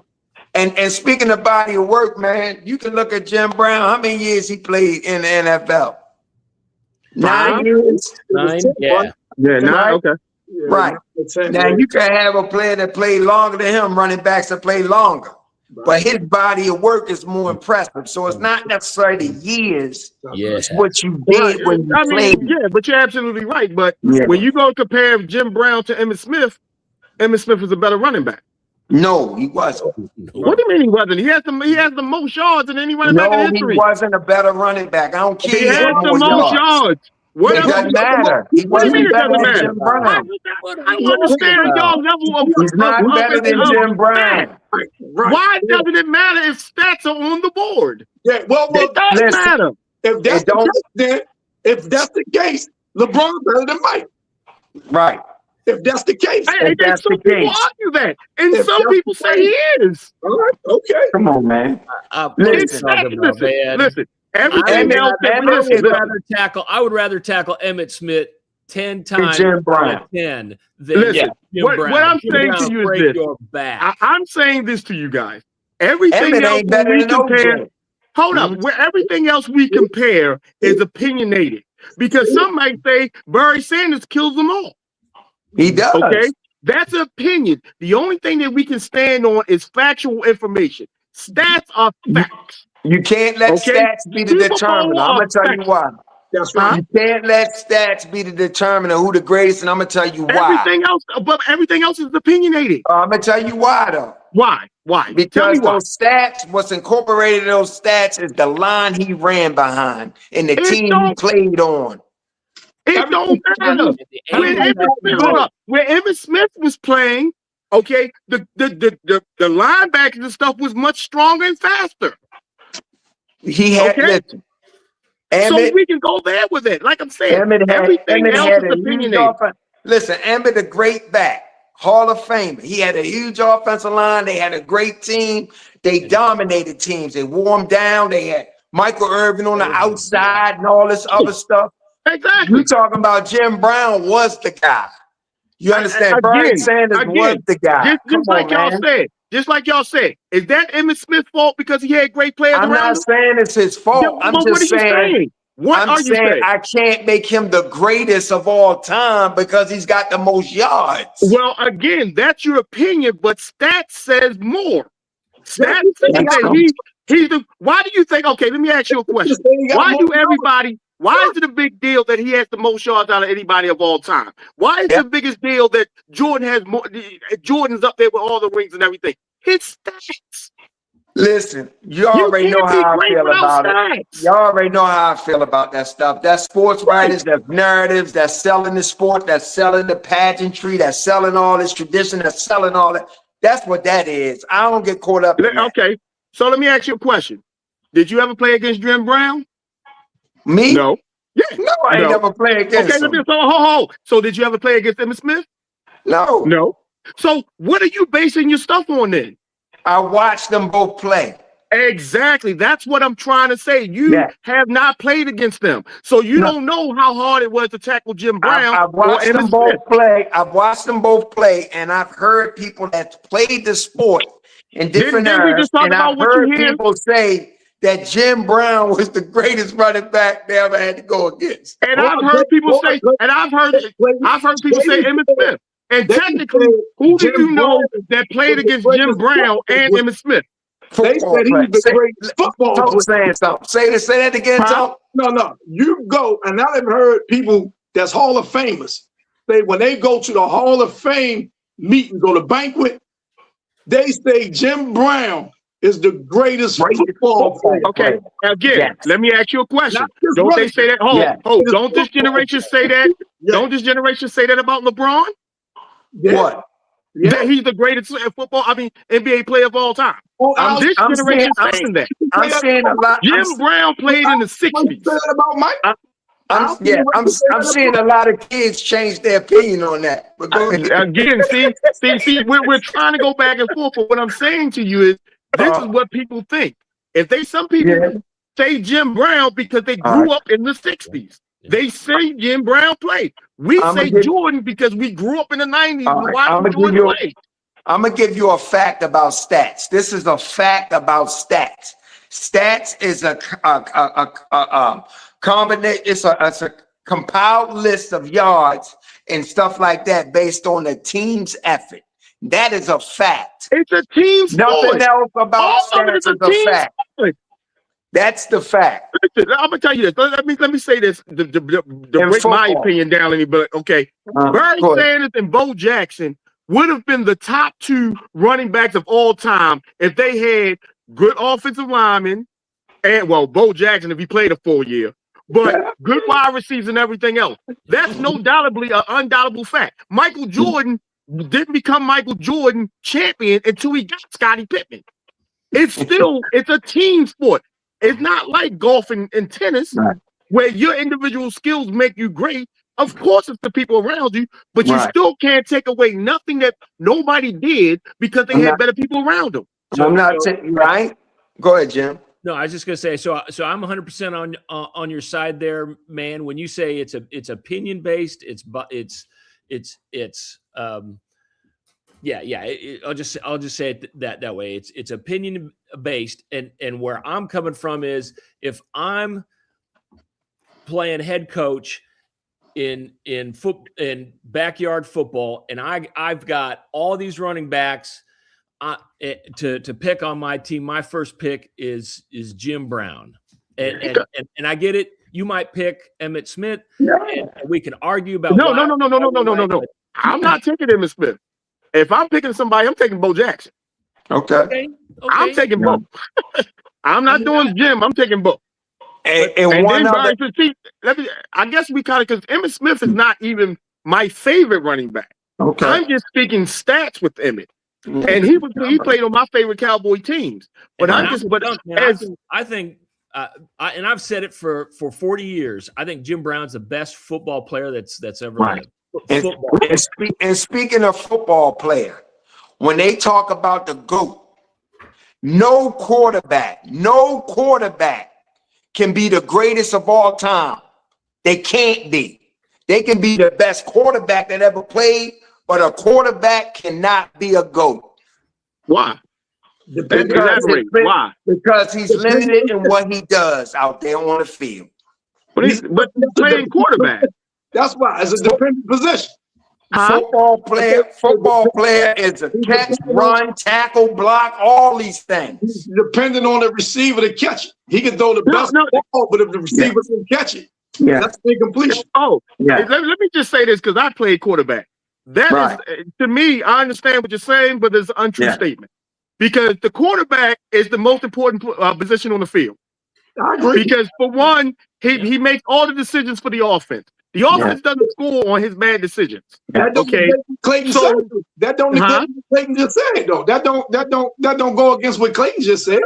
And speaking of body of work, man, you can look at Jim Brown. How many years he played in the NFL? 9 years. 9. Yeah. Yeah. 9. Okay. Right. Now you can have a player that played longer than him, running backs that play longer, but his body of work is more impressive. So it's not necessarily the years. It's what you did when you played. Yeah, but you're absolutely right. But when you go compare Jim Brown to Emmitt Smith is a better running back. No, he wasn't. What do you mean he wasn't? He has the most yards than any running back in history. He wasn't a better running back. I don't care. He has the most yards. It doesn't matter. He wasn't better than Jim Brown. I understand your level of. He's not better than Jim Brown. Why doesn't it matter if stats are on the board? Yeah, well, it doesn't matter. If that's the case, then if that's the case, LeBron better than Mike. Right. If that's the case, some people argue that, and some people say he is. All right, okay. Come on, man. Listen. Everything else I would rather tackle Emmitt Smith 10 times Jim Brown. 10 than Jim Brown. What I'm saying to you is this. I'm saying this to you guys. Everything else we compare. Hold up. Where everything else we compare is opinionated, because some might say Barry Sanders kills them all. He does. Okay, that's an opinion. The only thing that we can stand on is factual information. Stats are facts. You can't let stats be the determiner. I'm gonna tell you why. That's right. You can't let stats be the determiner who the greatest, and I'm gonna tell you why. Everything else is opinionated. I'm gonna tell you why, though. Why? Because those stats, what's incorporated in those stats is the line he ran behind and the team he played on. It don't matter. When Emmitt Smith was playing, okay, the linebackers and stuff was much stronger and faster. He had so we can go there with it. Like I'm saying, everything else is opinionated. Listen, Emmitt, a great back, Hall of Famer. He had a huge offensive line. They had a great team. They dominated teams. They wore them down. They had Michael Irvin on the outside and all this other stuff. Exactly. You talking about Jim Brown was the guy. You understand? Barry Sanders was the guy. Just like y'all said, is that Emmitt Smith's fault because he had great players around him? I'm not saying it's his fault. I'm just saying. What are you saying? I can't make him the greatest of all time because he's got the most yards. Well, again, that's your opinion, but stats says more. Stats say that he's the. Why do you think? Okay, let me ask you a question. Why is it a big deal that he has the most yards out of anybody of all time? Why is it the biggest deal that Jordan has more? Jordan's up there with all the rings and everything. His stats. Listen, you already know how I feel about it. You already know how I feel about that stuff. That's sports writers, that's narratives, that's selling the sport, that's selling the pageantry, that's selling all this tradition, that's selling all that. That's what that is. I don't get caught up in that. Okay, so let me ask you a question. Did you ever play against Jim Brown? Me? No. Yeah. No, I ain't never played against him. Okay, so did you ever play against Emmitt Smith? No. No. So what are you basing your stuff on then? I watched them both play. Exactly. That's what I'm trying to say. You have not played against them. So you don't know how hard it was to tackle Jim Brown. I've watched them both play. I've watched them both play, and I've heard people that played the sport in different eras. And I've heard people say that Jim Brown was the greatest running back they ever had to go against. And I've heard people say, people say Emmitt Smith. And technically, who do you know that played against Jim Brown and Emmitt Smith? They said he was the greatest football player. Saying something. Say that again, Tom. No. You go, and I've heard people that's Hall of Famers say when they go to the Hall of Fame meetings or the banquet, they say Jim Brown is the greatest football player. Okay, again, let me ask you a question. Don't they say that? Don't this generation say that? Don't this generation say that about LeBron? What? That he's the greatest NBA player of all time. This generation saying that. I'm saying a lot. Jim Brown played in the 60s. About Mike? I'm seeing a lot of kids change their opinion on that. But again, see, we're trying to go back and forth. But what I'm saying to you is, this is what people think. Some people say Jim Brown because they grew up in the 60s. They say Jim Brown played. We say Jordan because we grew up in the 90s and watched Jordan play. I'm going to give you a fact about stats. This is a fact about stats. Stats is a combination. It's a compiled list of yards and stuff like that based on the team's effort. That is a fact. It's a team sport. Nothing else about stats is a fact. That's the fact. Listen, I'm gonna tell you this. Let me say this to break my opinion down any bit. Okay, Barry Sanders and Bo Jackson would have been the top 2 running backs of all time if they had good offensive linemen and Bo Jackson if he played a full year, but good wide receivers and everything else. That's no doubtably an undoubtable fact. Michael Jordan didn't become Michael Jordan champion until he got Scottie Pippen. It's a team sport. It's not like golf and tennis where your individual skills make you great. Of course, it's the people around you, but you still can't take away nothing that nobody did because they had better people around them. So I'm not saying right. Go ahead, Jim. No, I was just gonna say. So I'm 100% on your side there, man. When you say it's opinion based, I'll just say it that way. It's opinion based, and where I'm coming from is if I'm playing head coach in backyard football, and I've got all these running backs to pick on my team. My first pick is Jim Brown, and I get it. You might pick Emmitt Smith, and we can argue about no. I'm not taking Emmitt Smith. If I'm picking somebody, I'm taking Bo Jackson. Okay. I'm taking Bo. I'm not doing Jim. I'm taking Bo. I guess we kind of, because Emmitt Smith is not even my favorite running back. Okay. I'm just speaking stats with Emmitt, and he played on my favorite Cowboy teams. But I think, and I've said it for 40 years. I think Jim Brown's the best football player that's ever lived. And speaking of football player, when they talk about the GOAT, no quarterback can be the greatest of all time. They can't be. They can be the best quarterback that ever played, but a quarterback cannot be a GOAT. Why? Why? Because he's limited in what he does out there on the field. But he's playing quarterback. That's why it's a dependent position. Football player is a catch, run, tackle, block, all these things. Depending on the receiver to catch it. He can throw the best ball, but if the receiver can catch it, that's incompletion. Let me just say this because I played quarterback. That is, to me, I understand what you're saying, but it's an untrue statement. Because the quarterback is the most important position on the field. I agree. Because for one, he makes all the decisions for the offense. The offense doesn't score on his bad decisions. That don't Clayton just said though. That don't go against what Clayton just said.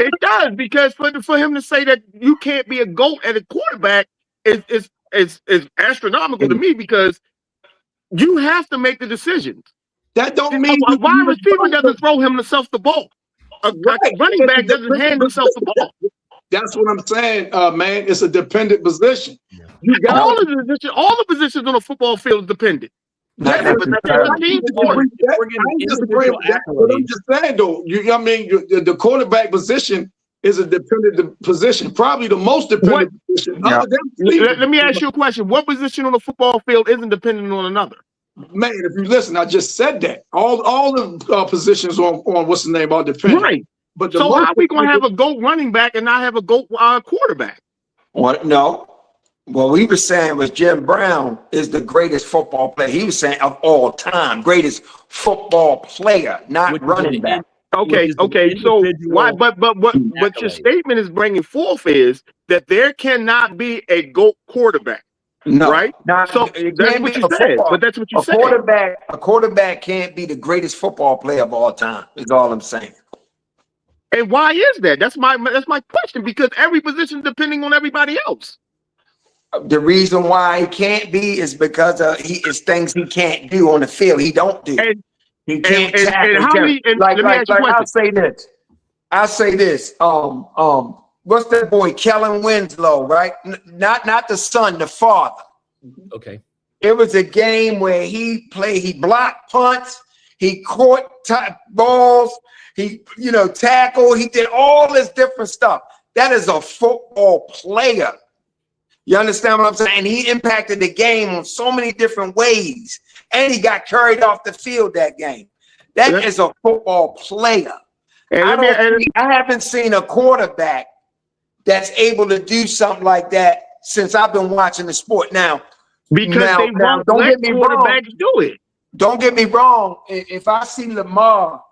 It does, because for him to say that you can't be a GOAT at a quarterback is astronomical to me, because you have to make the decisions. That don't mean a wide receiver doesn't throw himself the ball. A running back doesn't hand himself the ball. That's what I'm saying, man. It's a dependent position. You got all the positions on a football field is dependent. I'm just saying, though. I mean, the quarterback position is a dependent position, probably the most dependent position. Let me ask you a question. What position on the football field isn't dependent on another? Man, if you listen, I just said that. All the positions on what's the name are dependent. Right. But so how are we going to have a GOAT running back and not have a GOAT quarterback? What? No. What we were saying was Jim Brown is the greatest football player. He was saying of all time, greatest football player, not running back. Okay. So why? But what your statement is bringing forth is that there cannot be a GOAT quarterback. No, right? So that's what you said. But that's what you said. A quarterback can't be the greatest football player of all time. Is all I'm saying. And why is that? That's my question. Because every position depending on everybody else. The reason why he can't be is because it's things he can't do on the field. He don't do. He can't tackle. I'll say this. What's that boy, Kellen Winslow, right? Not the son, the father. Okay. It was a game where he blocked punts, he caught balls, he tackled, he did all this different stuff. That is a football player. You understand what I'm saying? And he impacted the game in so many different ways. And he got carried off the field that game. That is a football player. I haven't seen a quarterback that's able to do something like that since I've been watching the sport. Now, don't get me wrong. Do it. Don't get me wrong. If I see Lamar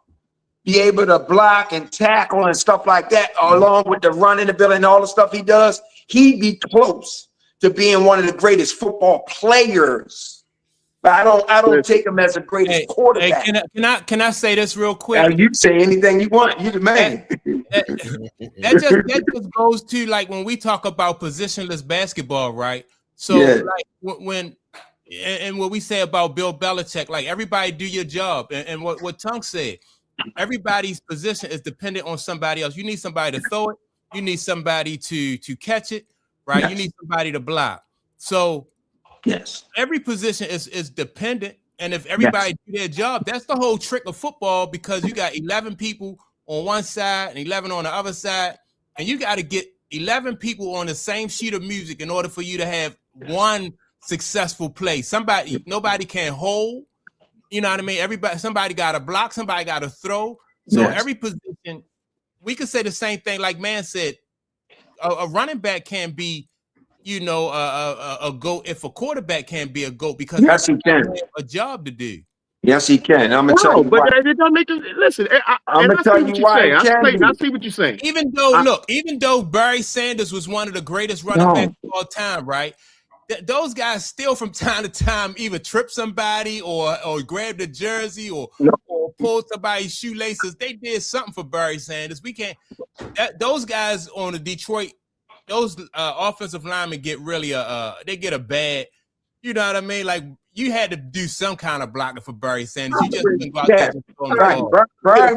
be able to block and tackle and stuff like that, along with the running ability and all the stuff he does, he'd be close to being one of the greatest football players. But I don't take him as a greatest quarterback. Hey, can I say this real quick? You say anything you want. You the man. That just goes to like when we talk about positionless basketball, right? So like when what we say about Bill Belichick, like everybody do your job, and what Tunk said, everybody's position is dependent on somebody else. You need somebody to throw it. You need somebody to catch it, right? Yes. You need somebody to block. So every position is dependent, and if everybody do their job, that's the whole trick of football, because you got 11 people on one side and 11 on the other side, and you got to get 11 people on the same sheet of music in order for you to have one successful play. Nobody can hold. You know what I mean? Somebody got to block, somebody got to throw. So every position, we could say the same thing. Like Man said, a running back can be, a GOAT if a quarterback can't be a GOAT, because he can have a job to do. Yes, he can. I'm gonna tell you why. It don't make listen. I'm gonna tell you why. I see what you're saying. Even though Barry Sanders was one of the greatest running backs of all time, right? Those guys still from time to time either trip somebody or grab the jersey or pull somebody's shoelaces. They did something for Barry Sanders. We can't. Those guys on the Detroit, those offensive linemen get really they get a bad. You know what I mean? Like you had to do some kind of blocking for Barry Sanders. You just couldn't go out there right. Barry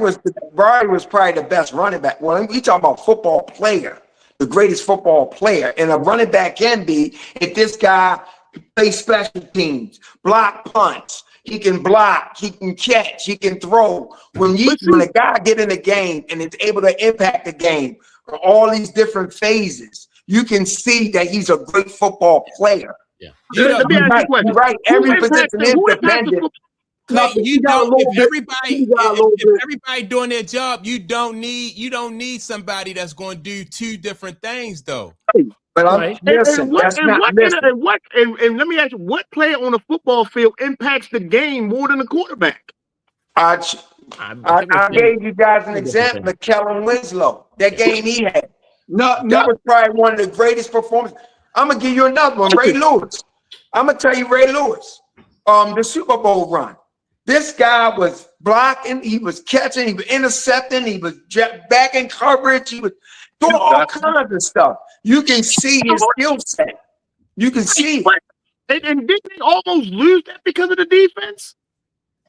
was probably the best running back. Well, we talk about football player. The greatest football player, and a running back can be if this guy plays special teams, block punts, he can block, he can catch, he can throw. When a guy get in the game and is able to impact the game for all these different phases, you can see that he's a great football player. Yeah. Let me ask you a question. Right, every position is dependent. If everybody doing their job, you don't need somebody that's going to do two different things, though. But let me ask you, what player on a football field impacts the game more than a quarterback? I gave you guys an example of Kellen Winslow. That game he had. That was probably one of the greatest performances. I'm gonna give you another one. Ray Lewis. I'm gonna tell you Ray Lewis. The Super Bowl run. This guy was blocking, he was catching, he was intercepting, he was back in coverage, he was doing all kinds of stuff. You can see his skill set. You can see. And didn't they almost lose that because of the defense?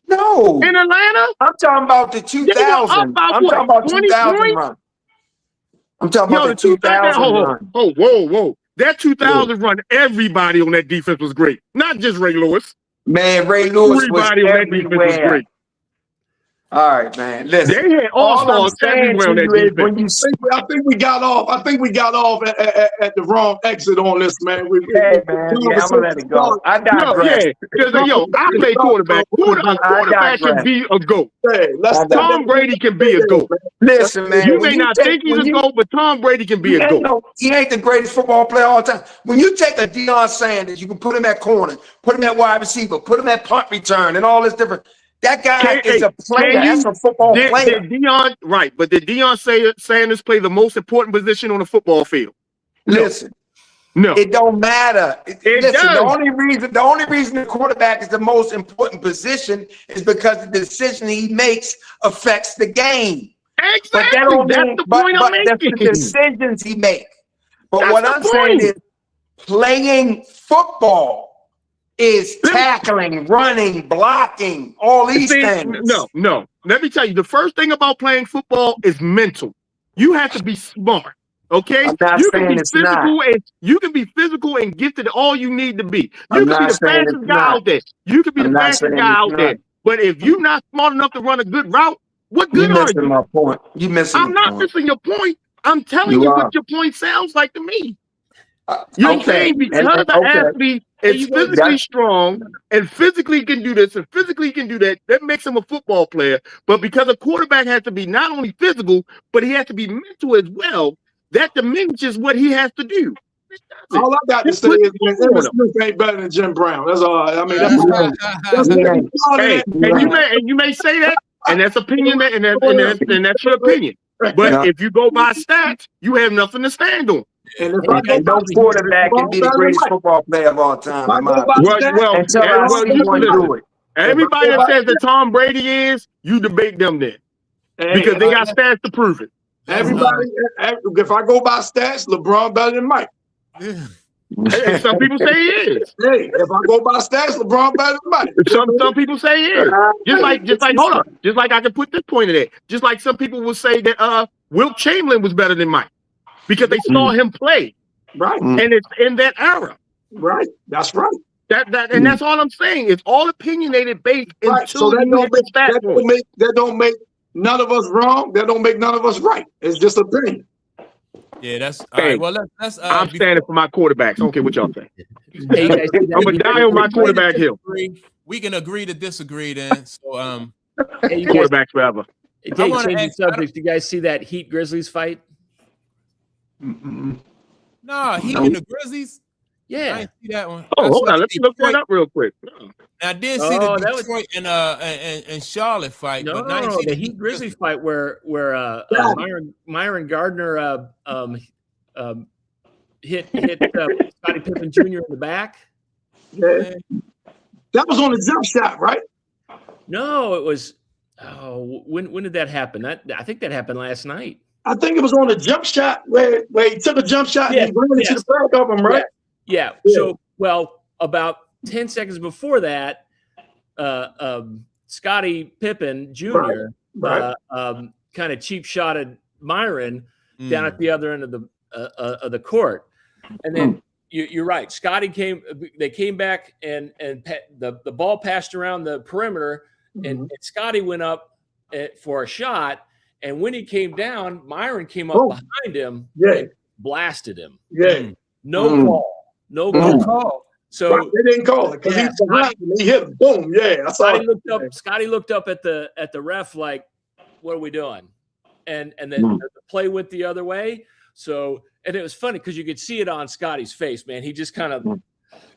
No. In Atlanta? I'm talking about the 2000. I'm talking about 2000 run. I'm talking about the 2000 run. Oh, whoa. That 2000 run, everybody on that defense was great. Not just Ray Lewis. Man, Ray Lewis was everywhere. All right, man. Listen, they had all-stars everywhere on that defense. I think we got off. I think we got off at the wrong exit on this, man. I'm gonna let it go. I digress. Because I play quarterback. Quarterback can be a GOAT. Tom Brady can be a GOAT. Listen, man. You may not think he's a GOAT, but Tom Brady can be a GOAT. He ain't the greatest football player all the time. When you take a Deion Sanders, you can put him at corner, put him at wide receiver, put him at punt return, and all this different. That guy is a player. That's a football player. Did Deion Sanders play the most important position on the football field? Listen, no, it don't matter. Listen, the only reason the quarterback is the most important position is because the decision he makes affects the game. Exactly. That's the point I'm making. That's the decisions he makes. But what I'm saying is, playing football is tackling, running, blocking, all these things. No. Let me tell you, the first thing about playing football is mental. You have to be smart. Okay, you can be physical and gifted all you need to be. You can be the fastest guy out there. You can be the fastest guy out there. But if you're not smart enough to run a good route, what good are you? My point. You missing I'm not missing your point. I'm telling you what your point sounds like to me. You're saying because the athlete is physically strong and physically can do this and physically can do that, that makes him a football player. But because a quarterback has to be not only physical, but he has to be mental as well, that diminishes what he has to do. All I got to say is Emmitt Smith ain't better than Jim Brown. That's all. I mean, and you may say that, and that's opinion, and that's your opinion. But if you go by stats, you have nothing to stand on. And no quarterback can be the greatest football player of all time. Everybody that says that Tom Brady is, you debate them then. Because they got stats to prove it. Everybody, if I go by stats, LeBron better than Mike. Hey, some people say he is. Hey, if I go by stats, LeBron better than Mike. Some people say he is. Just like hold on. Just like I can put this point in there. Just like some people will say that Wilt Chamberlain was better than Mike. Because they saw him play, right? And it's in that era, right? That's right. And that's all I'm saying. It's all opinionated based right. So that don't make none of us wrong. That don't make none of us right. It's just opinion. Yeah, that's all right. Well, let's. I'm standing for my quarterbacks. I don't care what y'all think. I'm gonna die on my quarterback hill. We can agree to disagree then. So, quarterbacks forever. I want to change subjects. Do you guys see that Heat Grizzlies fight? No, Heat and the Grizzlies. Yeah, I didn't see that one. Oh, hold on, let me look that up real quick. I did see the Detroit and Charlotte fight. No, but the Heat Grizzlies fight where Myron Gardner hit Scottie Pippen Jr. in the back. Yeah. That was on a jump shot, right? No, it was. Oh, when did that happen? I think that happened last night. I think it was on a jump shot where he took a jump shot and he ran into the back of him, right? Yeah. So, about 10 seconds before that, Scottie Pippen Jr. Kind of cheap shotted Myron down at the other end of the court, and then you're right. They came back and the ball passed around the perimeter, and Scottie went up for a shot. And when he came down, Myron came up behind him and blasted him. Yeah. No call. No call. So they didn't call it because he hit him. Boom. Yeah. Scottie looked up at the ref like, what are we doing? And then the play went the other way. So, and it was funny because you could see it on Scottie's face, man. He just kind of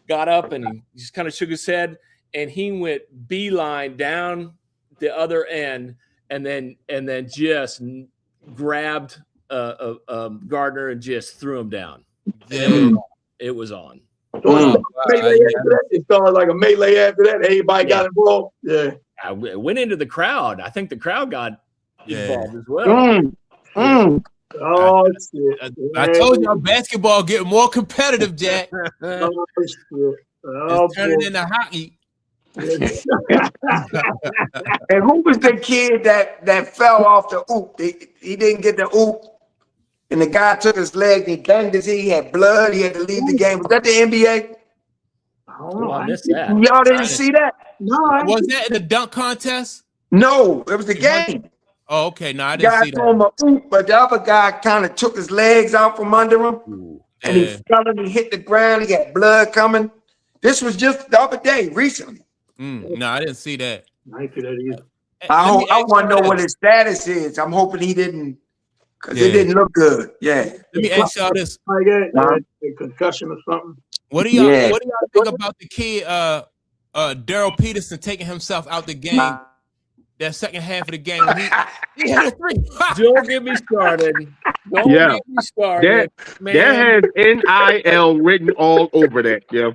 got up and he just kind of shook his head and he went beeline down the other end. And then just grabbed Gardner and just threw him down. It was on. It started like a melee after that. Everybody got involved. Yeah. It went into the crowd. I think the crowd got involved as well. Oh, shit. I told y'all basketball getting more competitive, Jack. It's turning into hockey. And who was the kid that fell off the oop? He didn't get the oop, and the guy took his leg. He banged his head. He had blood. He had to leave the game. Was that the NBA? I missed that. Y'all didn't see that? No, was that in the dunk contest? No, it was the game. Oh, okay. No, I didn't see that. Him a oop, but the other guy kind of took his legs out from under him, and he fell and he hit the ground. He got blood coming. This was just the other day, recently. No, I didn't see that. I didn't see that either. I want to know what his status is. I'm hoping he didn't, because it didn't look good. Yeah. Let me ask y'all this: like a concussion or something. What do y'all think about the kid, Daryl Peterson, taking himself out the game? That second half of the game, he hit a three. Don't get me started. Don't get me started. That has NIL written all over that, yo.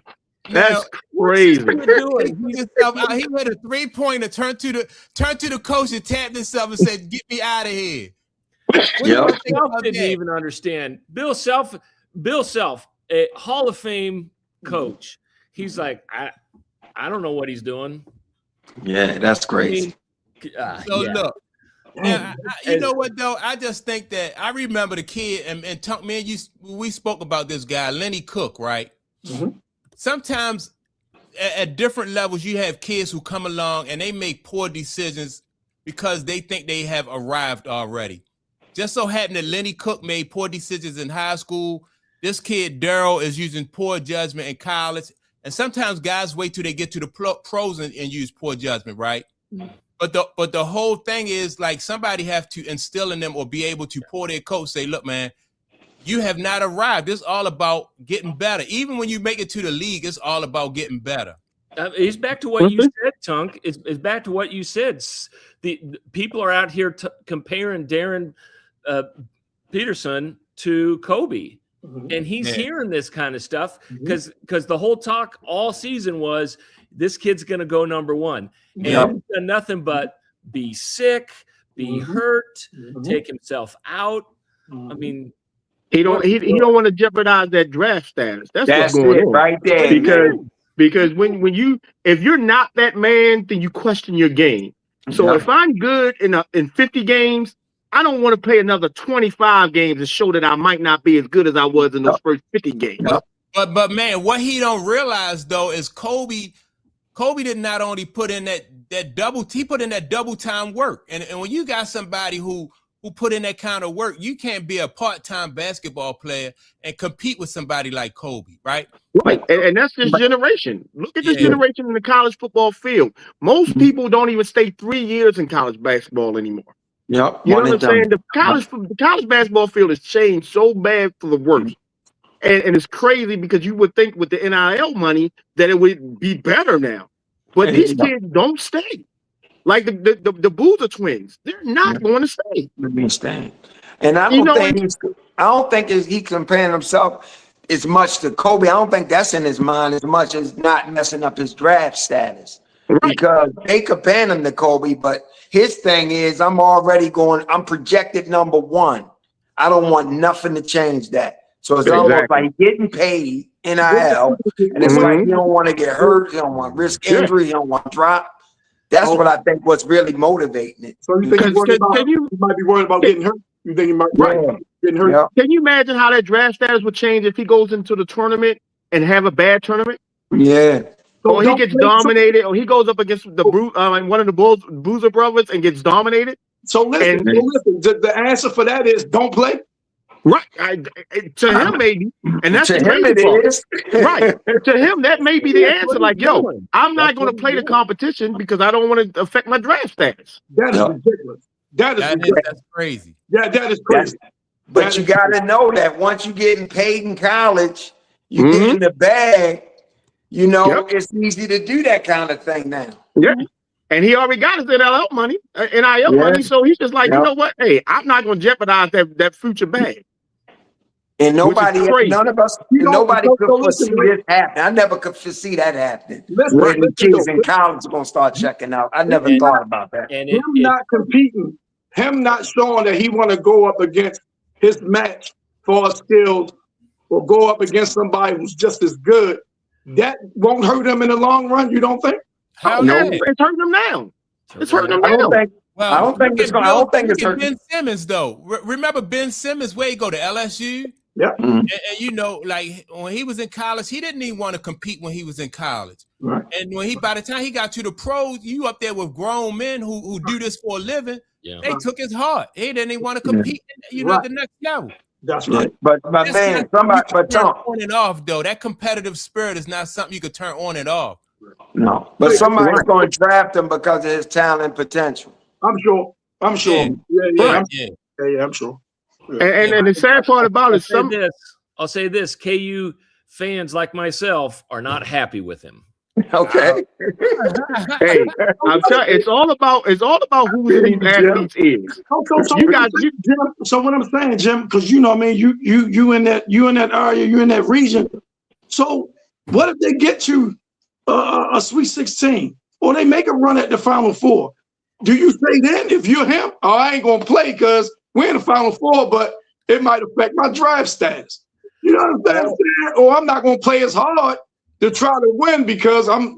That's crazy. He hit a 3-pointer, turned to the coach and tapped himself and said, "Get me out of here." Self didn't even understand. Bill Self, a Hall of Fame coach. He's like, I don't know what he's doing. Yeah, that's crazy. Look, now, you know what though? I just think that I remember the kid and me and you. We spoke about this guy, Lenny Cook, right? Mm-hmm. Sometimes at different levels, you have kids who come along and they make poor decisions because they think they have arrived already. Just so happened that Lenny Cook made poor decisions in high school. This kid, Daryl, is using poor judgment in college. And sometimes guys wait till they get to the pros and use poor judgment, right? Mm-hmm. But the whole thing is like somebody have to instill in them or be able to pour their coat, say, look, man, you have not arrived. It's all about getting better. Even when you make it to the league, it's all about getting better. It's back to what you said, Tunk. It's back to what you said. The people are out here comparing Darren Peterson to Kobe. Mm-hmm. And he's hearing this kind of stuff because the whole talk all season was this kid's going to go number one. And he's done nothing but be sick, be hurt, take himself out. I mean, he don't want to jeopardize that draft status. That's what's going on right there. Because if you're not that man, then you question your game. So if I'm good in 50 games, I don't want to play another 25 games to show that I might not be as good as I was in those first 50 games. But man, what he don't realize though is Kobe did not only put in that double, he put in that double time work. And when you got somebody who put in that kind of work, you can't be a part-time basketball player and compete with somebody like Kobe, right? Right. And that's this generation. Look at this generation in the college football field. Most people don't even stay 3 years in college basketball anymore. Yep. You know what I'm saying? The college basketball field has changed so bad for the worse. And it's crazy because you would think with the NIL money that it would be better now. But these kids don't stay. Like the Boozer twins, they're not going to stay. And I don't think he's comparing himself as much to Kobe. I don't think that's in his mind as much as not messing up his draft status. Right. Because they comparing him to Kobe, but his thing is I'm projected number one. I don't want nothing to change that. So it's almost like getting paid NIL, and it's like you don't want to get hurt, you don't want to risk injury, you don't want to drop. That's what I think what's really motivating it. So you think you might be worried about getting hurt? You think he might getting hurt? Yeah. Can you imagine how that draft status would change if he goes into the tournament and have a bad tournament? Yeah. Or he gets dominated, or he goes up against one of the Boozer brothers and gets dominated. So listen, the answer for that is don't play. Right. To him, maybe. And that's to him it is. Right. To him, that may be the answer. Like, yo, I'm not going to play the competition because I don't want to affect my draft status. That is ridiculous. That's crazy. Yeah, that is crazy. But you got to know that once you're getting paid in college, you get in the bag, it's easy to do that kind of thing now. Yeah. And he already got his NIL money, money. So he's just like, you know what? Hey, I'm not going to jeopardize that future bag. And none of us, nobody could foresee this happening. I never could foresee that happening. Where the kids in college are going to start checking out. I never thought about that. And him not competing, him not showing that he want to go up against his match for skills or go up against somebody who's just as good, that won't hurt him in the long run, you don't think? No, it's hurting them now. It's hurting them now. I don't think it's hurting. Ben Simmons, though. Remember Ben Simmons, where he go to LSU? Yeah. And you know, like when he was in college, he didn't even want to compete when he was in college. Right. And by the time he got to the pros, you up there with grown men who do this for a living. Yeah. They took his heart. He didn't even want to compete, at the next level. That's right. But man, turn on and off though. That competitive spirit is not something you could turn on and off. No, but somebody's going to draft him because of his talent and potential. I'm sure. I'm sure. Yeah. I'm sure. And the sad part about it, I'll say this: KU fans like myself are not happy with him. Okay. Hey, I'm telling you, it's all about who these athletes is. So what I'm saying, Jim, because you know, I mean, you in that area, you in that region. So what if they get you a Sweet 16 or they make a run at the Final Four? Do you say then, if you're him, oh, I ain't gonna play because we're in the Final Four, but it might affect my draft status? You know what I'm saying? Or I'm not gonna play as hard to try to win because I'm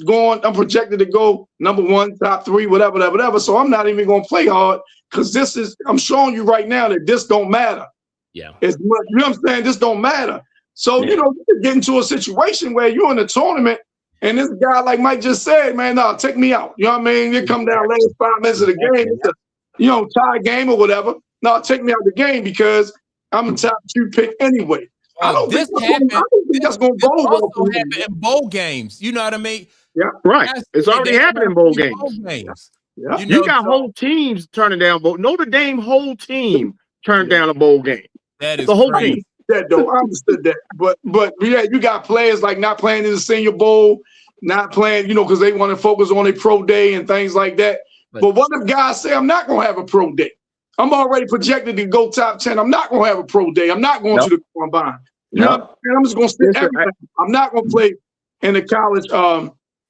projected to go number 1, top 3, whatever. So I'm not even gonna play hard because I'm showing you right now that this don't matter. Yeah. As much, you know what I'm saying? This don't matter. So, you know, you get into a situation where you're in a tournament and this guy, like Mike just said, man, no, take me out. You know what I mean? You come down last 5 minutes of the game, it's a, tie game or whatever. No, take me out the game because I'm a top 2 pick anyway. I don't think that's going to go well. Also happen in bowl games. You know what I mean? Yeah, right. It's already happened in bowl games. Yeah. You got whole teams turning down bowl. Notre Dame whole team turned down a bowl game. That is the whole crazy. team. That though, I understood that, but yeah, you got players like not playing in the Senior Bowl, not playing, because they want to focus on a pro day and things like that. But what if guys say I'm not going to have a pro day? I'm already projected to go top 10. I'm not going to have a pro day. I'm not going to the combine. I'm just going to sit everything. I'm not going to play in the college,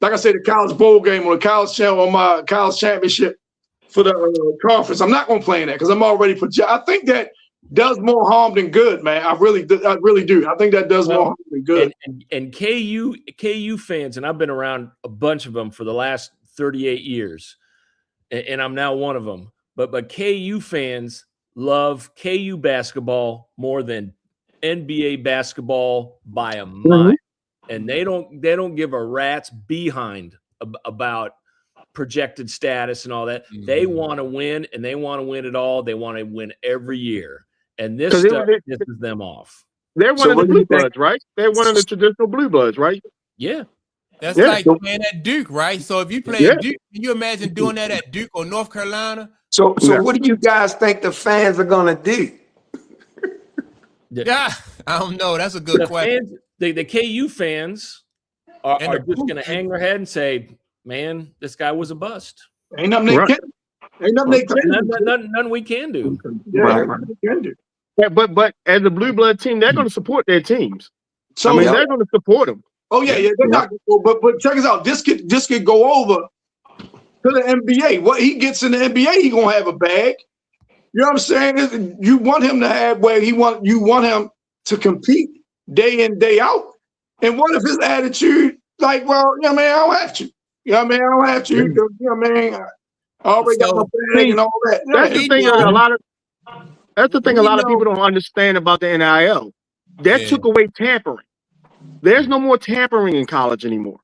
like I said, the college bowl game or the college channel or my college championship for the conference. I'm not going to play in that because I'm already projected. I think that does more harm than good, man. I really do. I think that does more harm than good. And KU fans, and I've been around a bunch of them for the last 38 years, and I'm now one of them. But KU fans love KU basketball more than NBA basketball by a mile, and they don't give a rat's behind about projected status and all that. They want to win, and they want to win it all. They want to win every year. And this stuff pisses them off. They're one of the blue bloods, right? They're one of the traditional blue bloods, right? Yeah. That's like playing at Duke, right? So if you play at Duke, can you imagine doing that at Duke or North Carolina? So what do you guys think the fans are going to do? Yeah, I don't know. That's a good question. The KU fans are just going to hang their head and say, man, this guy was a bust. Ain't nothing they can. Ain't nothing they can do. None we can do. Yeah, they can do. Yeah, but as a blue blood team, they're going to support their teams. So they're going to support them. Oh yeah, they're not. But check us out. This could go over to the NBA. What he gets in the NBA, he gonna have a bag. You know what I'm saying? You want him to have where you want him to compete day in, day out. And what if his attitude, like, well, I don't have to. I don't have to. I already got my bag and all that. That's the thing. That's the thing. A lot of people don't understand about the NIL. That took away tampering. There's no more tampering in college anymore.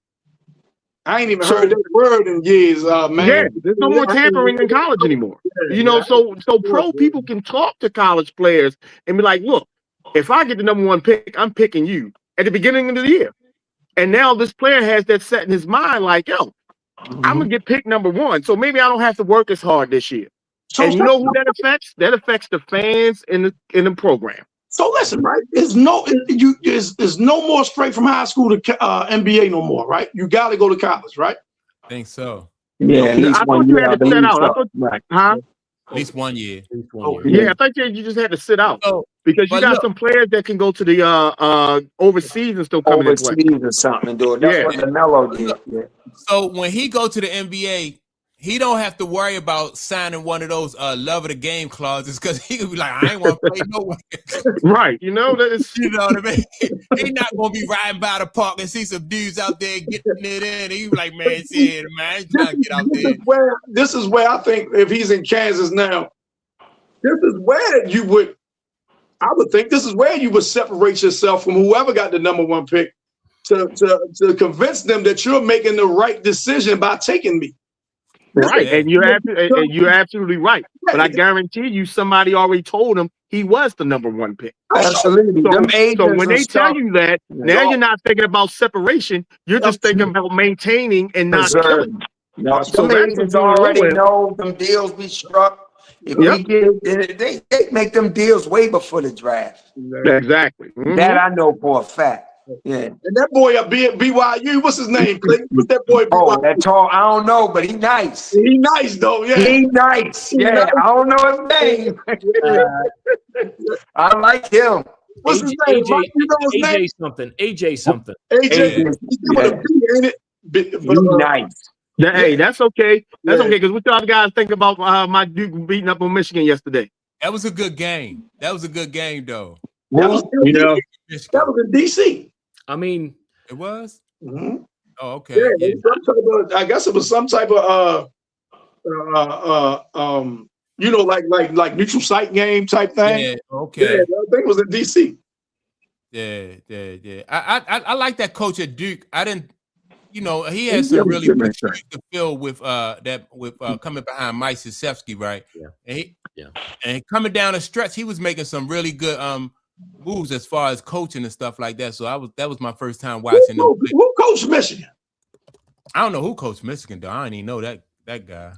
I ain't even heard that word in years, man. Yeah, there's no more tampering in college anymore. So pro people can talk to college players and be like, look, if I get the number 1 pick, I'm picking you at the beginning of the year. And now this player has that set in his mind, like, yo, I'm gonna get picked number 1, so maybe I don't have to work as hard this year. So and you know who that affects? That affects the fans in the program. So listen, right? There's no more straight from high school to NBA no more, right? You got to go to college, right? I think so. Yeah, at least I thought you had to sit out. At least 1 year. Yeah, I thought you just had to sit out Because you got some players that can go to the overseas and still come in and play. Overseas or something and do it. That's what LaMelo did. Yeah. So when he go to the NBA, he don't have to worry about signing one of those love of the game clauses because he could be like, I ain't want to play nowhere. Right. You know, you know what I mean? He's not going to be riding by the park and see some dudes out there getting it in. And he be like, man, shit, man, he's trying to get out there. This is where I think if he's in Kansas now, this is where I would think this is where you would separate yourself from whoever got the number 1 pick to convince them that you're making the right decision by taking me. Right, and you're absolutely right. But I guarantee you, somebody already told him he was the number 1 pick. Absolutely. So when they tell you that, now you're not thinking about separation. You're just thinking about maintaining and not killing. No, some agents already know them deals we struck. If we get it, they make them deals way before the draft. Exactly. Mm-hmm. That I know for a fact. Yeah. And that boy up BYU, what's his name? What's that boy? Oh, that tall. I don't know, but he nice. He nice though. Yeah. He nice. Yeah. I don't know his name. I like him. What's his name? AJ, you know his name? AJ something. AJ. He's nice. Hey, that's okay. That's okay because what y'all guys think about my Duke beating up on Michigan yesterday? That was a good game. That was a good game, though. That was in DC. I mean, it was. Mm-hmm. Oh, okay. Yeah, I guess it was some type of like neutral site game type thing. Yeah. Okay. Yeah, I think it was in DC. Yeah. I like that coach at Duke. I didn't. You know, he had some really good shoes to fill with coming behind Mike Krzyzewski, right? Yeah. And coming down the stretch, he was making some really good moves as far as coaching and stuff like that. So that was my first time watching him. Who coached Michigan? I don't know who coached Michigan, though. I didn't even know that guy.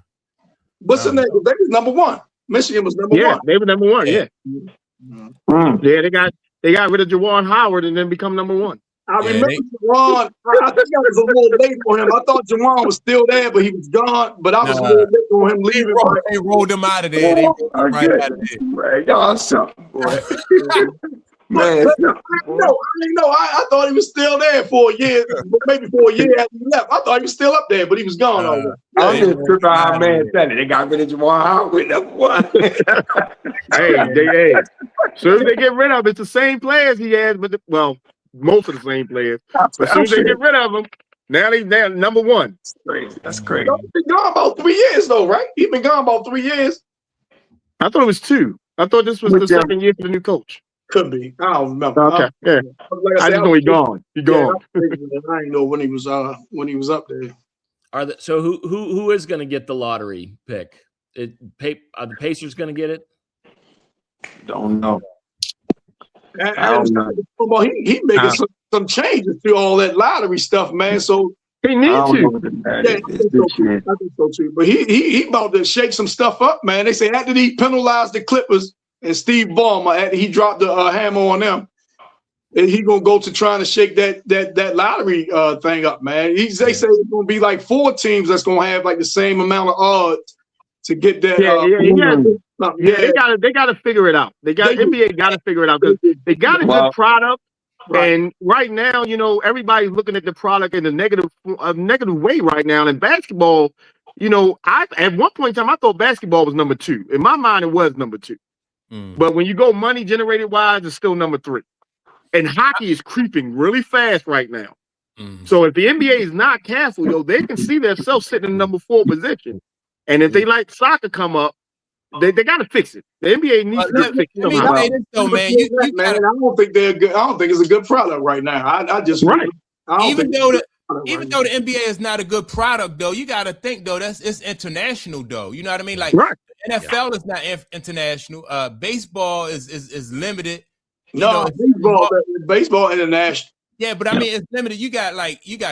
What's the name? They was number 1. Michigan was number 1. Yeah, they were number 1. Yeah. Yeah, they got rid of Juwan Howard and then become number 1. I remember Juwan. I think I was a little late for him. I thought Juwan was still there, but he was gone. But I was a little late for him leaving. They rolled him out of there. They rolled him right out of there. Right. Y'all something, boy. Man, I thought he was still there for a year, maybe for a year after he left. I thought he was still up there, but he was gone already. I'm just tripping how man said it. They got rid of Juwan Howard with number 1. Hey. So if they get rid of it, it's the same players he has, but most of the same players. But as soon as they get rid of them, now they're number 1. That's crazy. He's been gone about 3 years, though, right? He's been gone about 3 years. I thought it was 2. I thought this was the second year for the new coach. Could be. I don't remember. Okay. Yeah. Like I just know he's gone. He's gone. I didn't know when he was up there. So who is going to get the lottery pick? Are the Pacers going to get it? Don't know. Well, he making some changes to all that lottery stuff, man. So he needs to. I think so too. But he about to shake some stuff up, man. They say after he penalized the Clippers and Steve Ballmer, after he dropped the hammer on them, and he gonna go to trying to shake that lottery thing up, man. They say it's gonna be like 4 teams that's gonna have like the same amount of odds to get that. They got to figure it out. NBA got to figure it out because they got a good product. Right. And right now, you know, everybody's looking at the product in a negative way right now. And basketball, you know, at one point in time I thought basketball was number 2. In my mind, it was number 2. But when you go money generated wise, it's still number 3. And hockey is creeping really fast right now. So if the NBA is not careful, they can see themselves sitting in number 4 position. And if they like soccer come up, they got to fix it. The NBA needs to fix it. I don't think they're good. I don't think it's a good product right now. I just even though the NBA is not a good product, though, you got to think though it's international though. You know what I mean? Like NFL is not international. Baseball is limited. Baseball international. Yeah, but I mean it's limited. You got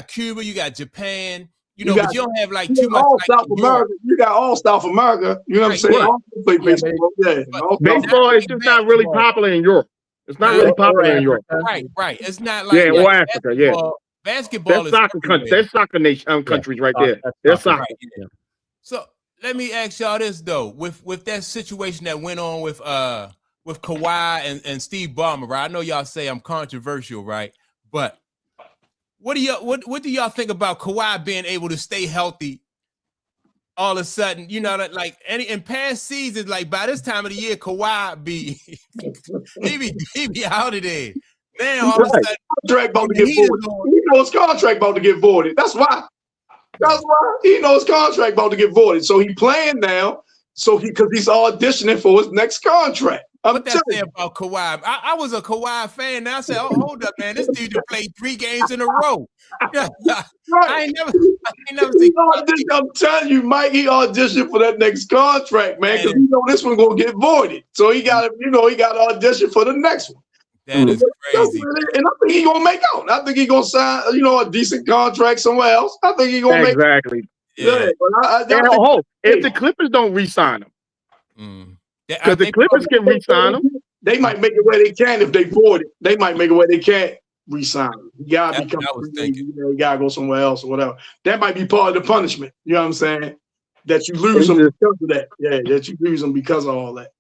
Cuba, you got Japan. But you don't have like too much. South America. You got all South America. You know what I'm saying? All play baseball. Baseball is just not really popular in Europe. It's not really popular in Europe. Right. It's not like or Africa. Basketball is soccer country. That's soccer nation countries right there. That's soccer. Right. So let me ask y'all this though: with that situation that went on with with Kawhi and Steve Ballmer, right? I know y'all say I'm controversial, right? But what do y'all think about Kawhi being able to stay healthy all of a sudden? You know, that like in past seasons, like by this time of the year, Kawhi be he be out of there. Now all of a sudden, contract about to get voided. He knows contract about to get voided. That's why. That's why he knows contract about to get voided. So he playing now. So because he's auditioning for his next contract. What that say about Kawhi? I was a Kawhi fan. Now I said, "Oh, hold up, man! This dude just played 3 games in a row." Right. I ain't never seen. I'm telling you, Mike, he auditioned for that next contract, man, because you know this one gonna get voided. So he got to audition for the next one. That is crazy. And I think he's gonna make out. I think he's gonna sign, a decent contract somewhere else. I think he's gonna make exactly. Yeah. If the Clippers don't re-sign him, because the Clippers can re-sign him, they might make it where they can if they void it. They might make it where they can't re-sign him. You gotta become. You gotta go somewhere else or whatever. That might be part of the punishment. You know what I'm saying? That you lose them because of that. Yeah, that you lose them because of all that.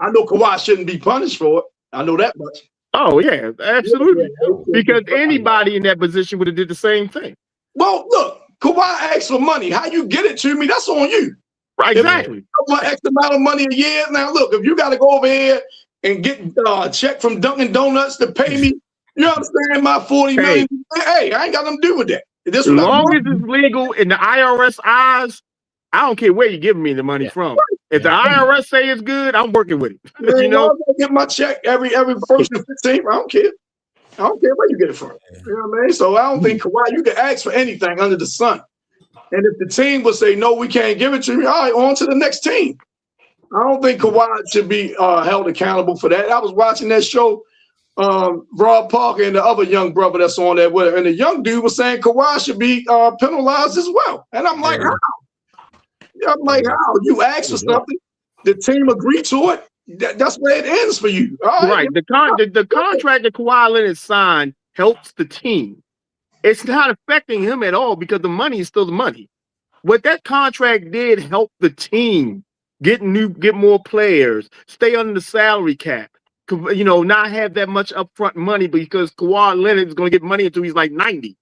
I know Kawhi shouldn't be punished for it. I know that much. Oh yeah, absolutely. Because anybody in that position would have did the same thing. Well, look, Kawhi asked for money. How you get it to me? That's on you. Right, exactly. If you X amount of money a year. Now, look, if you got to go over here and get a check from Dunkin' Donuts to pay me, you understand my $40 million? Hey, I ain't got nothing to do with that. As long as it's legal in the IRS eyes, I don't care where you're giving me the money from. If the IRS say it's good, I'm working with it. You know, I get my check every first and 15th. I don't care. I don't care where you get it from. You know what I mean? So I don't think Kawhi, you can ask for anything under the sun. And if the team would say, no, we can't give it to you, all right, on to the next team. I don't think Kawhi should be held accountable for that. I was watching that show, Rob Parker and the other young brother that's on there with her. And the young dude was saying Kawhi should be penalized as well. And I'm like, how? I'm like, how? You asked for something, the team agreed to it. That's where it ends for you. Right. The contract that Kawhi Leonard signed helps the team. It's not affecting him at all because the money is still the money. What that contract did help the team get more players, stay under the salary cap, not have that much upfront money because Kawhi Leonard is going to get money until he's like 90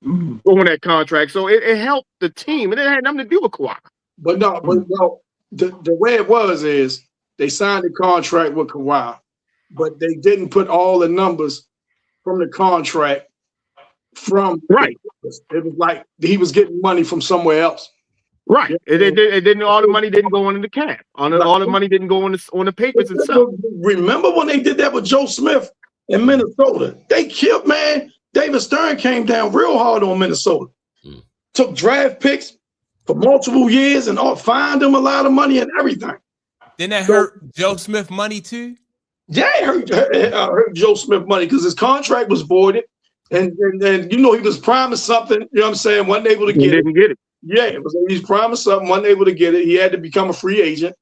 on that contract. So it helped the team, and it had nothing to do with Kawhi. But the way it was is they signed a contract with Kawhi, but they didn't put all the numbers from the contract from right. It was like he was getting money from somewhere else. Right. It didn't. All the money didn't go on the cap. All the money didn't go on the papers itself. Remember when they did that with Joe Smith in Minnesota? They killed, man. David Stern came down real hard on Minnesota. Took draft picks for multiple years and fined them a lot of money and everything. Didn't that hurt Joe Smith money too? Yeah, it hurt Joe Smith money because his contract was voided. And he was promised something, you know what I'm saying, wasn't able to get it. Didn't get it. Yeah, he's promised something, wasn't able to get it. He had to become a free agent.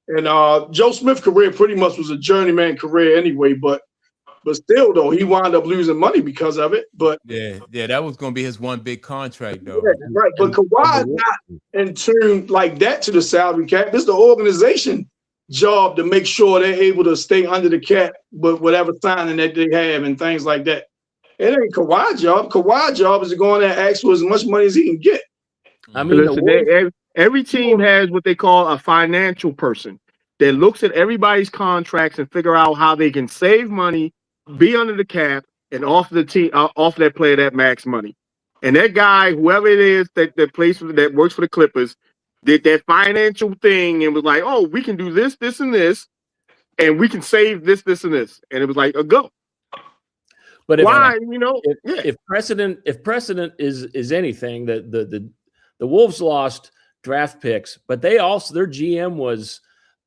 And Joe Smith's career pretty much was a journeyman career anyway, but still though, he wound up losing money because of it. But yeah, that was gonna be his one big contract though. Yeah, right. But Kawhi's not in tune like that to the salary cap. It's the organization job to make sure they're able to stay under the cap with whatever signing that they have and things like that. It ain't Kawhi's job. Kawhi's job is to go in there and ask for as much money as he can get. I mean, every team has what they call a financial person that looks at everybody's contracts and figure out how they can save money, be under the cap, and offer that player that max money. And that guy, whoever it is that works for the Clippers, did that financial thing and was like, "Oh, we can do this, this, and this, and we can save this, this, and this." And it was like a go. But if precedent is anything, the Wolves lost draft picks, but their GM was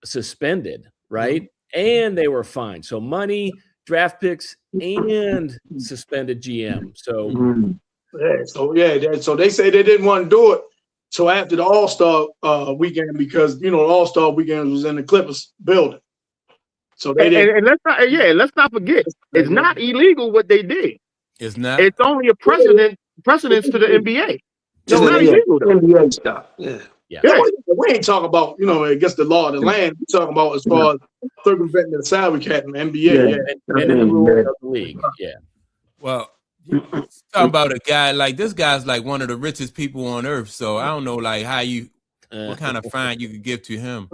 suspended, right? And they were fined. So money, draft picks, and suspended GM. So so they say they didn't want to do it till after the All-Star weekend because the All-Star weekend was in the Clippers building. So they and let's not forget, it's not illegal what they did. It's not. It's only a precedence to the NBA. Just not illegal, though. NBA stuff. Yeah. Yeah. We ain't talking about, against the law of the land. We're talking about as far as circumventing the salary cap in the NBA. And in the rules of the league. Yeah. Well, talking about a guy like this guy's like one of the richest people on earth. So I don't know, like what kind of fine you could give to him.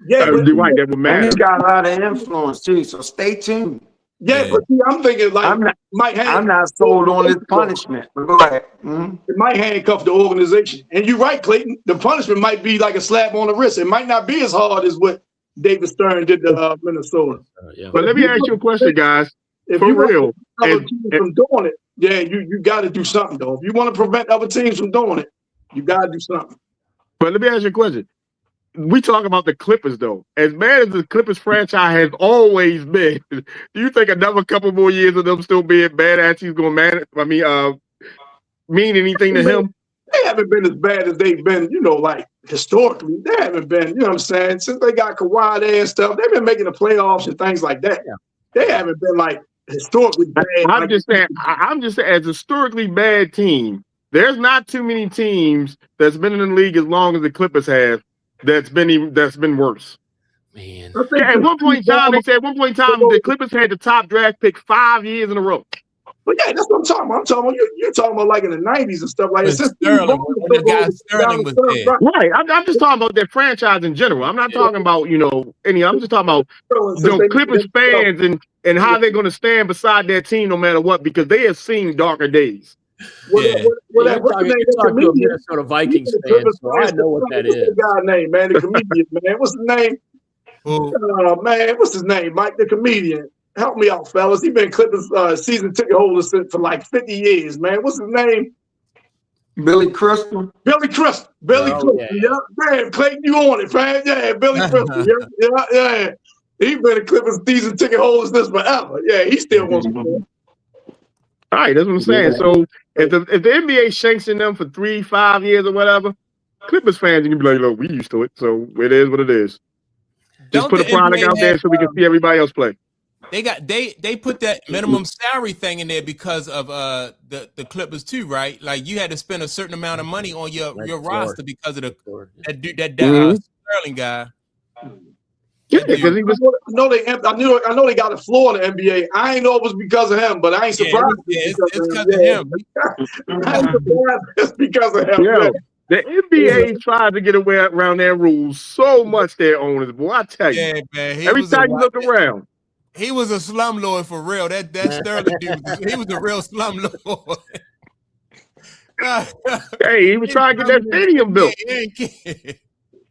Yeah, but you're right. That would matter. He's got a lot of influence too. So stay tuned. Yeah, but see, I'm thinking like I'm not sold on this punishment. But go ahead. It might handcuff the organization. And you're right, Clayton. The punishment might be like a slap on the wrist. It might not be as hard as what David Stern did to Minnesota. But let me ask you a question, guys. If for you real, want other teams from doing it, you got to do something though. If you want to prevent other teams from doing it, you got to do something. But let me ask you a question. We talk about the Clippers, though. As bad as the Clippers franchise has always been, do you think another couple more years of them still being bad as he's going to mean anything to him? They haven't been as bad as they've been, like historically. They haven't been, you know what I'm saying? Since they got Kawhi there and stuff, they've been making the playoffs and things like that. Yeah. They haven't been like historically bad. I'm just saying, as a historically bad team, there's not too many teams that's been in the league as long as the Clippers have. That's been worse. Man. At one point in time, the Clippers had the top draft pick 5 years in a row. But yeah, that's what I'm talking about. I'm talking about you're talking about like in the 90s and stuff like that. Sterling was there. Right. I'm just talking about their franchise in general. I'm not talking about, I'm just talking about Clippers fans and how they're going to stand beside their team no matter what, because they have seen darker days. What's the name? You're Minnesota Vikings fan, so I know what that is. What's the guy's name, man? The comedian, man. What's his name? Man, what's his name? Mike, the comedian. Help me out, fellas. He's been Clippers season ticket holder for like 50 years, man. What's his name? Billy Crystal. Billy Crystal. Yeah. Man, Clayton, you on it, man. Yeah, Billy Crystal. Yeah. He's been a Clippers season ticket holder since forever. Yeah, he still wants to play. All right, that's what I'm saying. So if the NBA shanks in them for 3-5 years or whatever, Clippers fans, you can be like, look, we used to it. So it is what it is. Just put a product out there so we can see everybody else play. They put that minimum salary thing in there because of the Clippers too, right? Like you had to spend a certain amount of money on your roster because of that Sterling guy. Yeah, because he was. I know they got a floor in the NBA. I ain't know it was because of him, but I ain't surprised. It's because of him. I ain't surprised it's because of him. Yeah. The NBA tried to get away around their rules so much. Their owners, boy, I tell you. Yeah, man. Every time you look around, he was a slumlord for real. That Sterling dude, he was a real slumlord. Hey, he was trying to get that stadium built.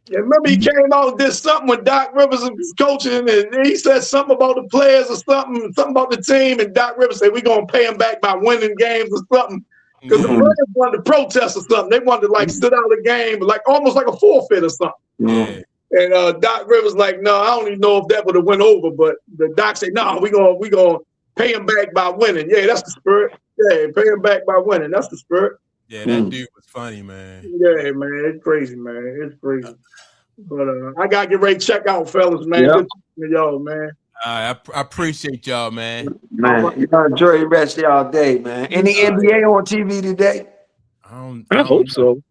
Yeah, remember he came out and did something when Doc Rivers was coaching, and he said something about the players or something about the team, and Doc Rivers said, we're going to pay him back by winning games or something. Because the players wanted to protest or something. They wanted to, like, sit out of the game, like almost like a forfeit or something. Yeah. And Doc Rivers like, no, I don't even know if that would have went over, but the Doc said, no, we gonna pay him back by winning. Yeah, that's the spirit. Yeah, pay him back by winning. That's the spirit. Yeah, that dude was funny, man. Yeah, man, it's crazy, man. It's crazy. But I gotta get ready to check out, fellas, man. Yep. Good talking to y'all, man. I appreciate y'all, man. Man, you gotta enjoy the rest of y'all day, man. Any NBA on TV today? I hope so.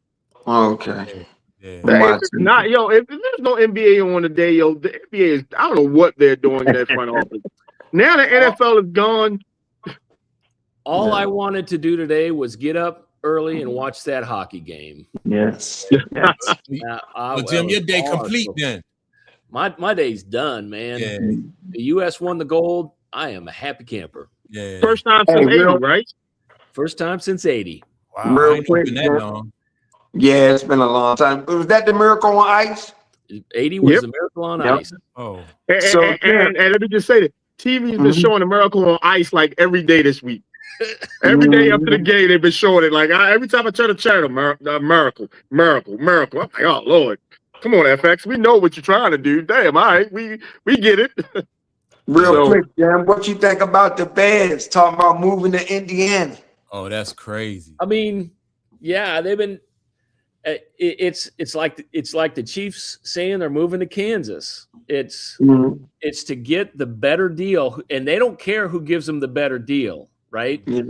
Okay. Yeah. Not if there's no NBA on today, the NBA is, I don't know what they're doing in that front office. Now the NFL is gone. All I wanted to do today was get up early and watch that hockey game. Yes. Well, Jim, your day complete then. My day's done, man. Yeah. The U.S. won the gold. I am a happy camper. Yeah. First time since 80, right? First time since 80. Wow. Real quick. Yeah, it's been a long time. Was that the Miracle on Ice? 80 was the Miracle on Ice. Oh. And let me just say that TV's been showing the Miracle on Ice like every day this week. Every day up to the game, they've been showing it. Like every time I turn the channel, miracle. I'm like, oh Lord, come on, FX. We know what you're trying to do. Damn, all right, we get it. Real quick, Jim, what you think about the Bears talking about moving to Indiana? Oh, that's crazy. I mean, yeah, they've been. It's like the Chiefs saying they're moving to Kansas. It's to get the better deal, and they don't care who gives them the better deal. right? Yeah.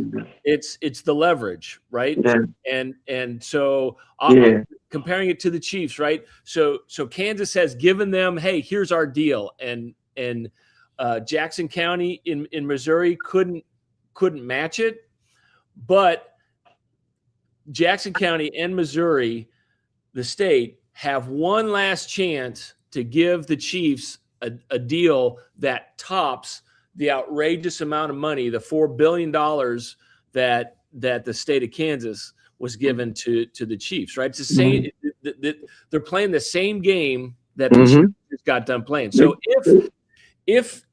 It's the leverage, right? Yeah. And so comparing it to the Chiefs, right? So Kansas has given them, hey, here's our deal, and Jackson County in Missouri couldn't match it, but Jackson County and Missouri, the state, have one last chance to give the Chiefs a deal that tops the outrageous amount of money, the $4 billion that the state of Kansas was given to the Chiefs, right? It's the same. They're playing the same game that the Chiefs just got done playing. So if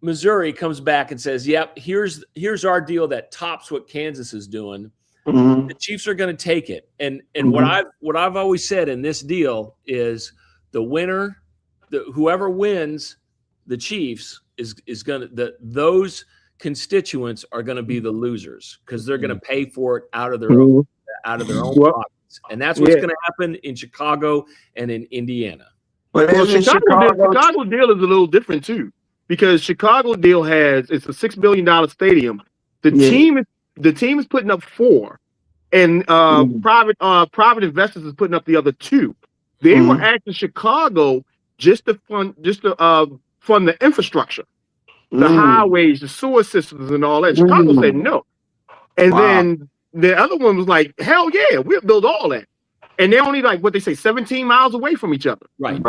Missouri comes back and says, "Yep, here's our deal that tops what Kansas is doing," the Chiefs are going to take it. And what I've always said in this deal is the winner, whoever wins the Chiefs is going to those constituents are going to be the losers because they're going to pay for it out of their own pockets. And that's what's going to happen in Chicago and in Indiana. Well, Chicago deal is a little different too, because Chicago deal it's a $6 billion stadium. The team is putting up 4, and private investors is putting up the other 2. They were asking Chicago just to fund the infrastructure, the highways, the sewer systems, and all that. Chicago said no, and then the other one was like, "Hell yeah, we'll build all that." And they're only like what they say 17 miles away from each other. Right.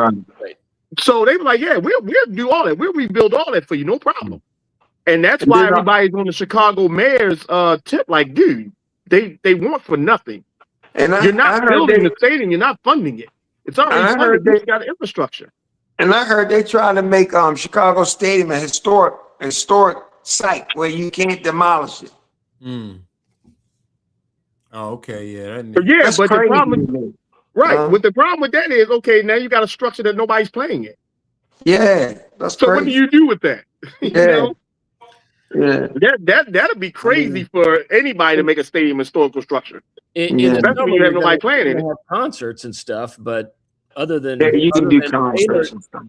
So they were like, "Yeah, we'll do all that. We'll rebuild all that for you, no problem." And that's why everybody's on the Chicago mayor's tip. Like, dude, they want for nothing. And you're not building the stadium. You're not funding it. It's already funded. They got infrastructure. And I heard they trying to make Chicago Stadium a historic site where you can't demolish it. Oh, okay, yeah. But the problem, but the problem with that is, okay, now you got a structure that nobody's playing in. Yeah, that's so. Crazy. What do you do with that? You know? Yeah, that'd be crazy for anybody to make a stadium historical structure. Especially when you have nobody playing in it. Have concerts and stuff, but other than you can do concerts and stuff.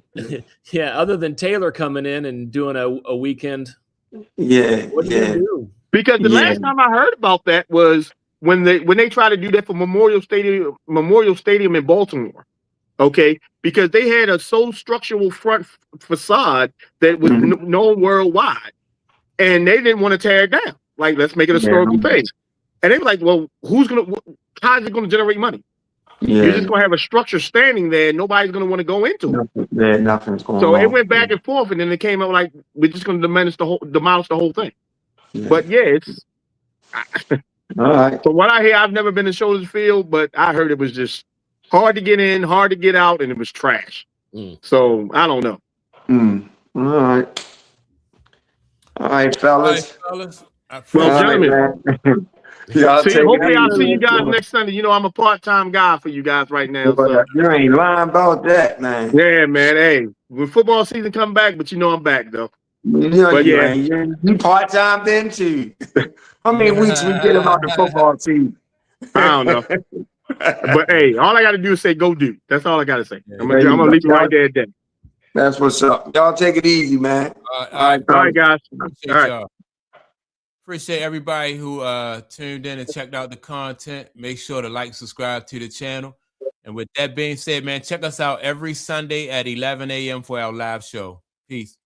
Other than Taylor coming in and doing a weekend. What do you do? Because the last time I heard about that was when they tried to do that for Memorial Stadium in Baltimore. Okay, because they had a so structural front facade that was known worldwide, and they didn't want to tear it down. Like, let's make it a historical thing. And they were like, "Well, how's it going to generate money? You're just going to have a structure standing there, and nobody's going to want to go into it." Nothing's going on. So it went back and forth, and then it came out like, we're just going to demolish the whole thing. Yeah. But it's all right. From what I hear, I've never been to Soldier Field, but I heard it was just hard to get in, hard to get out, and it was trash. So I don't know. All right, fellas. Well, gentlemen. Hopefully I'll see you guys next Sunday. You know, I'm a part-time guy for you guys right now. So. You ain't lying about that, man. Yeah, man. Hey, when football season come back, but you know I'm back though. You part-time then too. How many weeks we get about the football team? I don't know. But hey, all I got to do is say go do. That's all I got to say. I'm gonna leave you right there at that. That's what's up. Y'all take it easy, man. All right, guys. All right. Appreciate everybody who tuned in and checked out the content. Make sure to like, subscribe to the channel. And with that being said, man, check us out every Sunday at 11 a.m. for our live show. Peace.